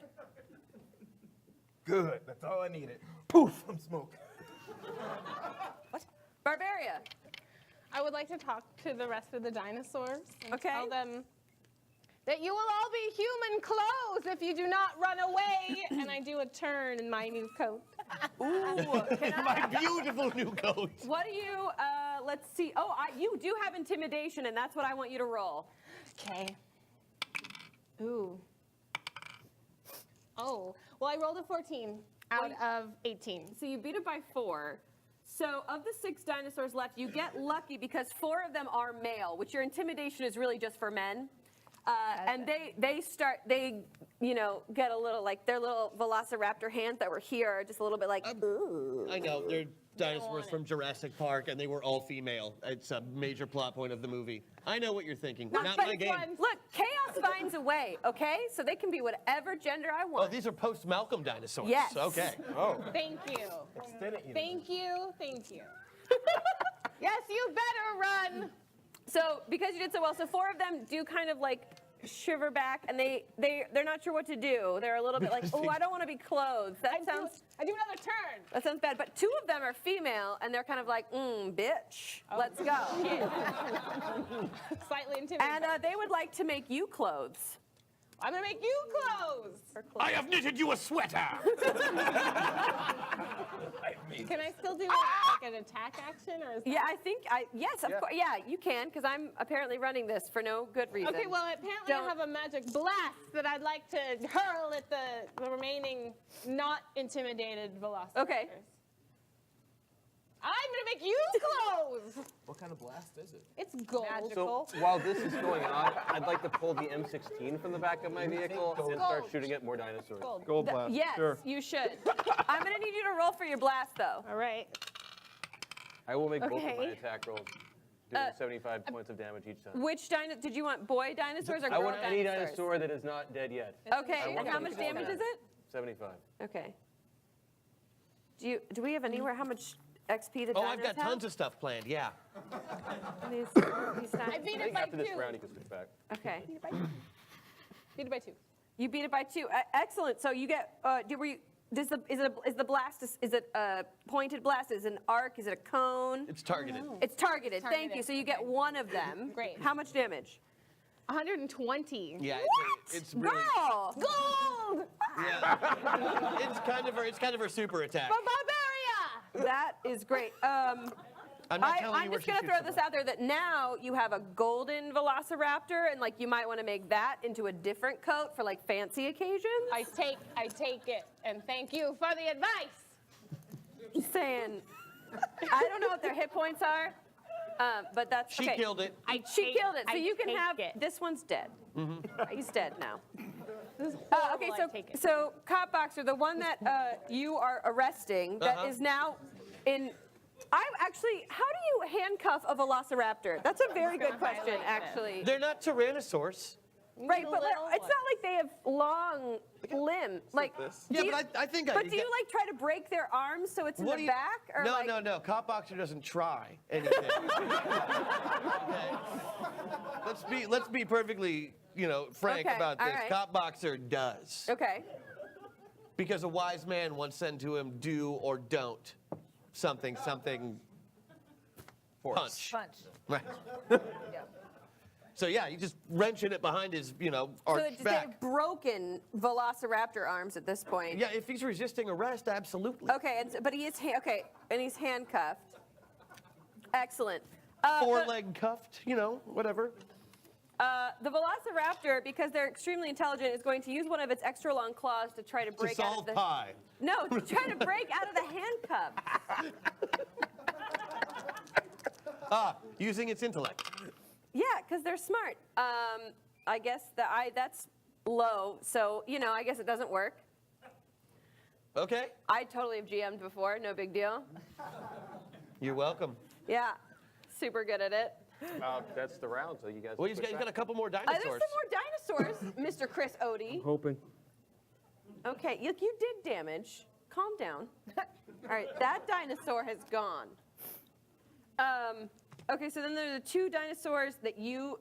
Good. That's all I needed. Poof! I'm smoke. What? Barbaria. I would like to talk to the rest of the dinosaurs and Okay. tell them that you will all be human clothes if you do not run away. And I do a turn in my new coat. Ooh, my beautiful new coat. what do you? Let's see. Oh, you do have intimidation, and that's what I want you to roll. Okay. Ooh. Oh. Well, I rolled a 14 out of 18. So you beat it by 4. So of the 6 dinosaurs left, you get lucky because 4 of them are male, which your intimidation is really just for men. And they get a little like their little velociraptor hands that were here are just a little bit like, ooh. I know, they're dinosaurs from Jurassic Park, and they were all female. It's a major plot point of the movie. I know what you're thinking. Not my game. Look, chaos finds a way, okay? So they can be whatever gender I Oh, want. these are post-Malcolm dinosaurs. Yes. Okay. Oh. Thank you. Extended universe. Thank you. Thank you. Yes, you better run. So because you did so well, so 4 of them do kind of like shiver back, and they're not sure what to do. They're a little bit like, oh, I don't want to be clothed. I do another turn. That sounds bad. But 2 of them are female, and they're kind of like, bitch, let's go. Slightly intimidated. And they would like to make you clothes. I'm gonna make you clothes. I have knitted you a sweater. Can I still do like an attack action, or is that... Yeah, I think yes, of course. Yeah, you can, because I'm apparently running this for no good reason. Okay, well, apparently I have a magic blast that I'd like to hurl at the remaining not intimidated velociraptors. Okay. I'm gonna make you clothes. What kind of blast is it? It's gold. So while this is going on, I'd like to pull the M16 from the back of my vehicle and start shooting at more dinosaurs. Gold blast. Yes, Sure. you should. I'm going to need you to roll for your blast, though. All right. I will make both of my Okay. attack rolls, doing 75 points of damage each time. Which did you want boy dinosaurs or girl I want any dinosaurs? dinosaur that is not dead yet. Okay, I and want how them much to fall damage down. is it? 75. Okay. Do we have anywhere how much XP the Oh, dinos I've got tons of stuff planned, yeah. These I beat I it think by after this 2. round, you can switch back. Okay. Beat it by 2. You beat it by 2. Excellent. So you get. Is the blast? Is it a pointed blast? Is it an arc? Is it a cone? It's targeted. It's targeted. Thank Targeted. you. So you get one of them. Great. How much damage? 120. Yeah, it's really. Girl. Gold! Yeah. it's kind of her super attack. Barbaria! That is great. I'm not telling you I'm where just she going to shoots throw this from. out there that now you have a golden velociraptor, and like you might want to make that into a different coat for like fancy occasions. I take it, and thank you for the advice. Just saying. I don't know what their hit points are, but that's She okay. killed it. She killed it. So I you can take have. it. This one's dead. He's dead now. This is Okay, horrible, I take it. so Cop Boxer, the one that you are arresting, that is now in. How do you handcuff a velociraptor? That's a very good question, actually. They're not Tyrannosaurs. Right, but it's not like they have long limbs. Like, Yeah, do you- but I think But do you like try to break their arms so it's in the back, or No, like? no. Cop Boxer doesn't try anything. Okay. Let's be perfectly, frank Okay, about this. all right. Cop Boxer does. Okay. Because a wise man once said to him, "Do or don't something punch." Right. So yeah, you just wrenching it behind his, So arched they back. have broken velociraptor arms at this point. Yeah, if he's resisting arrest, absolutely. Okay, but he is and he's handcuffed. Excellent. Four-leg cuffed, you know, whatever. The Velociraptor, because they're extremely intelligent, is going to use one of its extra long claws to try to To break out solve of the pie. No, to try to break out of the handcuffs. Using its intellect. Yeah, because they're smart. I guess that's low, so you know, I guess it doesn't work. Okay. I totally have GM'd before, no big deal. You're welcome. Yeah, super good at it. That's the round, so you guys. Well, he's got a couple more There's dinosaurs. some more dinosaurs, Mr. Chris Odie. Hoping. Okay, you did damage. Calm down. All right, that dinosaur has gone. Okay, so then there are the two dinosaurs that you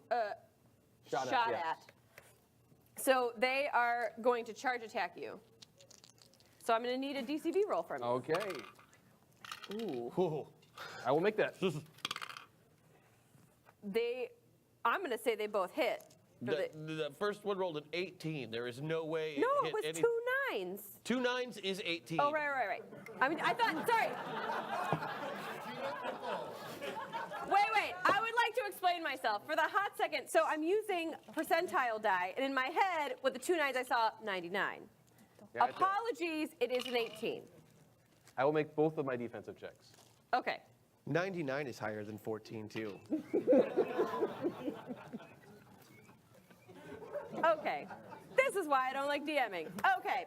shot at. So they are going to charge attack you. So I'm going to need a DCV roll from you. Okay. Ooh. I will make that. I'm going to say they both hit. The first one rolled an 18. There is no way No, it it was hit any. 2 9s. 2 9s is 18. Oh, right. I mean, I thought, sorry. Wait. I would like to explain myself for the hot second. So I'm using percentile die, and in my head, with the 2 9s, I saw 99. Gotcha. Apologies, it is an 18. I will make both of my defensive checks. Okay. 99 is higher than 14, too. Okay. This is why I don't like DMing. Okay.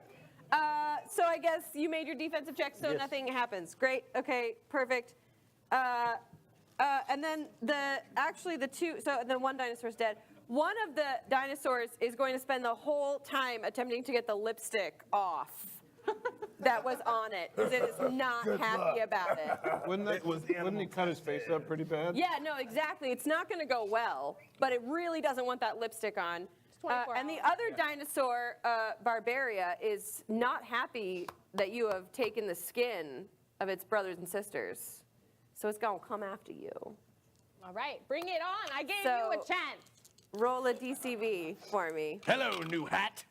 So I guess you made your defensive check, so Yes. nothing happens. Great. Okay. Perfect. And then then one dinosaur's dead. One of the dinosaurs is going to spend the whole time attempting to get the lipstick off that was on it, because it is not happy about it. Wouldn't he cut his face up pretty bad? Yeah, no, exactly. It's not going to go well, but it really doesn't want that lipstick on. 24 And the other dinosaur, Barbaria, is not happy that you have taken the skin of its brothers and sisters. So it's going to come after you. All right, bring it on. I gave So- you a chance. Roll a DCV for me. Hello, new hat.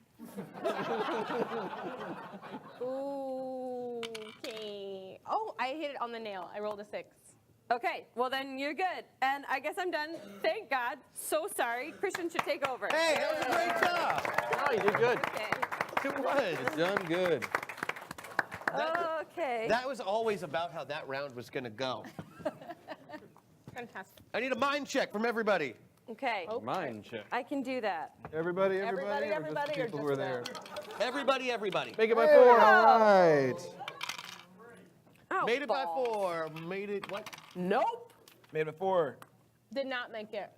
Ooh, okay. Oh, I hit it on the nail. I rolled a 6. Okay, well then you're good. And I guess I'm done. Thank God. So sorry. Christian should take over. Hey, that was a great job. Oh, you did good. Okay. It was. Done good. Okay. That was always about how that round was going to go. Fantastic. I need a mind check from everybody. Okay. Mind check. I can do that. Everybody, Everybody, or just the or people who just are there. Everybody. Make it by Hey, 4. all right. Oh, Made it by balls. 4. Made it what? Nope. Made it 4. Did not make it.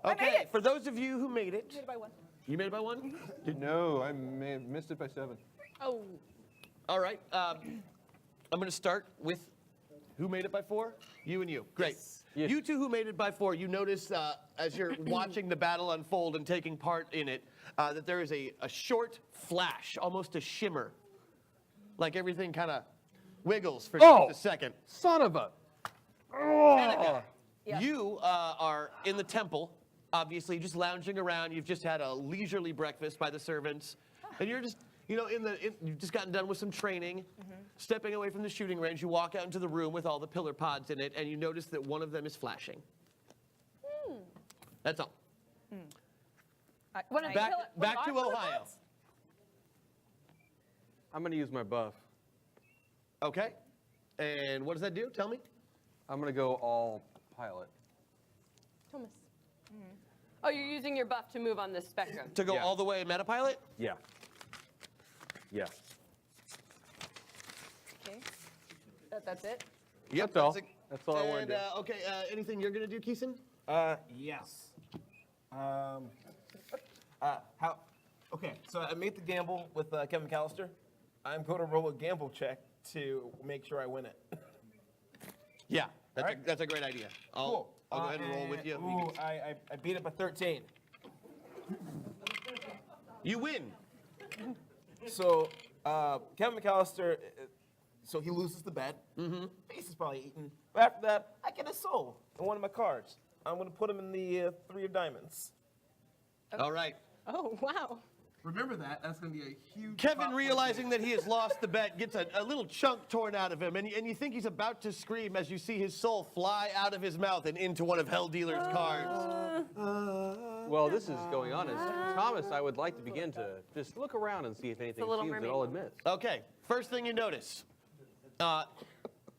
I made Okay, it. for those of you who made it. Made it by 1. You made it by 1? No, I may have missed it by 7. Oh, All right. I'm going to start with who made it by 4? You and you. Great. Yes. You two who made it by 4, you notice as you're watching the battle unfold and taking part in it, that there is a short flash, almost a shimmer. Like everything kind of wiggles for just a second. Son of a. Danica, you are in the temple, obviously, just lounging around. You've just had a leisurely breakfast by the servants. And you're just, you've just gotten done with some training. Stepping away from the shooting range, you walk out into the room with all the pillar pods in it, and you notice that one of them is flashing. That's all. One of the Back pillar- to Ohio. I'm going to use my buff. Okay. And what does that do? Tell me. I'm going to go all pilot. Thomas. Oh, you're using your buff to move on this spectrum. To go Yeah. all the way Metapilot? Yeah. Yeah. Okay. That's it? Yep, That's all. it. That's all I want And, to do. okay, anything you're going to do, Keeson? Yes. Okay, so I made the gamble with Kevin McAllister. I'm going to roll a gamble check to make sure I win it. Yeah, that's, All right. that's a great idea. I'll go ahead and roll with you. Ooh, I beat it by 13. You win. So Kevin McAllister, so he loses the bet. Face is probably eaten. But after that, I get a soul in one of my cards. I'm going to put him in the 3 of diamonds. All right. Oh, wow. Remember that. That's going to be a huge. Kevin, realizing that he has lost the bet, gets a little chunk torn out of him, and you think he's about to scream as you see his soul fly out of his mouth and into one of Hell Dealer's cards. Well, this is going on. As Thomas, I would like to begin to just look around and see if anything Little seems at Mermaid. all amiss. Okay, first thing you notice,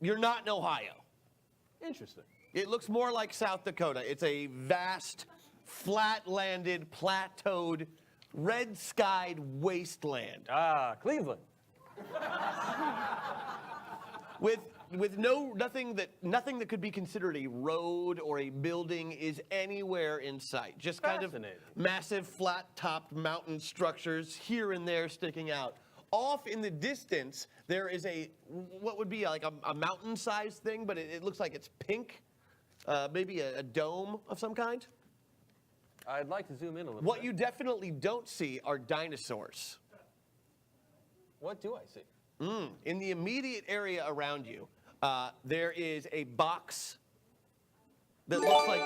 you're not in Ohio. Interesting. It looks more like South Dakota. It's a vast, flat-landed, plateaued, red-skied wasteland. Ah, Cleveland. With nothing that could be considered a road or a building is anywhere in sight. Just kind of Fascinating. massive, flat-topped mountain structures here and there sticking out. Off in the distance, there is what would be like a mountain-sized thing, but it looks like it's pink. Maybe a dome of some kind. I'd like to zoom in a little What bit. you definitely don't see are dinosaurs. What do I see? In the immediate area around you, there is a box that looks like...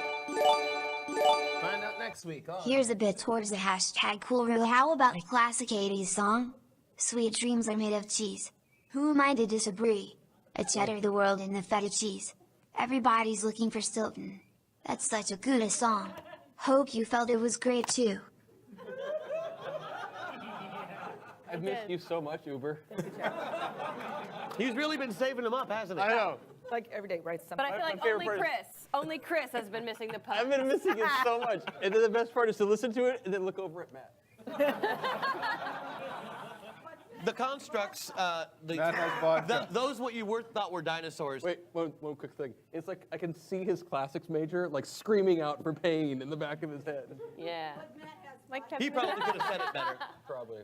Find out next week. Oh. Here's a bit towards the hashtag cool rule. How about a classic 80s song? Sweet dreams are made of cheese. Who am I to disagree? A cheddar, the world, and the feta cheese. Everybody's looking for Stilton. That's such a good song. Hope you felt it was great too. I've missed you so much, Uber. He's really been saving them up, hasn't he? I know. Like every day writes something. But I feel like favorite only Chris has been missing the puns. I've been missing it so much. And then the best part is to listen to it and then look over at Matt. The constructs, Matt has vodka. those what you thought were dinosaurs. Wait, one quick thing. It's like I can see his classics major like screaming out for pain in the back of his head. Yeah. Like He probably could have said it better. Probably.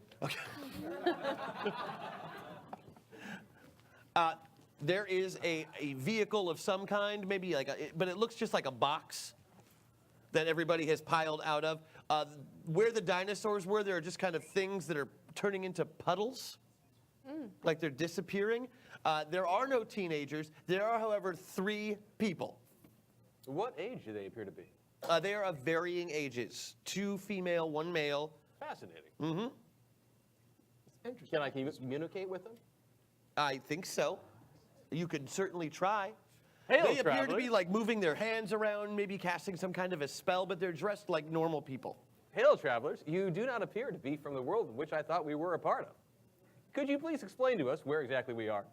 There is a vehicle of some kind, maybe but it looks just like a box that everybody has piled out of. Where the dinosaurs were, there are just kind of things that are turning into puddles, like they're disappearing. There are no teenagers. There are, however, 3 people. What age do they appear to be? They are of varying ages. 2 female, 1 male. Fascinating. Mm-hmm. Can I communicate with them? I think so. You could certainly try. Hail, They appear to travelers. be like moving their hands around, maybe casting some kind of a spell, but they're dressed like normal people. Hail, travelers. You do not appear to be from the world in which I thought we were a part of. Could you please explain to us where exactly we are?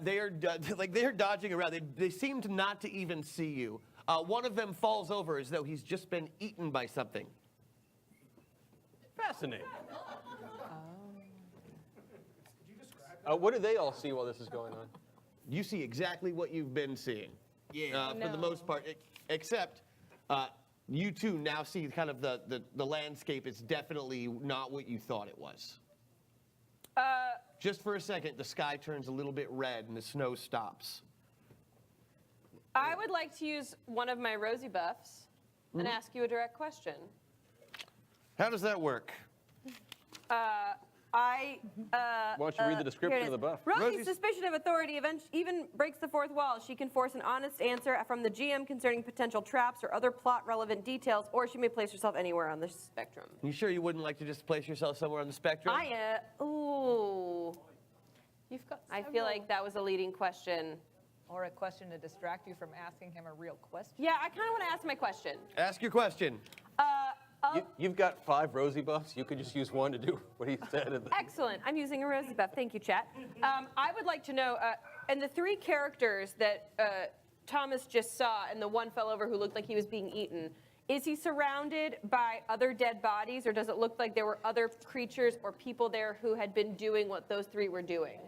They are dodging around. They seem to not to even see you. One of them falls over as though he's just been eaten by something. Fascinating. What do they all see while this is going on? You see exactly what you've been seeing. Yeah. For the most part, except you two now see kind of the landscape is definitely not what you thought it was. Just for a second, the sky turns a little bit red and the snow stops. I would like to use one of my rosy buffs and ask you a direct question. How does that work? Why don't you read the description of the buff? Rosie's Rosie's- suspicion of authority even breaks the fourth wall. She can force an honest answer from the GM concerning potential traps or other plot-relevant details, or she may place herself anywhere on the spectrum. You sure you wouldn't like to just place yourself somewhere on the spectrum? Ooh. You've got I feel like that was a leading question. Or a question to distract you from asking him a real question. Yeah, I kind of want to ask my question. Ask your question. You've got 5 rosy buffs. You could just use one to do what he said. Excellent. I'm using a rosy buff. Thank you, chat. I would like to know, and the 3 characters that Thomas just saw, and the one fell over who looked like he was being eaten, is he surrounded by other dead bodies, or does it look like there were other creatures or people there who had been doing what those 3 were doing?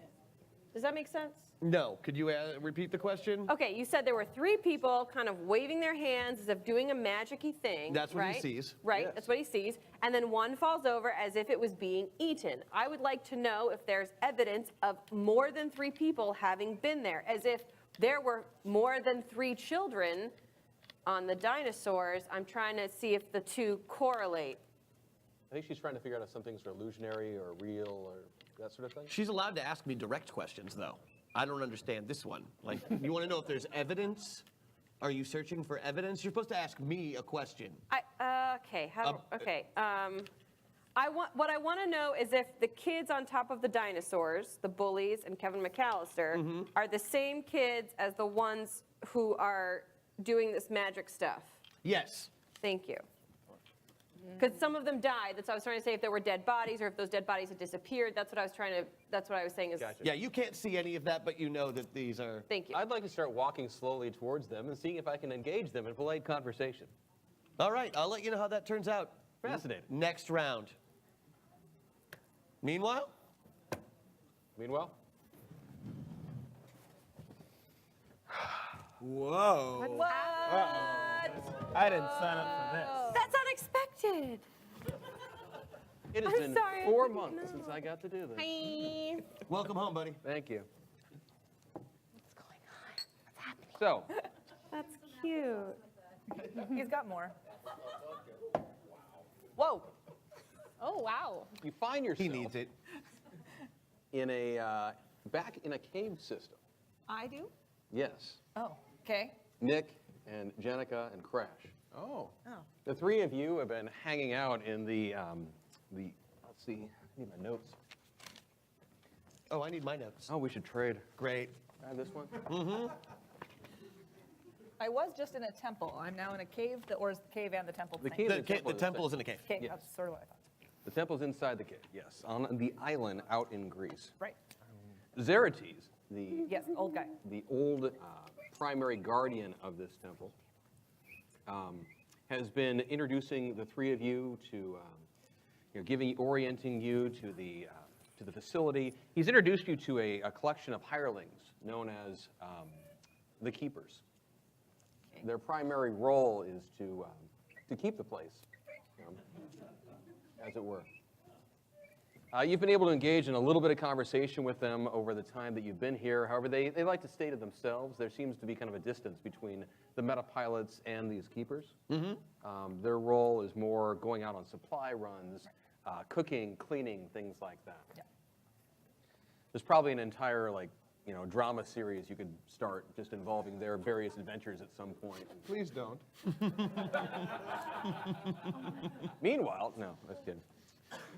Does that make sense? No. Could you repeat the question? Okay, you said there were 3 people kind of waving their hands as if doing a magic-y thing. That's what he right? sees. Right, Yes. that's what he sees. And then one falls over as if it was being eaten. I would like to know if there's evidence of more than 3 people having been there, as if there were more than 3 children on the dinosaurs. I'm trying to see if the 2 correlate. I think she's trying to figure out if some things are illusionary or real or that sort of thing. She's allowed to ask me direct questions, though. I don't understand this one. Like, you want to know if there's evidence? Are you searching for evidence? You're supposed to ask me a question. Okay, What I want to know is if the kids on top of the dinosaurs, the bullies and Kevin McAllister, are the same kids as the ones who are doing this magic stuff. Yes. Thank you. Because some of them died. That's what I was trying to say. If there were dead bodies, or if those dead bodies had disappeared, that's what I was trying to. That's what I was saying. Is Gotcha. Yeah, you can't see any of that, but you know that these are. Thank you. I'd like to start walking slowly towards them and seeing if I can engage them in polite conversation. All right, I'll let you know how that turns out. Fascinating. Next round. Meanwhile. Meanwhile, Whoa. What? I didn't sign up for this. That's unexpected. it has I'm been sorry, I 4 didn't months know. since I got to do this. Hi. Welcome home, buddy. Thank you. What's going on? What's happening? So, That's cute. He's got more. Whoa. Oh, wow. you find yourself He needs it. in a back in a cave system. I do? Yes. Oh, okay. Nick and Jenica and Crash. Oh. The three of you have been hanging out in the let's see, I need my notes. Oh, I need my notes. Oh, we should trade. Great. I have this one. I was just in a temple. I'm now in a cave, or is the cave and the temple The same? cave- The temple is in a cave. Okay, Yes. that's sort of what I thought. The temple's inside the cave, yes, on the island out in Greece. Right. Xerates, the Yes, old guy. old primary guardian of this temple, has been introducing the three of you to, orienting you to the facility. He's introduced you to a collection of hirelings known as the Keepers. Their primary role is to keep the place, as it were. You've been able to engage in a little bit of conversation with them over the time that you've been here. However, they like to stay to themselves. There seems to be kind of a distance between the meta pilots and these keepers. Their role is more going out on supply runs, cooking, cleaning, things like that. Yeah. There's probably an entire drama series you could start just involving their various adventures at some point. Please don't. Meanwhile, no, that's kidding.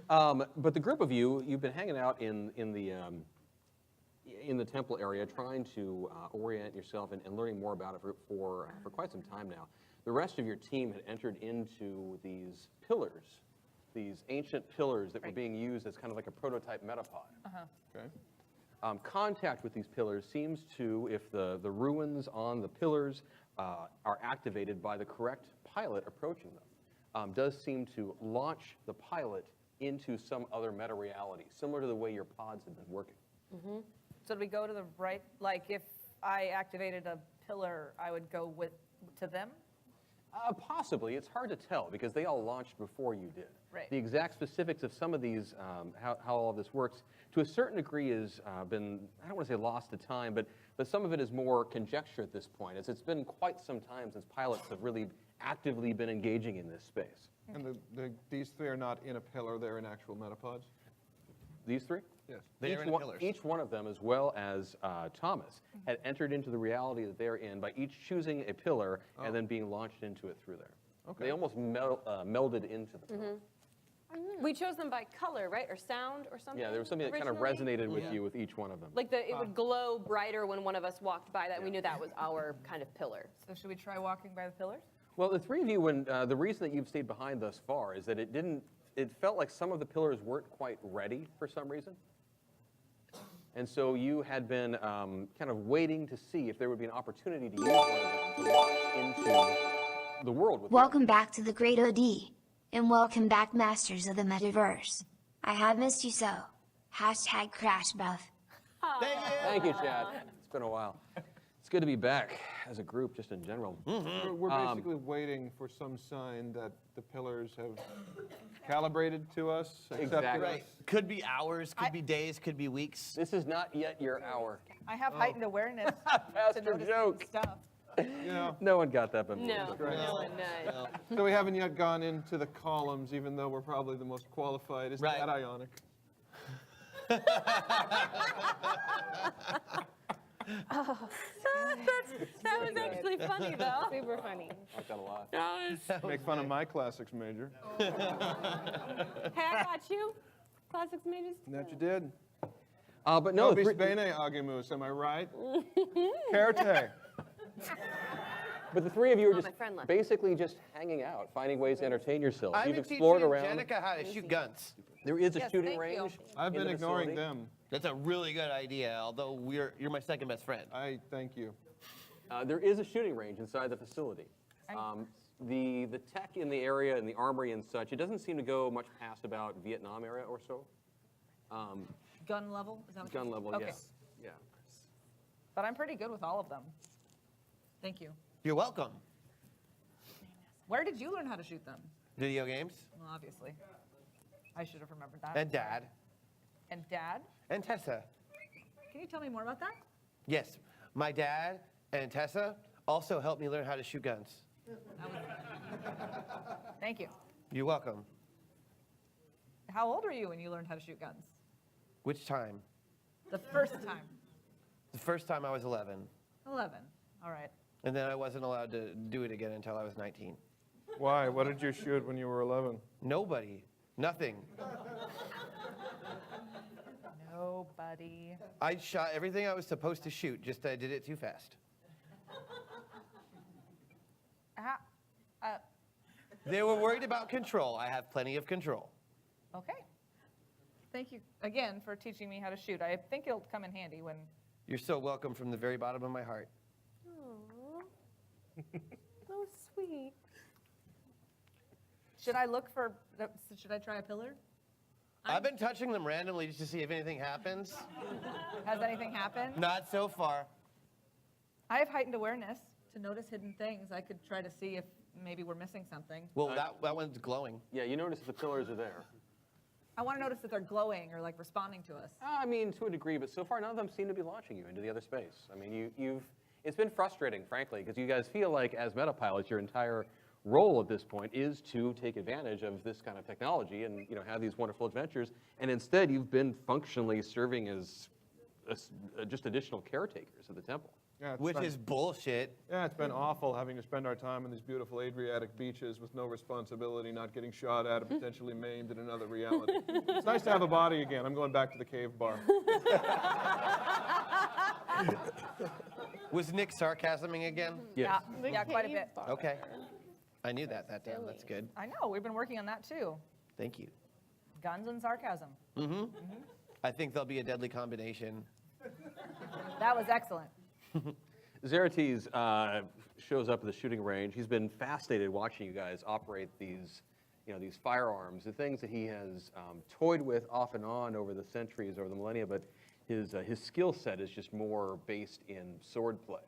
But the group of you've been hanging out in the temple area, trying to orient yourself and learning more about it for quite some time now. The rest of your team had entered into these pillars, these ancient pillars that were being used as kind of like a prototype metapod. Okay. Contact with these pillars seems to, if the ruins on the pillars are activated by the correct pilot approaching them, does seem to launch the pilot into some other meta reality, similar to the way your pods have been working. So do we go to the right? Like if I activated a pillar, I would go to them? Possibly. It's hard to tell because they all launched before you did. Right. The exact specifics of some of these, how all of this works, to a certain degree has been, I don't want to say lost to time, but some of it is more conjecture at this point, as it's been quite some time since pilots have really actively been engaging in this space. And these three are not in a pillar, they're in actual metapods? These three? Yes. They are in pillars. Each one of them, as well as Thomas, had entered into the reality that they're in by each choosing a pillar and then being launched into it through there. Okay. They almost melded into the pillar. We chose them by color, right, or sound, or something. Yeah, there was something that kind of originally? resonated with you with each one of them. Like it would glow brighter when one of us walked by that. We knew that was our kind of pillar. So should we try walking by the pillars? Well, the three of you, the reason that you've stayed behind thus far is that it felt like some of the pillars weren't quite ready for some reason. And so you had been kind of waiting to see if there would be an opportunity to use one of them to launch into the world with you. Welcome back to the Great OD. And welcome back, Masters of the Metaverse. I have missed you so. Hashtag crash buff. Thank you, Chad. It's been a while. It's good to be back as a group, just in general. We're basically waiting for some sign that the pillars have calibrated to us, accepted Exactly. us. Right. Could be hours, could be days, could be weeks. This is not yet your hour. I have heightened awareness Pastor to notice joke. stuff. Yeah. No one got that but me. No, no one knows. So we haven't yet gone into the columns, even though we're probably the most qualified. Isn't Right. that ironic? That was actually funny, though. Super funny. I like that a lot. Make fun of my classics major. Hey, I got you. Classics majors. That you did. But no, Nobis bene agimus, am I right? Carte. but the three of you are Oh, my just friend left. basically just hanging out, finding ways to entertain yourselves. I've You've been explored teaching around. Jenica how to shoot guns. There is a Yes, shooting thank you. range. I've in been the ignoring facility. them. That's a really good idea, although you're my second best friend. I thank you. There is a shooting range inside the facility. The tech in the area and the armory and such, it doesn't seem to go much past about Vietnam era or so. Gun level? Is that what Gun you- level, okay. yeah. But I'm pretty good with all of them. Thank you. You're welcome. Where did you learn how to shoot them? Video games Well, obviously. I should have remembered that. and Dad And Dad? and Tessa. Can you tell me more about that? Yes, my dad and Tessa also helped me learn how to shoot guns. Thank you. You're welcome. How old were you when you learned how to shoot guns? Which time? The first time. The first time I was 11, 11. All right. and then I wasn't allowed to do it again until I was 19. Why? What did you shoot when you were 11? Nobody, nothing. Nobody. I shot everything I was supposed to shoot, just I did it too fast. They were worried about control. I have plenty of control. Okay. Thank you again for teaching me how to shoot. I think it'll come in handy when. You're so welcome from the very bottom of my heart. Aw. So sweet. Should I look for? Should I try a pillar? I've been touching them randomly just to see if anything happens. Has anything happened? Not so far. I have heightened awareness to notice hidden things. I could try to see if maybe we're missing something. Well, that one's glowing. Yeah, you notice the pillars are there. I want to notice that they're glowing or like responding to us. I mean, to a degree, but so far none of them seem to be launching you into the other space. I mean, it's been frustrating, frankly, because you guys feel like as metapilots, your entire role at this point is to take advantage of this kind of technology and have these wonderful adventures, and instead you've been functionally serving as just additional caretakers of the temple. Yeah, Which is bullshit. Yeah, it's been awful having to spend our time on these beautiful Adriatic beaches with no responsibility, not getting shot at, and potentially maimed in another reality. It's nice to have a body again. I'm going back to the cave bar. Was Nick sarcasming again? Yes. Yeah, quite a bit. Okay. I knew that time. That's good. I know. We've been working on that too. Thank you. Guns and sarcasm. I think there'll be a deadly combination. That was excellent. Xerates shows up at the shooting range. He's been fascinated watching you guys operate these, these firearms, the things that he has toyed with off and on over the centuries, over the millennia. But his skill set is just more based in sword play,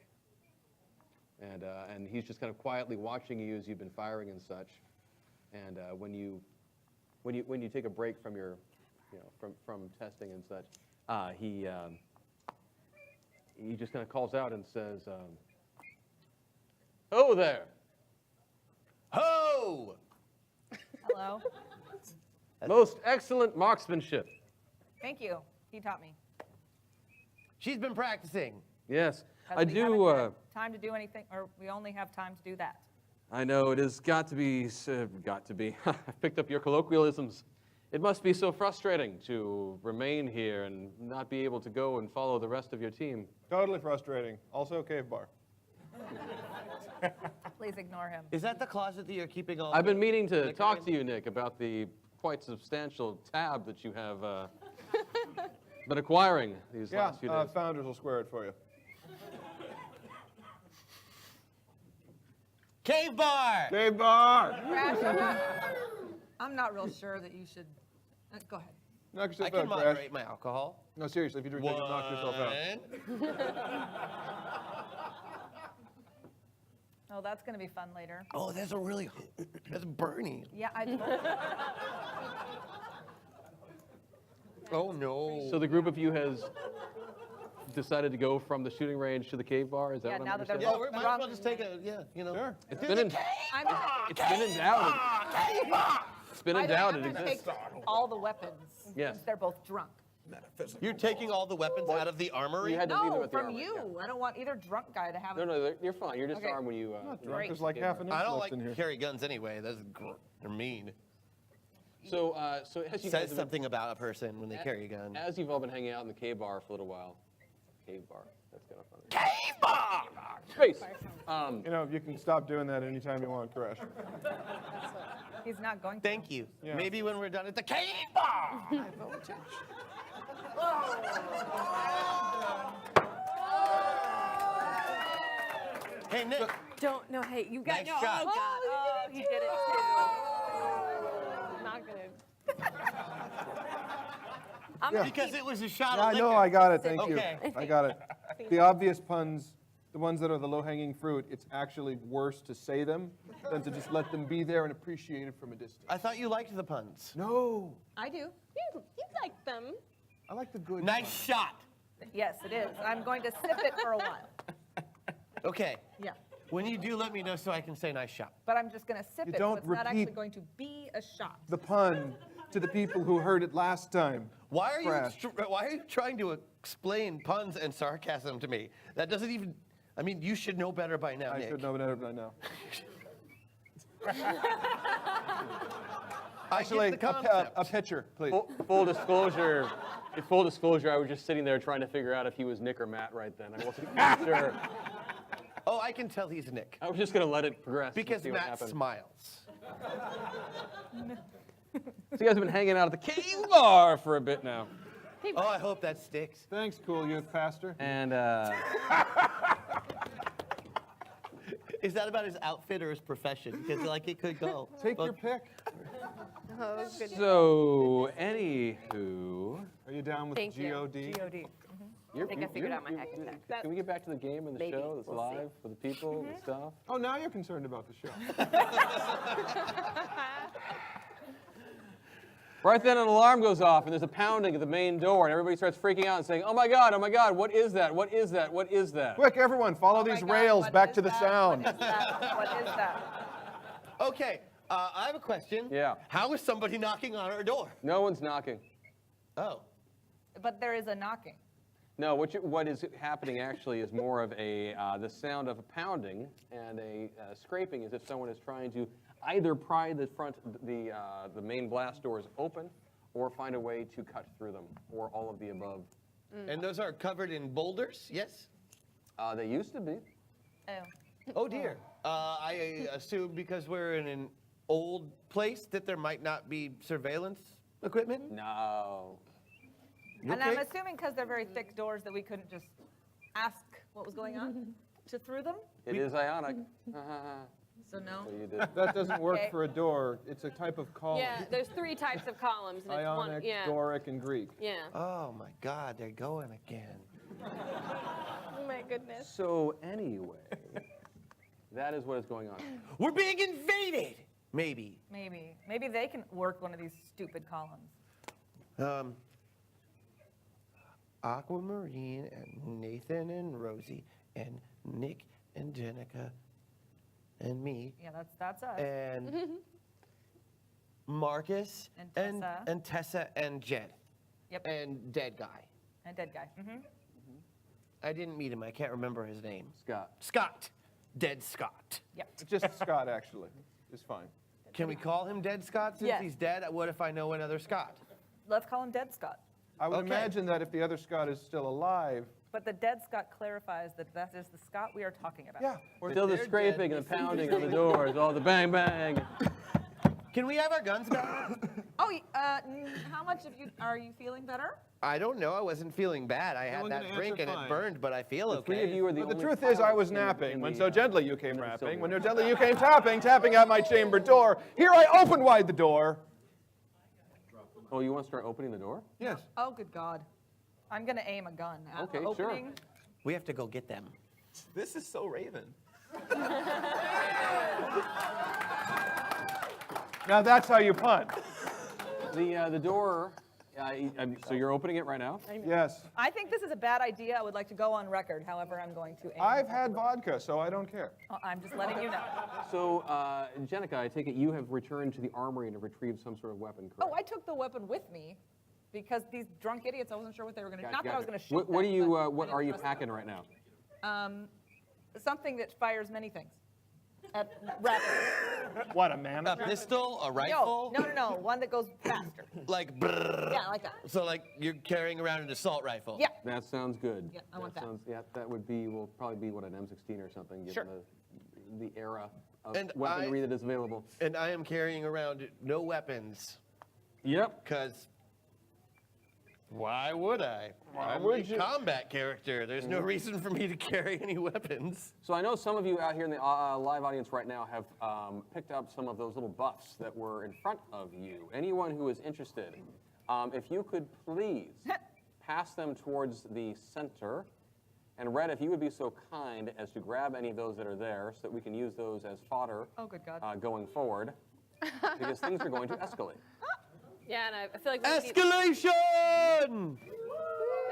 and he's just kind of quietly watching you as you've been firing and such. And when you take a break from your, from testing and such, he just kind of calls out and says, "Ho there!" Ho! Hello. Most excellent marksmanship. Thank you. He taught me. She's been practicing. Yes, 'Cause I we do. haven't had time to do anything, or we only have time to do that. I know it has got to be. I picked up your colloquialisms. It must be so frustrating to remain here and not be able to go and follow the rest of your team. Totally frustrating. Also, cave bar. Please ignore him. Is that the closet that you're keeping all I've been the meaning to liquor talk in? to you, Nick, about the quite substantial tab that you have been acquiring these Yeah, last few days. Founders will square it for you. Cave bar! Cave bar! Crash, I'm not real sure that you should. Go ahead. Knock I yourself can out, Crash. moderate my alcohol. No, seriously, if you drink it, you'll knock yourself out. Oh, that's going to be fun later. Oh, that's that's Bernie. Yeah, Oh no. So the group of you has decided to go from the shooting range to the cave bar. Is that Yeah, what now I'm that they're understanding? Yeah, we might as well just take a Sure. It's been in, I'm it's been in doubt. It I'm going to take exists. all the weapons. Yes. Since they're both drunk. You're taking all the weapons out of the armory? You had to leave them No, at the from armory, you. yeah. I don't want either drunk guy to have No, it. no, you're fine. You're just Okay. armed when you. Drunk, Great. there's like half an inch I don't left like in here. carry guns anyway. They're mean. So, so as you guys Says have been- something about a person when they carry a gun. As you've all been hanging out in the cave bar for a little while. Cave bar. That's kind of funny. Cave bar! Space. You know, you can stop doing that anytime you want, Koresh. He's not going to. Thank you. Yeah. Maybe when we're done at the cave bar. Hey, Nick. Don't, no, hey, you got, Nice no, shot. oh, God. Oh, he did it too. Not good. I'm gonna Because keep- it was a shot Yeah, of I know, liquor. I got it, thank you. Okay. I got it. The obvious puns, the ones that are the low-hanging fruit, it's actually worse to say them than to just let them be there and appreciate it from a distance. I thought you liked the puns. No, I do. You like them. I like the good Nice puns. shot. Yes, it is. I'm going to sip it for a while. Okay. Yeah. When you do, let me know so I can say nice shot. But I'm just going to sip You it, so don't it's not actually repeat going to be a shot. The pun to the people who heard it last time. Why are Crash. you trying to explain puns and sarcasm to me? That doesn't even. I mean, you should know better by now, I Nick. should know better by now. I Actually, get the concept. a pitcher, please. Full disclosure. Full disclosure, I was just sitting there trying to figure out if he was Nick or Matt right then. I wasn't sure. Oh, I can tell he's Nick. I was just going to let it progress. and Because see what Matt happened. smiles. So you guys have been hanging out at the cave bar for a bit now. Oh, I hope that sticks. Thanks, cool youth pastor. And Is that about his outfit or his profession? Because like it could go. Take your pick. Oh, good. so, anywho, Are you down with Thank you. G-O-D? G-O-D. you're, I think I figured out my hack attack. Can we get back to the game and the Maybe. show that's We'll see. live for the people and stuff? Oh, now you're concerned about the show. Right then, an alarm goes off, and there's a pounding at the main door, and everybody starts freaking out and saying, oh my God, what is that? What is that? What is that? Quick, everyone, follow Oh my these God, rails what back is to the that? sound. What is that? What is that? Okay, I have a question. Yeah. How is somebody knocking on our door? No one's knocking. Oh. But there is a knocking. No, what is happening actually is more of a the sound of a pounding and a scraping, as if someone is trying to either pry the main blast doors open, or find a way to cut through them, or all of the above. And those are covered in boulders? Yes? They used to be. Oh. Oh dear. I assume because we're in an old place that there might not be surveillance equipment? No. And I'm Okay. assuming because they're very thick doors that we couldn't just ask what was going on to through them. It is ionic. So no. So you did. That doesn't work Okay. for a door. It's a type of column. Yeah, there's 3 types of columns, and it's one. Ionic, Yeah. Doric, and Greek. Yeah. Oh my God, they're going again. Oh my goodness. So anyway, that is what is going on. We're being invaded! Maybe. Maybe they can work one of these stupid columns. Aquamarine and Nathan and Rosie and Nick and Jenica and me Yeah, that's us. and Marcus And and Tessa. and Tessa and Jed Yep. and Dead Guy. And dead guy. I didn't meet him. I can't remember his name. Scott. Scott. Dead Scott. Yep. Just Scott, actually, is fine. Can we call him Dead Scott since Yes. he's dead? What if I know another Scott? Let's call him Dead Scott. I would Okay. imagine that if the other Scott is still alive, But the Dead Scott clarifies that that is the Scott we are talking about. yeah. Still the scraping and the pounding on the doors, all the bang bang. Can we have our guns back? Oh, how much of you are you feeling better? I don't know. I wasn't feeling bad. I had one that gonna drink answer and it fine. burned, but I feel The okay. three of you are the But the only truth is, I was in napping when the, so gently you came in the rapping. Sylvia. When so gently you came tapping at my chamber door. Here I opened wide the door. Oh, you want to start opening the door? Yes. Oh, good God. I'm going to aim a gun at Okay, the sure. opening. We have to go get them. This is so Raven. Now that's how you punt. The door. So you're opening it right now? Yes. I think this is a bad idea. I would like to go on record. However, I'm going to aim. I've had vodka, so I don't care. I'm just letting you know. So, Jenica, I take it you have returned to the armory and have retrieved some sort of weapon, correct? Oh, I took the weapon with me. because these drunk idiots, I wasn't sure what they were going to do. Gotcha, Not that I was gotcha. going to shoot What are them, you, but I what didn't are you trust them. packing right now? Something that fires many things at rapidly. What, a man? A pistol, a rifle? No, one that goes faster. Like brrr. Yeah, like that. So like you're carrying around an assault rifle. Yeah. That sounds good. Yeah, I want that. Yeah, that would be, will probably be what, an M16 or something, given Sure. the era of And weaponry that is available. And I am carrying around no weapons, Yep. because why would I? I'm would a you? combat character. There's no reason for me to carry any weapons. So I know some of you out here in the live audience right now have picked up some of those little buffs that were in front of you. Anyone who is interested, if you could please pass them towards the center. And Red, if you would be so kind as to grab any of those that are there so that we can use those as fodder Oh, good God. going forward, because things are going to escalate. Yeah, and I feel like we need, Escalation! and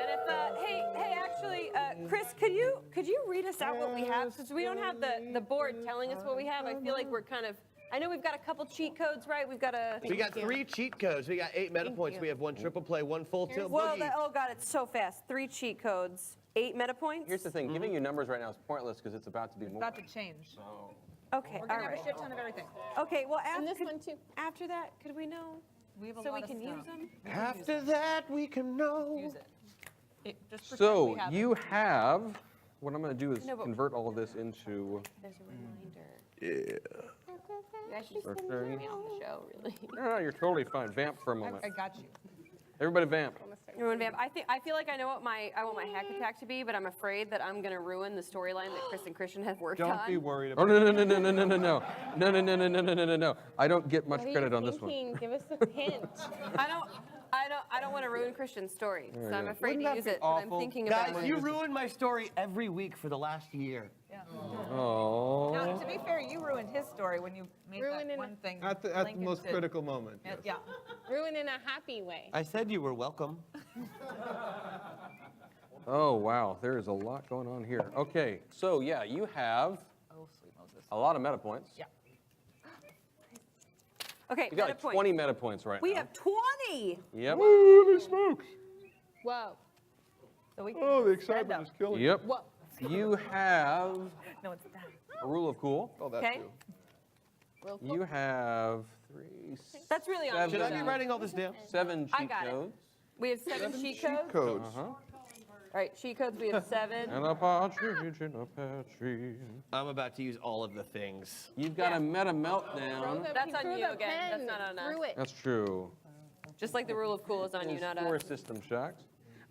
if hey, actually, Chris, could you read us out what we have, since we don't have the board telling us what we have? I feel like we're kind of. I know we've got a couple cheat codes, right? We've got a. We got 3 cheat codes. We got 8 meta points. We have 1 triple play, 1 full tilt Well, boogie. oh god, it's so fast. 3 cheat codes, 8 meta points. Here's the thing, giving you numbers right now is pointless because it's about to be more. About to change. Okay, We're all going to have right. a shit ton of everything. Okay, well, And after, this one too. after that, could we know? We have a So lot we of can stuff. use them? After that, we can know. Use it. Just pretend So we have it. you have, what I'm going to do is No, but- convert all of this into. There's a reminder. You guys should just Okay. get me off the show, really. No, you're totally fine. Vamp for a moment. I got you. Everybody vamp. Everyone vamp. I feel like I know what I want my hack attack to be, but I'm afraid that I'm gonna ruin the storyline that Chris and Christian have worked on. Don't be worried Oh about no no no no no no no no no no no no no no no no no! I don't get much What are you credit on this one. thinking? Give us a hint. I don't want to ruin Christian's story, so I'm go. afraid Wouldn't to that use be it. But I'm awful? thinking Guys, about it. you ruin my story every week for the last year. Oh. Now, to be fair, you ruined his story when you made Ruining that it. one thing. at the Lincoln most did. critical moment. Yeah. Ruin in a happy way. I said you were welcome. Oh wow, there is a lot going on here. Okay, so yeah, you have Oh, sweet Moses. a lot of meta points. Yeah. Okay, You got meta like point. 20 meta points right We now. have 20. Yep. Holy smokes! Whoa. So we can Oh, the stand excitement up. is killing me. Yep. Whoa. You have No, it's that. a rule of cool. Oh, that Okay. too. Real cool. You have 3, That's really on Seven. Should I be you. writing all this down? 7 I cheat got it. codes. We have 7 cheat codes. Codes. Uh-huh. All right, cheat codes. We have 7. And a partridge in a pear tree. I'm about to use all of the things. You've got Yeah. a meta Throw meltdown. the- That's he on threw you the again. That's pen not on us. through it. That's true. Just like the rule of cool is on you, There's not 4 us. system shocks.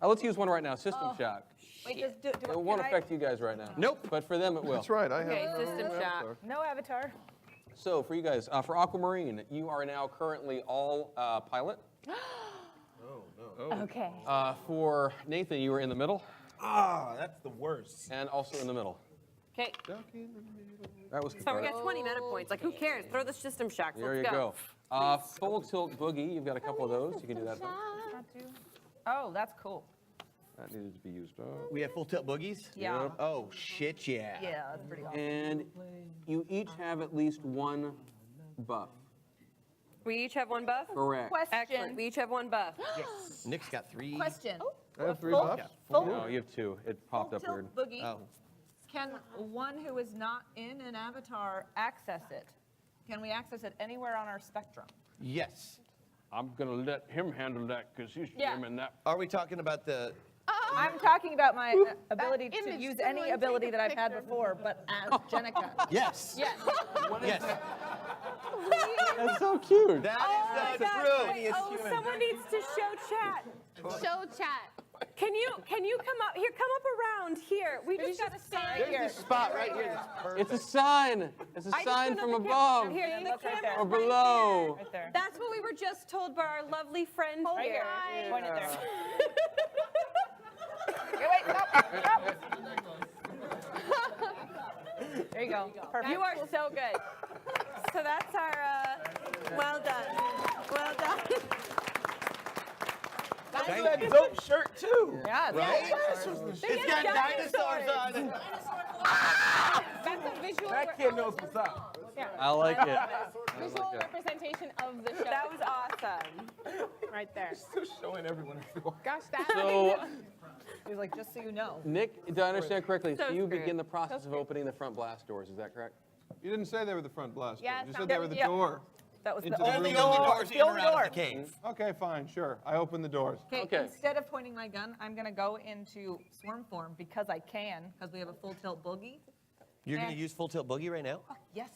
Let's use one right now. System shock. Wait, just do It won't can I- affect you guys right now. Nope. But for them, it will. That's right. I have. Okay, system shock. Avatar. No avatar. So for you guys, for Aquamarine, you are now currently all pilot. Okay. For Nathan, you were in the middle Ah, that's the worst. and also in the middle. Okay, That was so we cathartic. got 20 meta points. Like, who cares? Throw the system shocks. There Let's you go. Full tilt boogie. You've got a couple of those. You can do that. Then. Not do. Oh, that's cool. That needed to be used up. We have full tilt boogies? Yeah. Yep. Oh, shit, yeah. Yeah, that's pretty awesome. And you each have at least 1 buff. We each have 1 buff? Correct. Excellent. Question. We each have 1 buff. Nick's got 3. Question. I have 3 Full- buffs. Full, No, you have 2. It popped full up weird. tilt boogie. Oh. Can one who is not in an avatar access it? Can we access it anywhere on our spectrum? Yes. I'm gonna let him handle that because he's Yeah. jamming that. Are we talking about the... I'm talking about my ability to image, use someone any take ability a that I've had picture. before, but as Jenica. Yes. Yes. Yes. That's so cute. That Oh is the my God, truth. wait, oh, someone needs to show chat. Show chat. Can you come up here? Come up around here. We just got to stand There's here. this spot right here that's perfect. It's a sign. It's a I just sign put from up the above camera. Here, the Look right camera's there. or right below. Right there. That's what we were just told by our lovely friend Right here. here. Point it there. Okay, wait, stop. There you go. Perfect. You are so good. So that's our, well done. Well done. You had a dope shirt too. Yeah, Right? it's It's got dinosaurs on it. That's a visual. Right, Kid knows what's up. I like it. Visual representation of the show. That was awesome. right there. Still showing everyone. Gosh, that. So, He's like, just so you know. Nick, do I understand correctly? So So you screwed. begin the process of opening the front blast doors, is that correct? You didn't say they were the front blast Yeah, doors. You it said they were the yeah. door. That was Into the the only room. door. doors The in or only out door. of the cave. Okay, fine, sure. I opened the doors. Okay. Instead of pointing my gun, I'm gonna go into swarm form because I can, because we have a full tilt boogie. You're going to And- use full tilt boogie right now? Yes.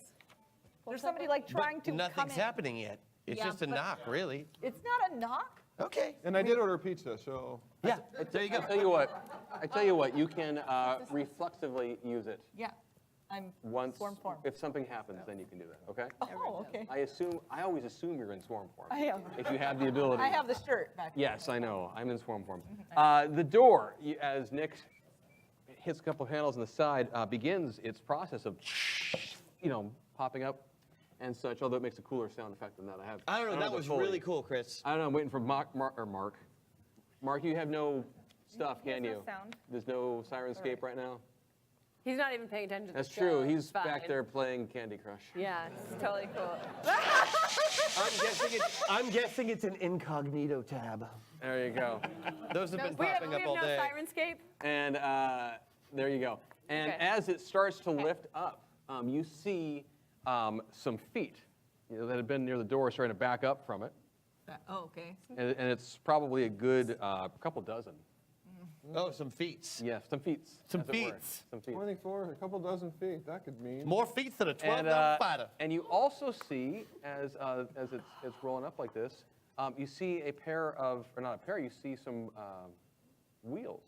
There's somebody like trying to come Nothing's in. happening yet. It's Yeah, just a but- knock, really. It's not a knock. Okay. And I did order pizza, so. Yeah, there you go. I tell you what, you can reflexively use it Yeah. I'm once. swarm form. If something happens, then you can do that, okay? Oh, okay. I always assume you're in swarm form. I am. If you have the ability. I have the shirt back there. Yes, I know. I'm in swarm form. The door, as Nick hits a couple of handles on the side, begins its process of, popping up and such, although it makes a cooler sound effect than that. I don't know, that the was Foley. really cool, Chris. I don't know, I'm waiting for Mark. Mark, you have no stuff, He has can no you? sound. There's no Sirenscape right now? He's not even paying attention to That's the show. true. It's He's back fine. there playing Candy Crush. Yeah, it's totally cool. I'm guessing it's an incognito tab. There you go. Those have been We have popping up all no day. Sirenscape? And there you go. And Okay. as it starts to lift up, you see some feet that had been near the door starting to back up from it. Oh, okay. And it's probably a good couple dozen. Oh, some feets. Yeah, some feet. Some as it were. feets. Some feet. 24, a couple dozen feet, that could mean. More feet than a 12 And, round fighter. and you also see, as it's rolling up like this, you see a pair of, or not a pair, you see some wheels.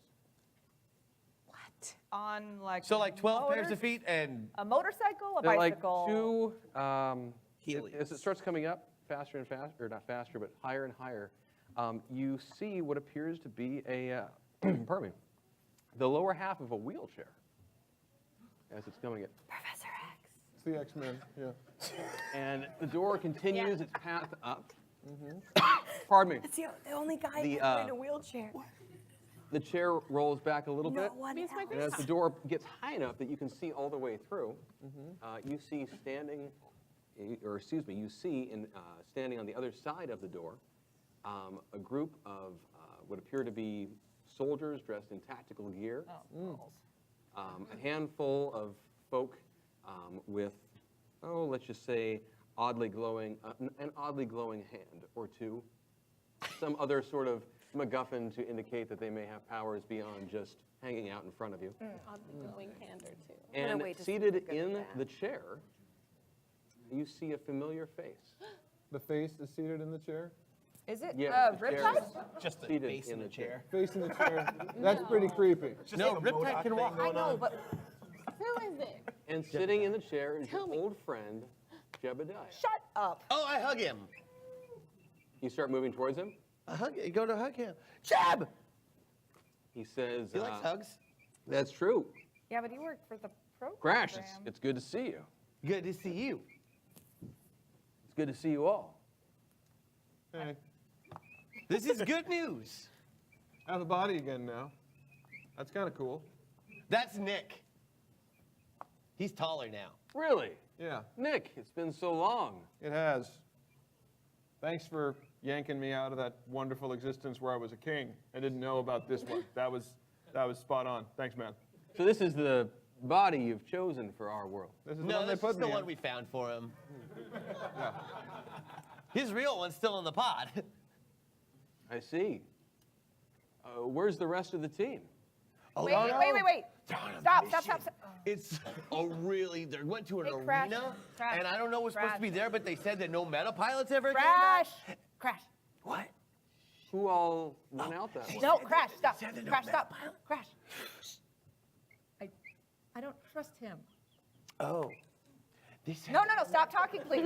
What? On like. So like 12 pairs motors? of feet and A motorcycle, a They're like bicycle. two, Helios. as it starts coming up faster and faster, or not faster, but higher and higher, you see what appears to be a, pardon me, the lower half of a wheelchair as it's coming in. Professor X. It's the X-Men, yeah. And the door continues its path up. Pardon me. It's the only guy The, in a wheelchair. The chair rolls back a little bit. one Means my And as the door gets high enough that you can see all the way through, you see standing, or excuse me, you see standing on the other side of the door a group of what appear to be soldiers dressed in tactical gear, a handful of folk with, let's just say, oddly glowing, an oddly glowing hand or two, some other sort of MacGuffin to indicate that they may have powers beyond just hanging out in front of you. Glowing hand or two. And wait to see seated what goes in with the chair, you see a familiar face. The face is seated in the chair? Is it Yeah, the chair Riptide? is just the seated face in the chair. Face in the chair. That's pretty creepy. No, Riptide can walk. I know, but Who is it? And sitting in the chair is your Tell me. old friend, Jebediah. shut up. Oh, I hug him. You start moving towards him. Go to hug him. Jeb! He says, He likes hugs. that's true. Yeah, but you work for the program. Crash, it's good to see you. Good to see you. It's good to see you all. Hey, This is good news. out of the body again now. That's kind of cool. That's Nick. He's taller now. Really? Yeah, Nick, it's been so long. it has. Thanks for yanking me out of that wonderful existence where I was a king. I didn't know about this one. That was spot on. Thanks, man. So this is the body you've chosen for our world. This is the No, one they this put is the me one in. we found for him. His real one's still in the pod. I see. Where's the rest of the team? Oh, Wait, no. wait. They're on a Stop. mission. It's a really, they went to an Hey, Crash, arena, Crash, and I don't know what's supposed to be Crash. there, but they said that no meta pilots ever came Crash. back. Crash. What? Who all went out that way? No, Crash, stop. said that no Crash, meta stop. Crash. I don't trust him. Oh. They said No, stop talking, please.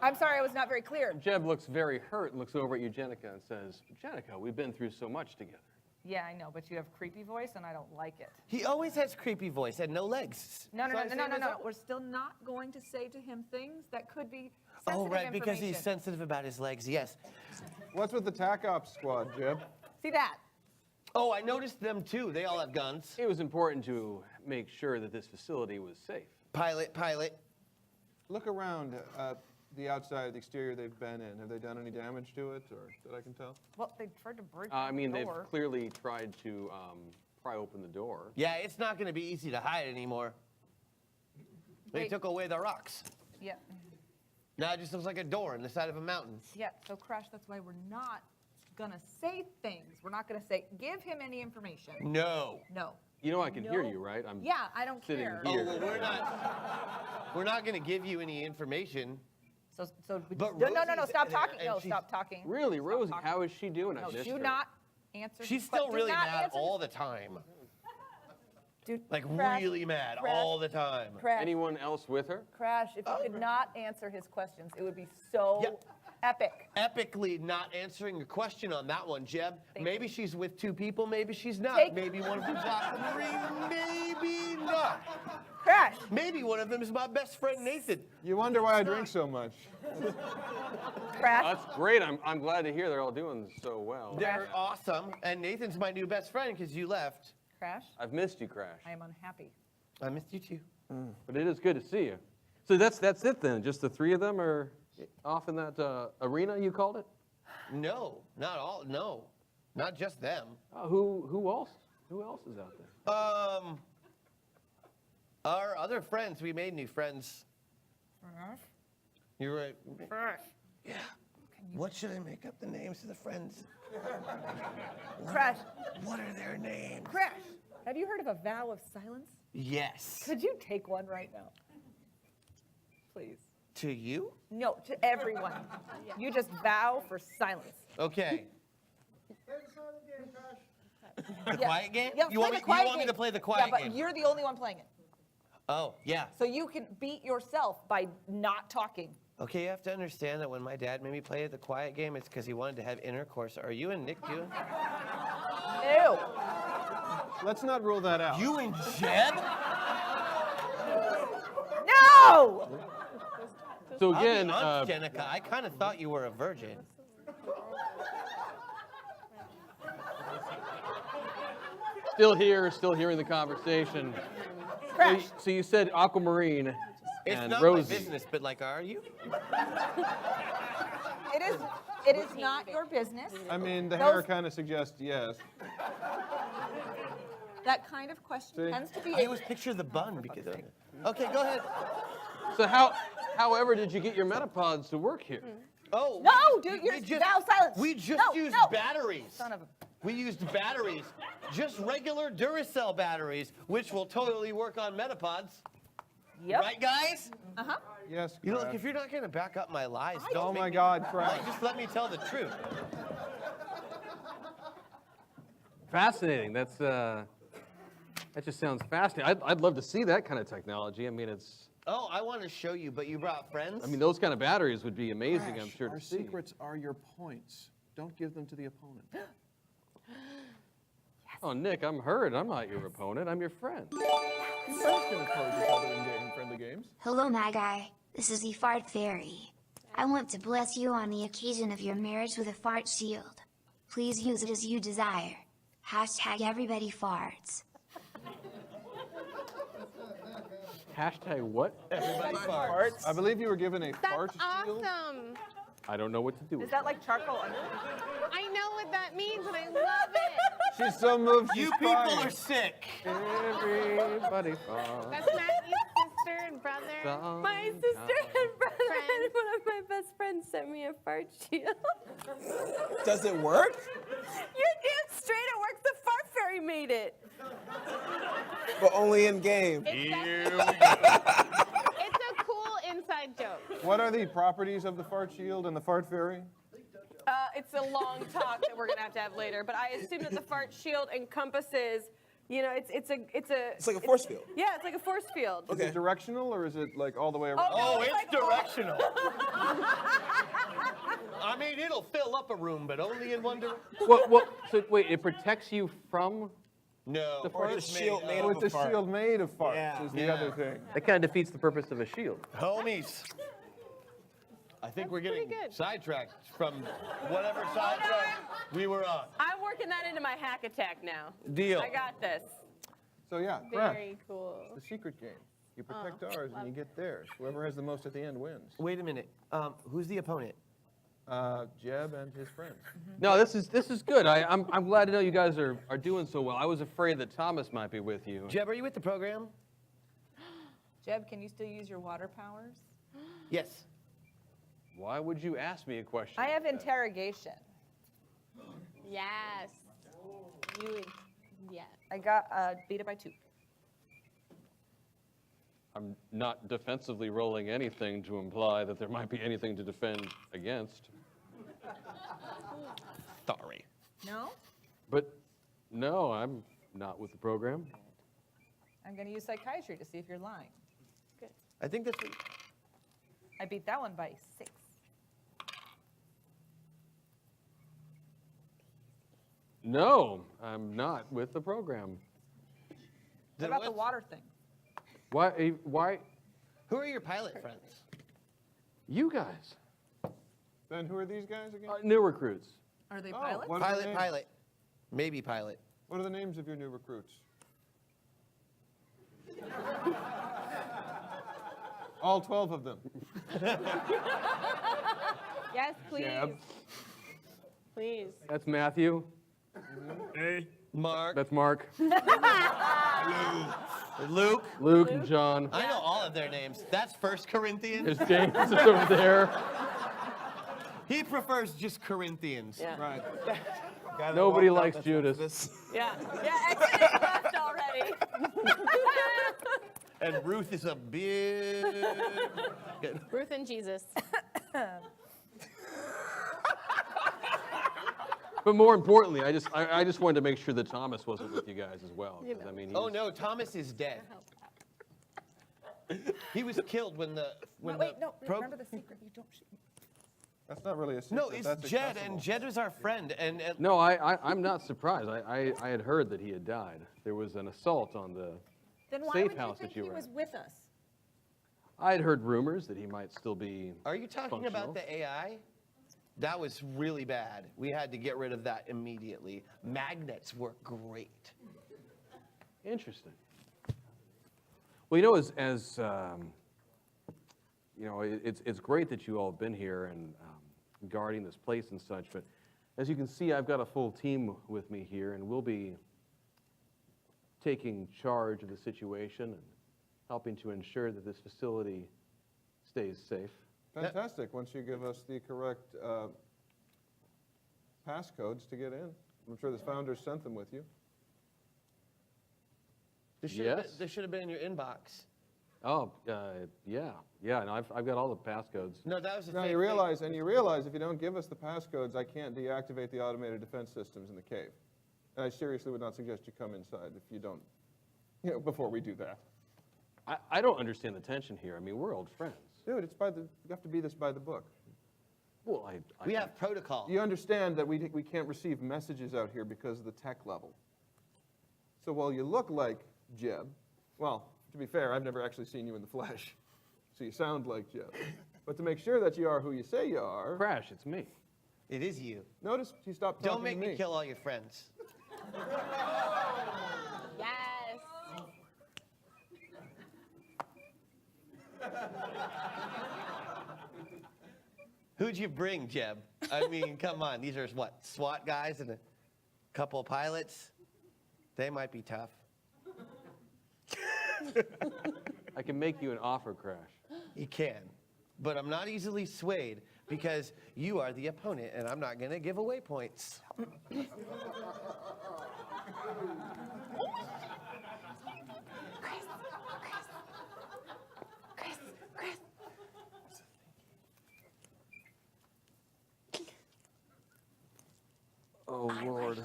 I'm sorry, I was not very clear. Jeb looks very hurt and looks over at Eugenica and says, Eugenica, we've been through so much together. Yeah, I know, but you have creepy voice and I don't like it. He always has creepy voice and no legs. No. Same as We're still not going to say to him things that could be sensitive Oh, right, because he's information. sensitive about his legs, yes. What's with the TAC Ops squad, Jeb? See that? Oh, I noticed them too. They all have guns. It was important to make sure that this facility was safe. Pilot. Look around the outside, the exterior they've been in. Have they done any damage to it, or that I can tell? Well, they tried to break I mean, the they've door. clearly tried to pry open the door. Yeah, it's not going to be easy to hide anymore. They Wait. took away the rocks. Yeah. Now it just looks like a door in the side of a mountain. Yeah, so Crash, that's why we're not gonna say things. We're not gonna say, give him any information. No. No. You know I can hear No. you, right? I'm Yeah, I don't sitting care. here. Oh, well, we're not going to give you any information. So we But no, Rosie's stop there, talking. and No, she's- stop talking. Really, Stop Rosie, talking. how is she doing? I No, missed do her. not answer. She's his still do really not mad answer all his- the time. Dude, Like Crash, really mad Crash, all the time. Crash, Anyone else with her? Crash, if you could not answer his questions, it would be so Yeah. epic. Epically not answering a question on that one, Jeb. Thank Maybe she's with two people, maybe she's not. Take- Maybe one of them's Aquamarine, maybe not. Crash, Maybe one of them is my best friend Nathan. You wonder why I drink so much. Crash, That's great. I'm glad to hear they're all doing so well. They're awesome, and Nathan's my new best friend because you left. Crash, I've missed you, Crash. I am unhappy. I missed you too. But it is good to see you. So that's it then. Just the three of them are off in that arena you called it? No, not all. No, not just them. Who else? Who else is out there? Our other friends. We made new friends. You're right. Crash, Yeah. What should I make up the names of the friends? Crash, What are their names? Crash. Have you heard of a vow of silence? Yes. Could you take one right now? Please. To you? No, to everyone. You just vow for silence. Okay. The Yeah. quiet game? Yeah, you play want, the me, quiet you want me game. to play the quiet Yeah, but game? you're the only one playing it. Oh, yeah. So you can beat yourself by not talking. Okay, you have to understand that when my dad made me play the quiet game, it's because he wanted to have intercourse. Are you and Nick doing? Ew. Let's not rule that out. You and Jeb? No! So I'll be again, honest, Jenica, I kind of thought you were a virgin. still here, still hearing the conversation. Crash. So you said Aquamarine It's and not Rosie. my business, but like, are you? It is not your business. I mean, the Those- hair kind of suggests yes. That kind of question See? tends to be. I always picture the bun because of it. Okay, go ahead. So however did you get your metapods to work here? Oh. No, dude, you're we vow silence. We just No, used no. batteries. Son of a. We used batteries, just regular Duracell batteries, which will totally work on metapods. Yep. Right, guys? Uh-huh. Yes, You know, look, Crash. if you're not going to back up my lies, Oh don't my make me- God, Crash. Like, just let me tell the truth. Fascinating. That just sounds fascinating. I'd love to see that kind of technology. I mean, Oh, I want to show you, but you brought friends? those kind of batteries would be amazing, I'm sure Our to see. secrets are your points. Don't give them to the opponent. Oh, Nick, I'm hurt. I'm not your opponent. I'm your friend. You guys can oppose each other in friendly games. Hello, my guy. This is the Fart Fairy. I want to bless you on the occasion of your marriage with a fart shield. Please use it as you desire. Hashtag everybody farts. Hashtag what? Everybody farts. I believe you were given a That's fart shield. awesome. I don't know what to do Is with that like charcoal under? I know what that means, and I love it. She's so moved. You she's people crying. are sick. Everybody falls. That's Maggie's sister and brother. My sister and brother and one of my best friends sent me a fart shield. Does it work? You're damn straight, it works. The fart fairy made it. But only in game. It's a cool inside joke. What are the properties of the fart shield and the fart fairy? It's a long talk that we're gonna have to have later, but I assume that the fart shield encompasses, it's It's like a force field. Yeah, it's like a force field. Is it directional or is it like all the way around? Oh, it's it's like- directional. I mean, it'll fill up a room, but only in one direction. So wait, it protects you from? No. The Or fart it's a shield made Oh, of it's a a fart. shield made of farts Yeah. is the Yeah. other thing. That kind of defeats the purpose of a shield. Homies. I think we're getting pretty good. sidetracked from whatever sidetrack we were on. I'm working that into my hack attack now. Deal. I got this. So yeah, Crash. Very cool. The secret game. You protect ours and you get theirs. Whoever has the most at the end wins. Wait a minute. Who's the opponent? Jeb and his friends. No, this is good. I'm glad to know you guys are doing so well. I was afraid that Thomas might be with you. Jeb, are you with the program? Jeb, can you still use your water powers? Yes. Why would you ask me a question? I have like that? interrogation. Yes. You, yes. I got beat it by 2. I'm not defensively rolling anything to imply that there might be anything to defend against. Sorry. No? But no, I'm not with the program. I'm going to use psychiatry to see if you're lying. I think that's. I beat that one by 6. No, I'm not with the program. What about the water thing? Why? Who are your pilot friends? You guys? Then who are these guys again? New recruits. Are they Oh, pilots? what are the names? Pilot. Maybe pilot. What are the names of your new recruits? All 12 of them. Yes, please. Jeb. Please. That's Matthew. Mark. That's Mark. Luke. Luke and John. I know all of their names. That's 1 Corinthians. There's James over there. He prefers just Corinthians. Yeah. Right. Nobody likes Judas. Yeah. Yeah, Exodus left already. And Ruth is a big. Ruth and Jesus. But more importantly, I just wanted to make sure that Thomas wasn't with you guys as well. 'Cause, I mean, Oh no, Thomas is dead. He was killed when the Wait, no, remember the secret. You don't shoot. That's not really a secret. No, it's That's Jed, accessible. and Jed was our friend, and No, I'm not surprised. I had heard that he had died. There was an assault on the Then why safe would you house think that you he were was at. with us? I had heard rumors that he might still be. are you talking about the AI? That was really bad. We had to get rid of that immediately. Magnets work great. Interesting. Well, you know, as you know, it's great that you all have been here and guarding this place and such. But as you can see, I've got a full team with me here, and we'll be taking charge of the situation and helping to ensure that this facility stays safe. Fantastic. Once you give us the correct passcodes to get in. I'm sure the founders sent them with you. This Yes. should have been in your inbox. Oh, yeah. And I've got all the passcodes. No, that was a Now fake you realize if you don't give us the passcodes, I can't deactivate the automated defense systems in the cave. And I seriously would not suggest you come inside if you don't, before we do that. I don't understand the tension here. I mean, we're old friends. Dude, you have to be this by the book. Well, We have protocol. You understand that we can't receive messages out here because of the tech level. So while you look like Jeb, well, to be fair, I've never actually seen you in the flesh, so you sound like Jeb. But to make sure that you are who you say you are, Crash, it's me. It is you. notice you stopped talking Don't make to me kill all your friends. Yes. Who'd you bring, Jeb? I mean, come on. These are what, SWAT guys and a couple of pilots? They might be tough. I can make you an offer, Crash. You can. But I'm not easily swayed because you are the opponent and I'm not going to give away points. Oh, Lord.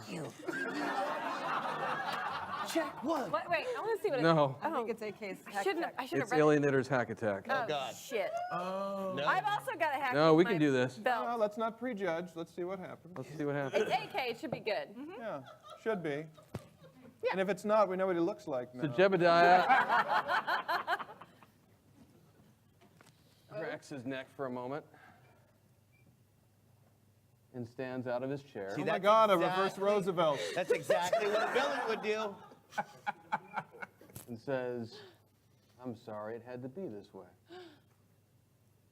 Check one. Wait, I want to see what it No. I think it's AK's I shouldn't have It's read it. Alienator's hack attack. Oh, God. shit. No. I've also got a hack. No, in we my can do this. belt. well, let's not prejudge. Let's see what happens. Let's see what happens. It's AK. It should be good. Yeah, should be. And if it's not, we know what he looks like now. So Jebediah cracks his neck for a moment and stands out of his chair. See, Oh my that's God, a exactly- reverse Roosevelt. That's exactly what a villain would do. and says, I'm sorry it had to be this way.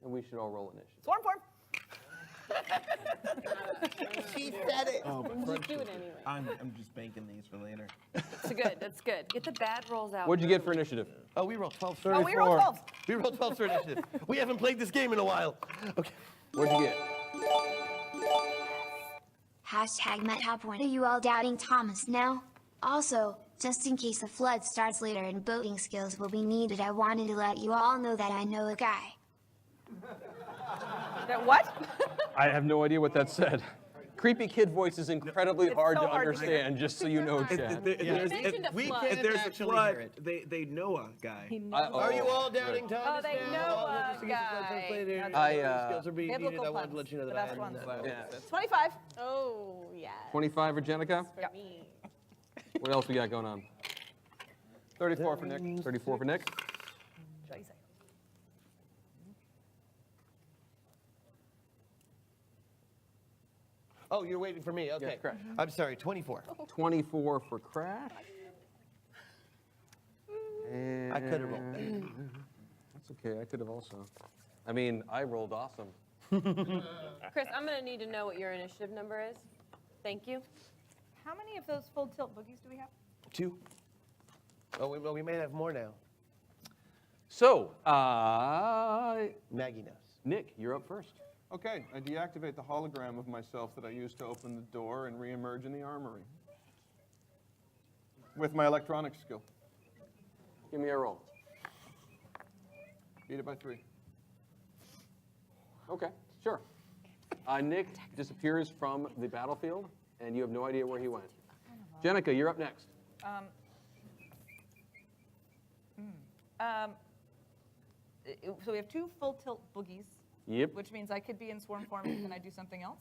And we should all roll initiative. Swarm form. She said it. Oh, but Just do it anyway. I'm just banking these for later. It's good. That's good. Get the bad rolls out. What'd you get for initiative? Oh, we rolled 12. Oh, we rolled 12. We rolled 12 for initiative. We haven't played this game in a while. Okay. What'd you get? Hashtag MetaPoint. Are you all doubting Thomas now? Also, just in case the flood starts later and boating skills will be needed, I wanted to let you all know that I know a guy. That what? I have no idea what that said. Creepy kid voice is incredibly hard so to hard to understand, just so you know, Chad. mentioned a flood. If there's a actually flood, hear it. they know a guy. Are you all doubting good. Thomas Oh, they now? know All a just in case the flood starts guy. later, I, skills are being needed. Biblical I wanted to puns, let you know the that I best had ones. that. Yeah. 25. Oh, yeah. 25 for Jenica? Yep. Me. What else we got going on? 34 for Nick. 34 for Nick? Jason. Oh, you're waiting for me. Okay. Yes, correct. I'm sorry, 24. 24 for Crash. And I could have rolled better. That's okay, I could have also. I mean, I rolled awesome. Chris, I'm going to need to know what your initiative number is. Thank you. How many of those full tilt boogies do we have? 2. Oh, we may have more now. So, Maggie knows. Nick, you're up first. Okay, I deactivate the hologram of myself that I used to open the door and reemerge in the armory. With my electronics skill. Give me a roll. Beat it by 3. Okay, sure. Nick disappears from the battlefield, and you have no idea where he went. Jenica, you're up next. So we have 2 full tilt boogies, Yep. which means I could be in swarm form. Can I do something else?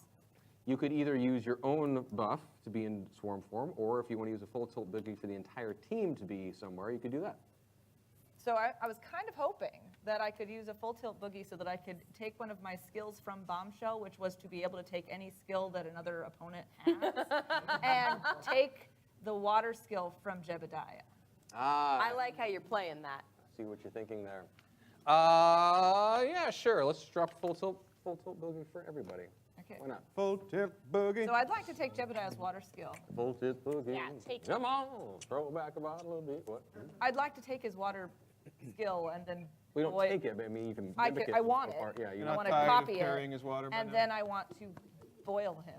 You could either use your own buff to be in swarm form, or if you want to use a full tilt boogie for the entire team to be somewhere, you could do that. So I was kind of hoping that I could use a full tilt boogie so that I could take one of my skills from Bombshell, which was to be able to take any skill that another opponent has, and take the water skill from Jebediah. I like how you're playing that. See what you're thinking there. Yeah, sure. Let's drop full tilt boogie for everybody. Okay. Why not? Full tip boogie. So I'd like to take Jebediah's water skill. Full tilt boogie. Yeah, take it. Come on, throw back a bottle of beer. What? I'd like to take his water skill and then We don't boil- take it, but I mean you can I mimic could- it. I want apart. it. Yeah, you You're I not want to tired of copy carrying it, his water by and now? then I want to boil him.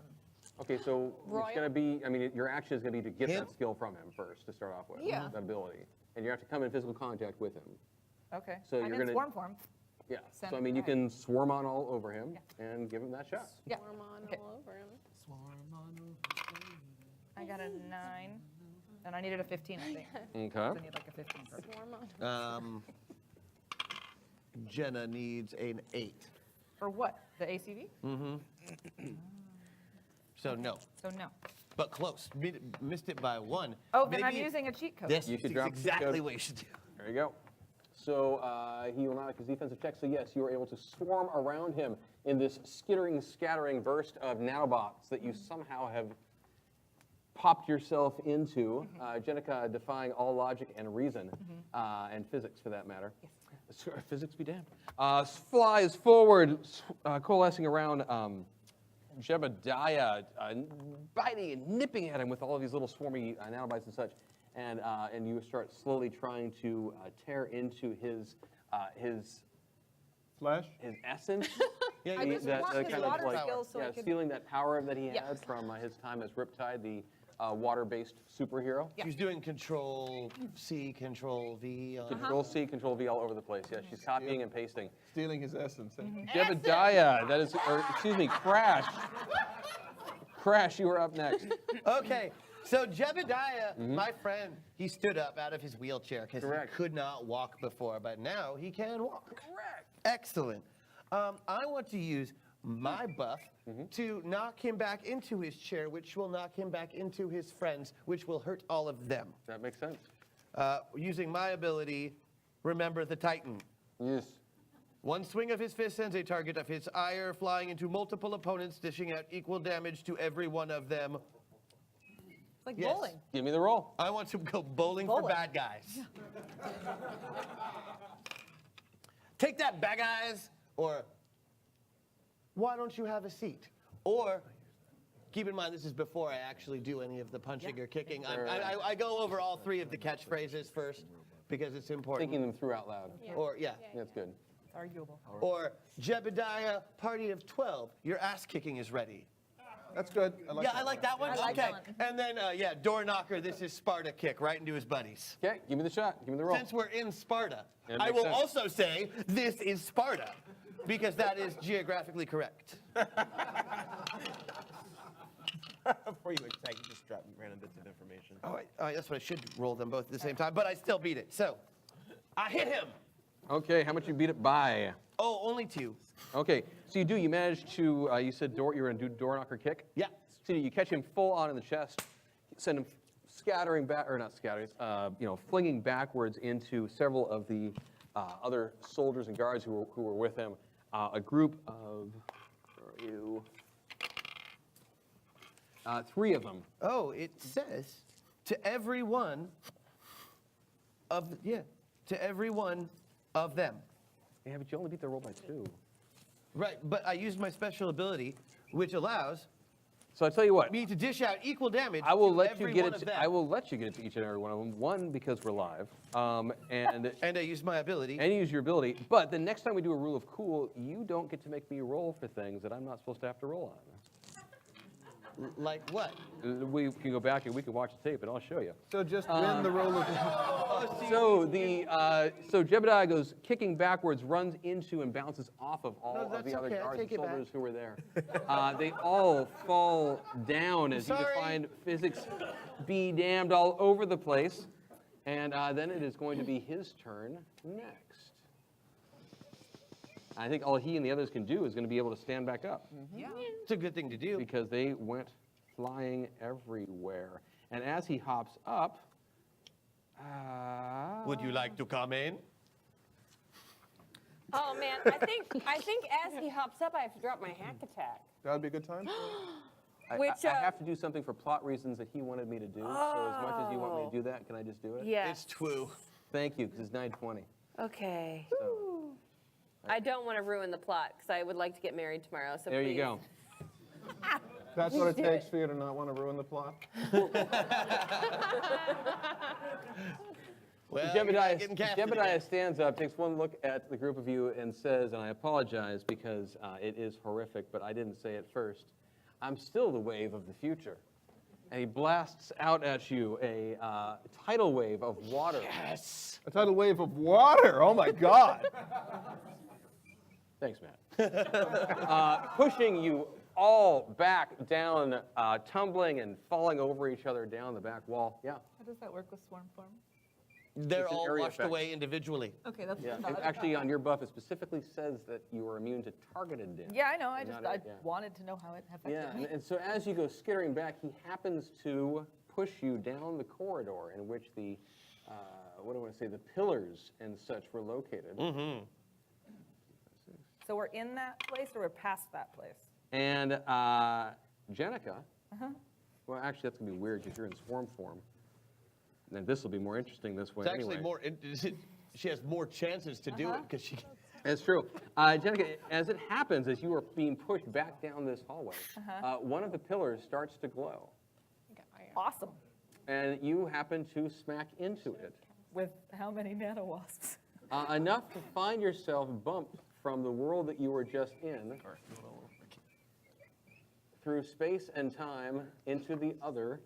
Okay, so Royal? it's going to be, I mean, your action is going to be to get Him? that skill from him first to start off with. Yeah. That ability. And you have to come in physical contact with him. Okay. So I'm you're in gonna- swarm form. Yeah. Send So, I mean, you right. can swarm on all over him and give him that shot. Yeah. Swarm on Okay. all over him. I got a 9, and I needed a 15, I think. Okay. I need like a 15. Perfect. Swarm on. Jenna needs an 8. For what? The ACV? So no, So no. but close. Missed it by 1. Oh, then I'm Maybe- using a cheat code. This You is should drop the exactly code. what you should do. There you go. So he will not make his defensive check. So yes, you are able to swarm around him in this skittering, scattering burst of nanobots that you somehow have popped yourself into. Jenica defying all logic and reason, and physics for that matter. Physics be damned. Flies forward, coalescing around Jebediah, biting and nipping at him with all of these little swarmy nanobites and such. And you start slowly trying to tear into his Flash? essence. Yeah, I just want his kind of water like, skills so I yeah, could- stealing that power that he Yeah. had from his time as Riptide, the water-based superhero. Yeah. She's doing Control C, Control V. Control C, Control V all over the place. Yeah, she's copying and pasting. Stealing his essence. eh? Jebediah, that is, or excuse me, Crash. Crash, you are up next. Okay, so Jebediah, my friend, he stood up out of his wheelchair because he Correct. could not walk before, but now he can walk. Correct. Excellent. I want to use my buff to knock him back into his chair, which will knock him back into his friends, which will hurt all of them. That makes sense. Using my ability, Remember the Titan. Yes. One swing of his fist sends a target of his ire flying into multiple opponents, dishing out equal damage to every one of them. Like Yes. bowling. Give me the roll. I want to go bowling for Bowling. bad guys. Take that, bad guys. Or, why don't you have a seat? Or, keep in mind, this is before I actually do any of the punching or kicking. I go over all three of the catchphrases first because it's important. Thinking them through out loud. Or, yeah. That's good. It's arguable. Or, Jebediah, party of 12, your ass kicking is ready. That's good. I like that one. I like okay. that one. And then, door knocker, this is Sparta kick right into his buddies. Okay, give me the shot. Give me the roll. Since we're in Sparta, It I makes will sense. also say this is Sparta because that is geographically correct. Before you attack, you just drop random bits of information. Oh, that's what I should roll them both at the same time, but I still beat it. So, I hit him. Okay, how much you beat it by? Oh, only 2. Okay, so you manage to, you said you're going to do door knocker kick? Yeah. So you catch him full on in the chest, send him scattering back, or not scattering, flinging backwards into several of the other soldiers and guards who were with him. A group of, where are you? 3 of them. Oh, it says to every one of them. Yeah, but you only beat the roll by 2. Right, but I used my special ability, which allows So I tell you what, me to dish out equal damage I will to let you every get one it. of them. I will let you get it to each and every one of them. One, because we're live, and And I used my ability. and use your ability. But the next time we do a rule of cool, you don't get to make me roll for things that I'm not supposed to have to roll on. Like what? We can go back and we can watch the tape, and I'll show you. So just win the roll of. So so Jebediah goes kicking backwards, runs into and bounces off of all No, of that's the other okay, I'll guards and take it back. soldiers who were there. They all fall down as you Sorry. find physics be damned all over the place. And then it is going to be his turn next. I think all he and the others can do is going to be able to stand back up It's a good thing to do. because they went flying everywhere. And as he hops up, Would you like to come in? Oh man, I think as he hops up, I have to drop my hack attack. That would be a good time. Which, I have to do something for plot reasons that he wanted me to do. So as much as you want me to do that, can I just do it? Yes. It's true. Thank you, because it's 9:20. Okay. So I don't want to ruin the plot because I would like to get married tomorrow. So there please. you go. That's what it do takes it. for you to not want to ruin the plot. Well, you're not getting casted Jebediah again. stands up, takes one look at the group of you, and says, and I apologize because it is horrific, but I didn't say it first. I'm still the wave of the future. And he blasts out at you a tidal wave of water. Yes. A tidal wave of water. Oh my God. Thanks, Matt. Pushing you all back down, tumbling and falling over each other down the back wall. Yeah. How does that work with swarm form? They're It's an all area washed effect. away individually. Okay, that's Yeah. not- Actually, on your buff, it specifically says that you are immune to targeted damage. Yeah, I know. I Not just it, yeah. wanted to know how it affected Yeah, me. and so as you go skittering back, he happens to push you down the corridor in which the, what do I want to say, the pillars and such were located. Mm-hmm. So we're in that place or we're past that place? And Jenica, well, actually, that's going to be weird because you're in swarm form. And this will be more interesting this way It's actually anyway. more. She has more chances to do it because she. That's true. Jenica, as it happens, as you are being pushed back down this hallway, one of the pillars starts to glow. Awesome. And you happen to smack into it. With how many nanowasps? Enough to find yourself bumped from the world that you were just in through space and time into the other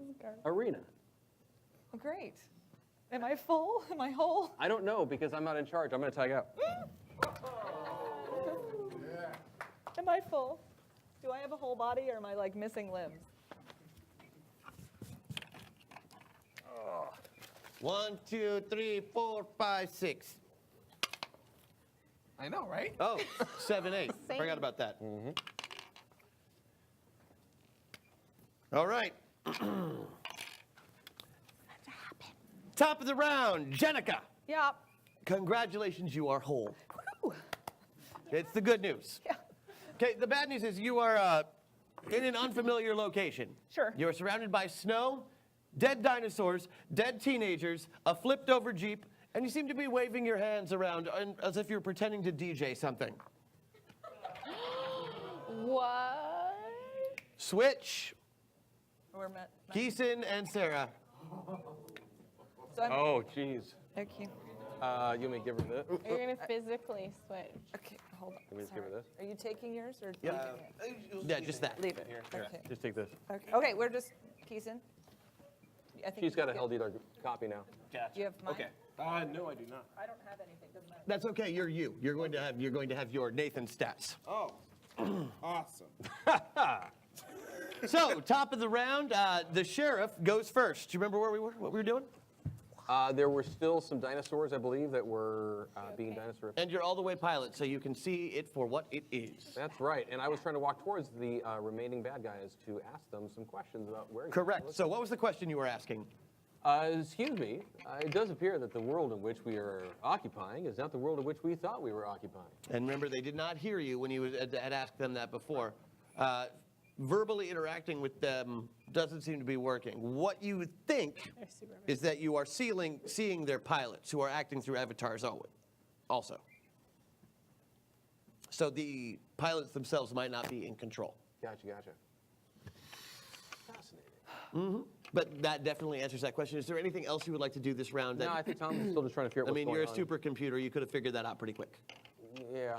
arena. Oh, great. Am I full? Am I whole? I don't know because I'm not in charge. I'm going to tag out. Am I full? Do I have a whole body or am I like missing limbs? 1, 2, 3, 4, 5, 6. I know, right? Oh, 7, 8. Forgot about that. All right. Top of the round, Jenica. Yeah. Congratulations, you are whole. It's the good news. Yeah. Okay, the bad news is you are in an unfamiliar location. Sure. You're surrounded by snow. dead dinosaurs, dead teenagers, a flipped over Jeep, and you seem to be waving your hands around as if you're pretending to DJ something. What? Switch, We're met. Keeson, and Sarah. So I'm, Oh, jeez. okay. You may give her this. You're gonna physically switch. Okay, hold on. Let me just give her this. Are you taking yours or Yeah. leaving it? Yeah, just that. Leave it. Okay. Just take this. Okay, we're just Keeson. I think She's got a you- held copy now. Gotcha. Do you have mine? Okay. No, I do not. I don't have anything. Doesn't matter. That's okay. You're you. You're going to have your Nathan stats. Oh, awesome. So, top of the round, the sheriff goes first. Do you remember where we were? What we were doing? There were still some dinosaurs, I believe, that were being dinosaur. And you're all the way pilot, so you can see it for what it is. That's right. And I was trying to walk towards the remaining bad guys to ask them some questions about where. Correct. So, what was the question you were asking? Excuse me. It does appear that the world in which we are occupying is not the world in which we thought we were occupying. And remember, they did not hear you when you had asked them that before. Verbally interacting with them doesn't seem to be working. What you would think They're super is that you are seeing their pilots who are acting through avatars also. So the pilots themselves might not be in control. Gotcha. Fascinating. But that definitely answers that question. Is there anything else you would like to do this round? No, I think Tom is still just trying to figure out I what's mean, going you're a on. supercomputer. You could have figured that out pretty quick. Yeah.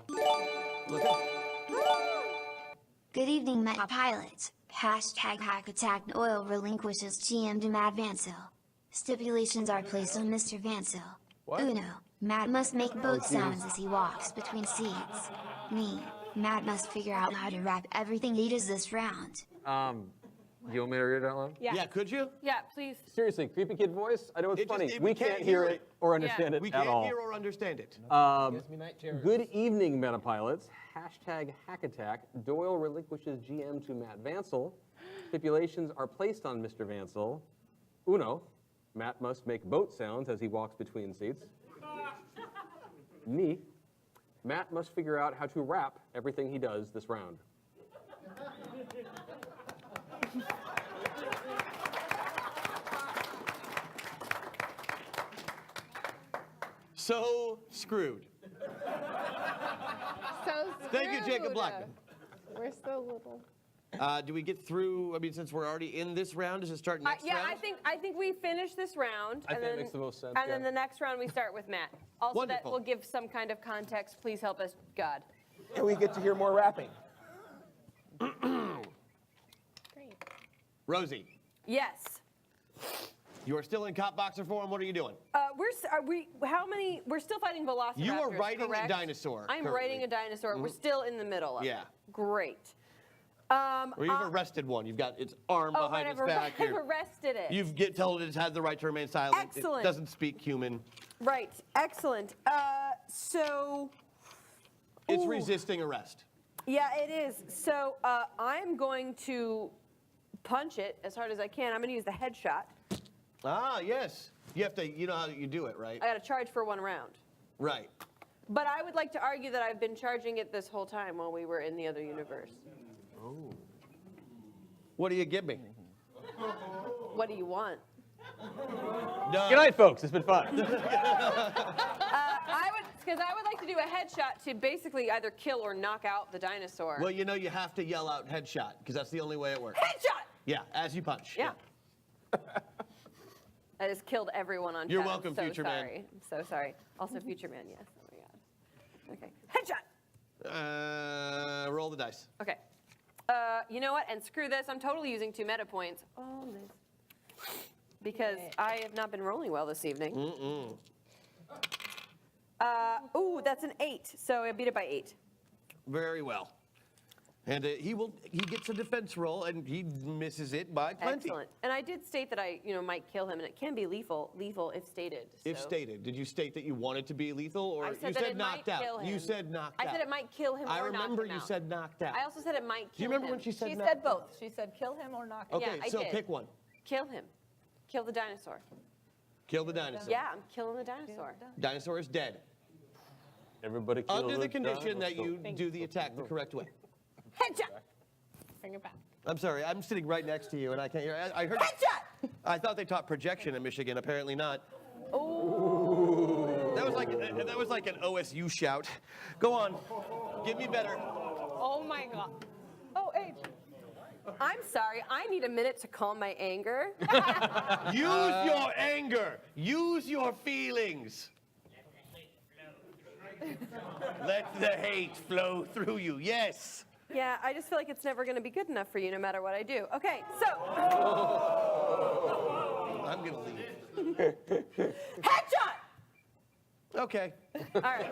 Good evening, Meta Pilots. Hashtag hack attack oil relinquishes GM to Matt Vancil. Stipulations are placed on Mr. Vancil. Uno. Matt must make boat sounds as he walks between seats. Me. Matt must figure out how to wrap everything he does this round. You want me to read it out loud? Yeah. Could you? Yeah, please. Seriously, creepy kid voice? I know it's It just- funny. it- we can't hear it or understand it We at can't all. hear or understand it. Gives me night terrors. Good evening, Metapilots. Hashtag hack attack. Doyle relinquishes GM to Matt Vancil. Stipulations are placed on Mr. Vancil. Uno. Matt must make boat sounds as he walks between seats. Ni. Matt must figure out how to wrap everything he does this round. So screwed. So Thank you, Jacob screwed. Blackman. We're so little. Do we get through? I mean, since we're already in this round, does it start next Yeah, round? I think we finish this round. I and think it then, makes the most sense, And then yeah. the next round we start with Matt. Also, that Wonderful. will give some kind of context. Please help us, God. And we get to hear more rapping. Great. Rosie, Yes. you are still in cop boxer form. What are you doing? We're still fighting velociraptors, You are riding a correct? dinosaur I'm currently. riding a dinosaur. We're still in the middle of it. Yeah. Great. Or you've arrested one. You've got its arm behind its back. I've arrested it. You've told it had the right to remain silent. Excellent. It doesn't speak human. Right. Excellent. So. It's Ooh. resisting arrest. Yeah, it is. So I'm going to punch it as hard as I can. I'm going to use the headshot. Ah, yes. You have to. You know how you do it, right? I got to charge for one round. Right. But I would like to argue that I've been charging it this whole time while we were in the other universe. What do you give me? What do you want? Done. Good night, folks. It's been fun. Because I would like to do a headshot to basically either kill or knock out the dinosaur. Well, you know you have to yell out headshot because that's the only way it works. Headshot! Yeah, as you punch. Yeah. I just killed everyone on You're chat. welcome, I'm so Future Man. sorry. I'm so sorry. Also, Future Man, yes. Oh my God. Okay. Headshot! Roll the dice. Okay. You know what? And screw this. I'm totally using 2 meta points. Oh, nice. Because I have not been rolling well this evening. Ooh, that's an 8. So I beat it by 8. Very well. And he gets a defense roll and he misses it by plenty. Excellent. And I did state that I, might kill him, and it can be lethal if stated. If so. stated, did you state that you wanted to be lethal, or I you said that said it knocked might out? kill him. You said knocked out. I said it might kill him I or knock remember him you out. said knocked out. I also said it might kill him. Do you remember when she said She knocked said both. She said kill him or knock him. Okay, Yeah, I so did. pick one. Kill him. Kill the dinosaur. Kill the dinosaur. Yeah, I'm killing the dinosaur. Dinosaur is dead. Everybody kill Under the condition that dinosaur. you do the attack the correct way. Headshot! Bring it back. I'm sorry, I'm sitting right next to you and I can't hear. I heard. Headshot! I thought they taught projection in Michigan. Apparently not. Oh. That was like an OSU shout. Go on. Give me better. Oh my God. Oh, H. I'm sorry. I need a minute to calm my anger. Use your anger. Use your feelings. Let the hate flow through you. Yes. Yeah, I just feel like it's never going to be good enough for you no matter what I do. Okay, so. I'm going to leave. Headshot! Okay. All right.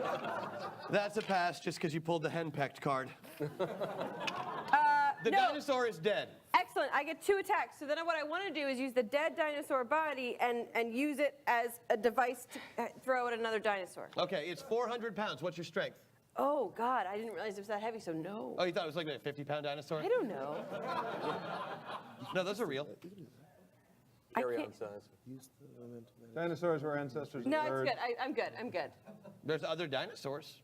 That's a pass just because you pulled the henpecked card. The no. dinosaur is dead. Excellent. I get 2 attacks. So then what I want to do is use the dead dinosaur body and use it as a device to throw at another dinosaur. Okay, it's 400 pounds. What's your strength? Oh, God. I didn't realize it was that heavy, so no. Oh, you thought it was like a 50-pound dinosaur? I don't know. No, those are real. Carry-on size. Dinosaurs were ancestors of No, the it's Earth. good. I'm good. I'm good. There's other dinosaurs.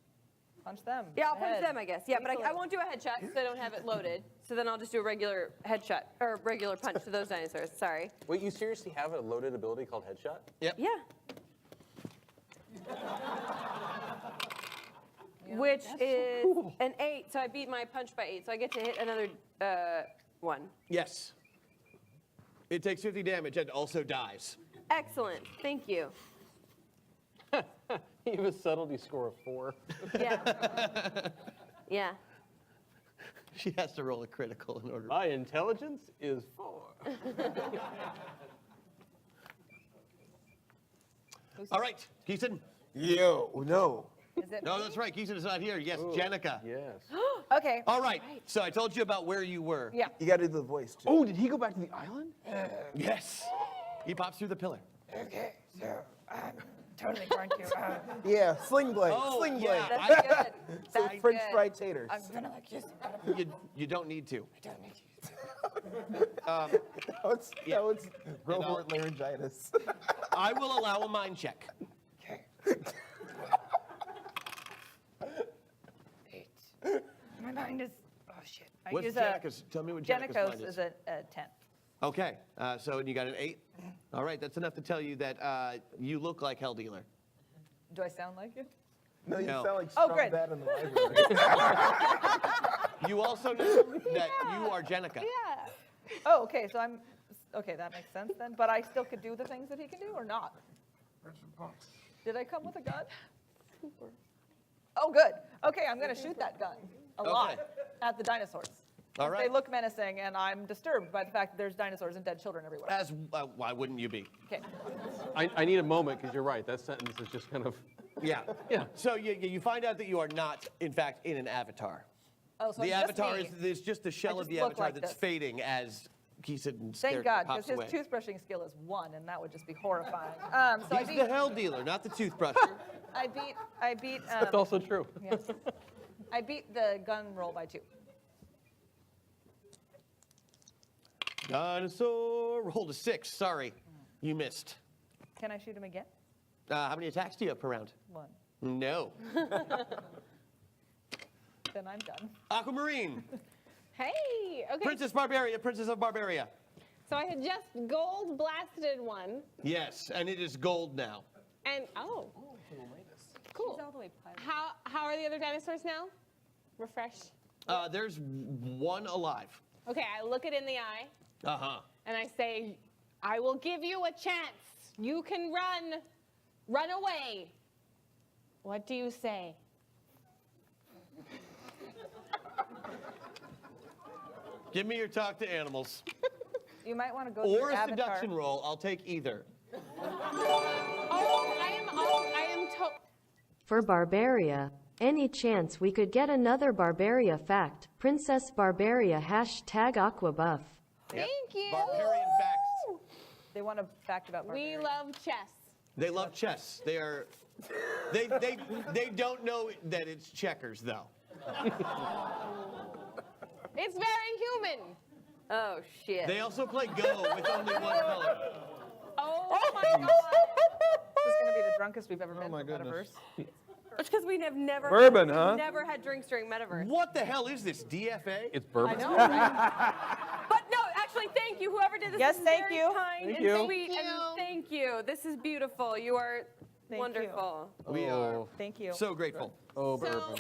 Punch them. Yeah, I'll in the punch head. them, I guess. Yeah, but I won't do a headshot because I don't have it loaded. So then I'll just do a regular headshot, or regular punch to those dinosaurs. Sorry. Wait, you seriously have a loaded ability called Headshot? Yep. Yeah. Which is an 8, so I beat my punch by 8, so I get to hit another 1. Yes. It takes 50 damage and also dies. Excellent. Thank you. You have a subtlety score of 4. Yeah. Yeah. She has to roll a critical in order. My intelligence is 4. All right, Keaton. Yo, no. Is it No, me? that's right. Keaton is not here. Yes, Jenica. Yes. Okay. All right. So I told you about where you were. Yeah. You gotta do the voice, too. Oh, did he go back to the island? Yes. He pops through the pillar. Okay, so I'm totally going to. Yeah, sling blade. Oh, sling yeah. blade. That's good. So That's French good. fried taters. I'm gonna like use. You don't need to. Don't make you. That was Robert laryngitis. I will allow a mind check. Okay. 8. My mind is. Oh shit. I What's use Jenica's? Tell me what Jenica's mind Jenicos is. is a 10. Okay. So you got an 8. All right. That's enough to tell you that you look like Hell Dealer. Do I sound like it? No, you No. sound like Oh, strong great. dad in the library. You also know that you are Jenica. Yeah. Oh, okay. So I'm. Okay, that makes sense then. But I still could do the things that he can do, or not? Did I come with a gun? Oh, good. Okay, I'm gonna shoot that gun a lot at the dinosaurs. All 'Cause right. They look menacing, and I'm disturbed by the fact that there's dinosaurs and dead children everywhere. As why wouldn't you be? Okay. I need a moment because you're right. That sentence is just kind of. Yeah. Yeah. So you find out that you are not, in fact, in an avatar. Oh, so The I'm avatar just me. is just the shell I of just the look avatar like that's this. fading as Keaton Thank God, because pops his away. toothbrushing skill is 1, and that would just be horrifying. So He's the Hell Dealer, not the toothbrusher. I beat. That's also true. Yeah. I beat the gun roll by 2. Dinosaur rolled a 6. Sorry, you missed. Can I shoot him again? How many attacks do you have per round? 1. No. Then I'm done. Aquamarine, Hey. Okay. Princess Barbaria, Princess of Barbaria. So I had just gold blasted one, Yes, and it is gold now. and cool. She's all the way pilot. How are the other dinosaurs now? Refresh. There's one alive. Okay, I look it in the eye Uh-huh. and I say, I will give you a chance. You can run. Run away. What do you say? Give me your talk to animals. You might want to go Or through a Avatar. seduction roll. I'll take either. Oh, I am For Barbaria, any chance we could get another Barbaria fact? Princess Barbaria #Aquabuff. Thank you. Barbarian facts. They want a fact about We barbarians. love chess. They love chess. They are. They don't know that it's checkers though. It's very human. Oh, shit. They also play Go with only one color. Oh my God. This is going to be the drunkest we've ever been my for goodness. Metaverse. It's because we have never Bourbon, we've huh? never had drinks during Metaverse. What the hell is this? DFA? It's bourbon. I know, right? But no, actually, thank you. Whoever did this Yes, is thank very you. kind Thank and you. sweet. Thank And you. thank you. This is beautiful. You are Thank you. wonderful. We are Thank you. so grateful. Oh, So, bourbon.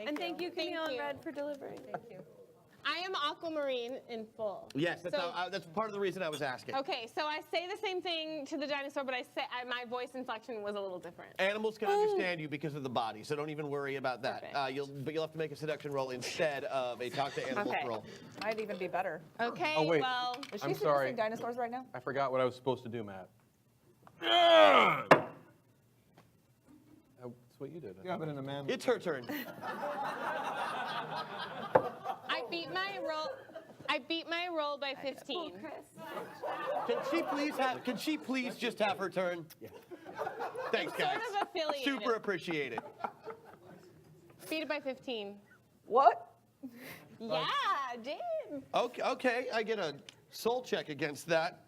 And thank you, Camille and you. Red, for delivering. Thank you. I am aquamarine in full. Yes, that's, So- that's part of the reason I was asking. Okay, so I say the same thing to the dinosaur, but my voice inflection was a little different. Animals can understand you because of the body, so don't even worry about that. Perfect. You'll have to make a seduction roll instead of a talk to animals Okay. roll. Might even be better. Okay, Oh, wait. well, Is she I'm seducing sorry. dinosaurs right now? I forgot what I was supposed to do, Matt. That's what you did. Yeah, but in a man. It's her turn. I beat my roll. I beat my roll by 15. Can she please just have her turn? Yeah. Thanks, Sort guys. of affiliated. Super appreciate it. Beat it by 15. What? Yeah, I did. Okay, I get a soul check against that.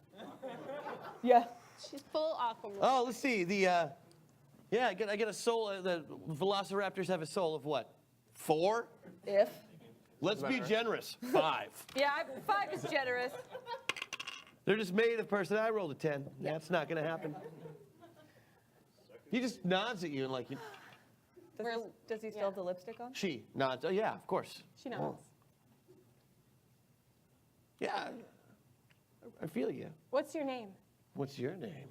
Yeah. She's full aquamarine. Oh, let's see. I get a soul. The velociraptors have a soul of what? 4? If. Let's be generous. 5. Yeah, 5 is generous. They're just made of person. I rolled a 10. That's not gonna happen. He just nods at you and like Does he still have the lipstick on? she nods. Oh yeah, of course. She knows. Yeah, I feel you. What's your name? What's your name?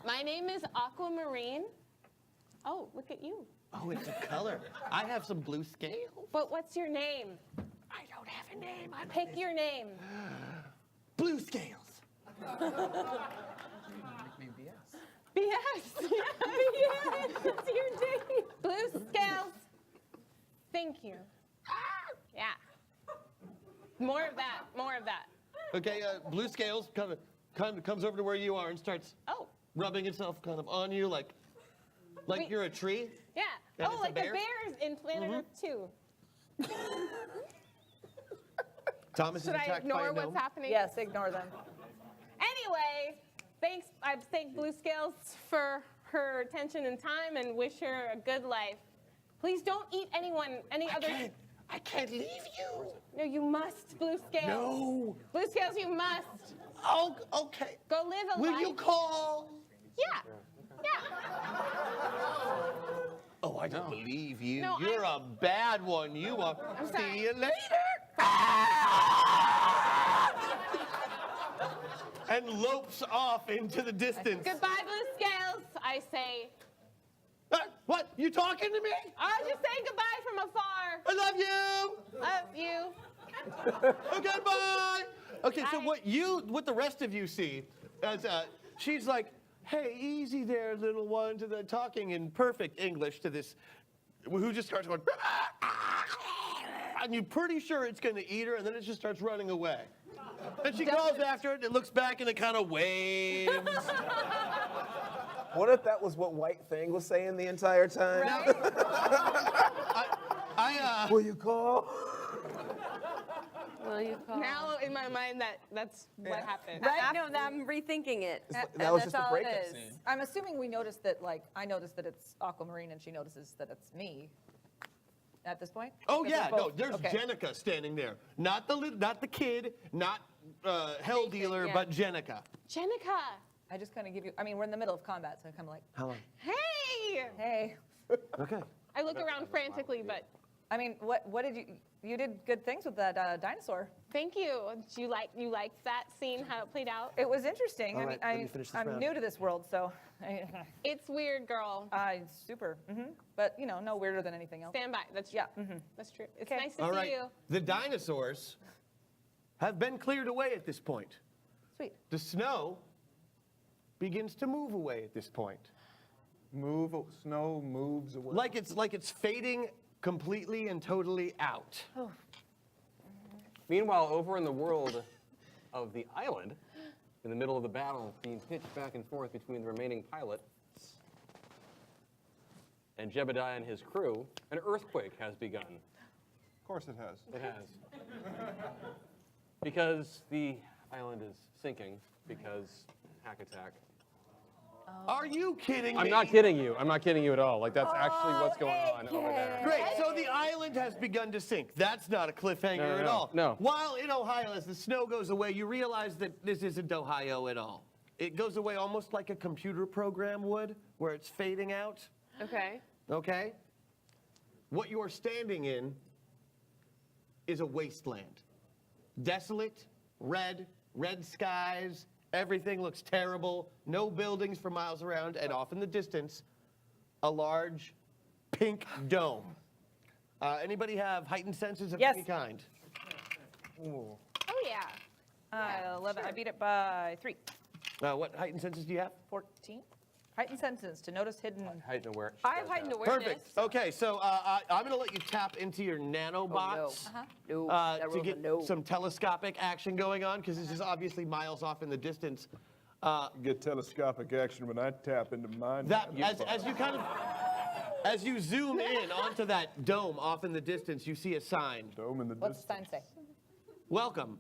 My name is Aquamarine. Oh, look at you. Oh, it's a color. I have some blue scales. But what's your name? I don't have a name. I'm Pick your name. blue scales. Maybe yes. BS. Yeah, it's your name. Blue scales. Thank you. Yeah. More of that. More of that. Okay, blue scales kind of comes over to where you are and starts Oh, rubbing itself kind of on you like Wait. you're a tree. yeah. And Oh, it's a like the bear? bears in Planet Earth 2. Thomas Should is I attacked by ignore a what's gnome. happening? Yes, ignore them. Anyway, thanks. I thank Blue Scales for her attention and time and wish her a good life. Please don't eat any other. I can't leave you. No, you must, Blue Scales. No. Blue Scales, you must. Oh, okay. Go live a Will life. you call? Yeah. Yeah. Oh, I don't believe you. No, You're a bad one. You are. I'm sorry. See you later. And lopes off into the distance. Goodbye, Blue Scales. I say. What? You talking to me? I'll just say goodbye from afar. I love you. Love you. Okay, bye. Okay, so Bye. what the rest of you see, as she's like, hey, easy there, little one, to the talking in perfect English to this, who just starts going, and you're pretty sure it's going to eat her, and then it just starts running away. And she calls after it, and it looks back, and it kind of waves. What if that was what White Fang was saying the entire time? Will you call? Will you call? Now in my mind that's what happened. Right? No, I'm rethinking it. That was That's just a all breakup it is. scene. I'm assuming we noticed that, like, I noticed that it's Aquamarine and she notices that it's me at this point? Oh Because yeah, we're no, both- there's okay. Jenica standing there. Not the kid, not Hell Nathan, Dealer, yeah. but Jenica. Jenica. I just kind of give you, I mean, we're in the middle of combat, so I'm kind of like, How long? Hey. hey. Okay. I look around frantically, but I mean, what did you did good things with that dinosaur. thank you. Do you like that scene, how it played out? It was interesting. All I right, mean, let me finish this I'm round. new to this world, so It's weird, girl. super. But you know, no weirder than anything else. Stand by. That's Yeah. That's true. It's Okay. nice to All see right. you. The dinosaurs have been cleared away at this point. Sweet. The snow begins to move away at this point. Snow moves away. Like it's fading completely and totally out. Meanwhile, over in the world of the island, in the middle of the battle, being pitched back and forth between the remaining pilots and Jebediah and his crew, an earthquake has begun. Of course it has. It has. Because the island is sinking, because hack attack. Are you kidding me? I'm not kidding you. I'm not kidding you at all. Like, that's actually what's going on over there. Great, so the island has begun to sink. That's not a cliffhanger at all. No. While in Ohio, as the snow goes away, you realize that this isn't Ohio at all. It goes away almost like a computer program would, where it's fading out, Okay. okay? What you're standing in is a wasteland. Desolate, red skies, everything looks terrible, no buildings for miles around, and off in the distance, a large pink dome. Anybody have heightened senses of any kind? Oh, yeah. 11. I beat it by 3. What heightened senses do you have? 14. Heightened senses to notice hidden. Heightened awareness. I have heightened awareness. Perfect. Okay, so I'm going to let you tap into your nanobots to get some telescopic action going on, because this is obviously miles off in the distance. Get telescopic action when I tap into mine. As you zoom in onto that dome off in the distance, you see a sign. Dome in the What's the distance. sign say? Welcome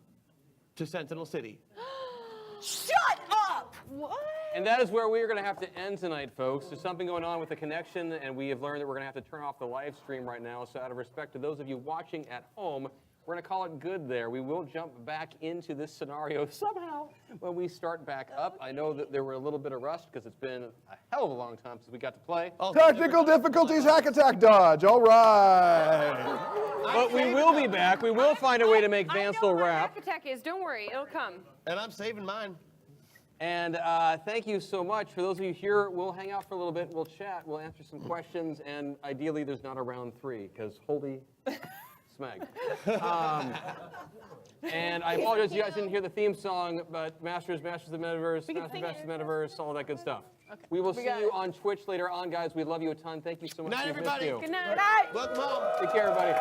to Sentinel City. Shut up! What? And that is where we are going to have to end tonight, folks. There's something going on with the connection, and we have learned that we're going to have to turn off the live stream right now. So out of respect to those of you watching at home, we're going to call it good there. We will jump back into this scenario somehow when we start back up. I know that there were a little bit of rust because it's been a hell of a long time since we got to play. Technical difficulties, hack attack dodge. All right. But we will be back. We will find a way to make Vancel I know where rap. Hack Attack is. Don't worry, it'll come. And I'm saving mine. And thank you so much. For those of you here, we'll hang out for a little bit. We'll chat. We'll answer some questions. And ideally, there's not a round 3, because holy smeg. And I apologize you guys didn't hear the theme song, but Masters of the Metaverse, Masters of the Metaverse, all that good stuff. Okay. We will see you on Twitch later on, guys. We love you a ton. Thank you so much. Good night, We've missed everybody. you. Good night. Welcome home. Take care, everybody.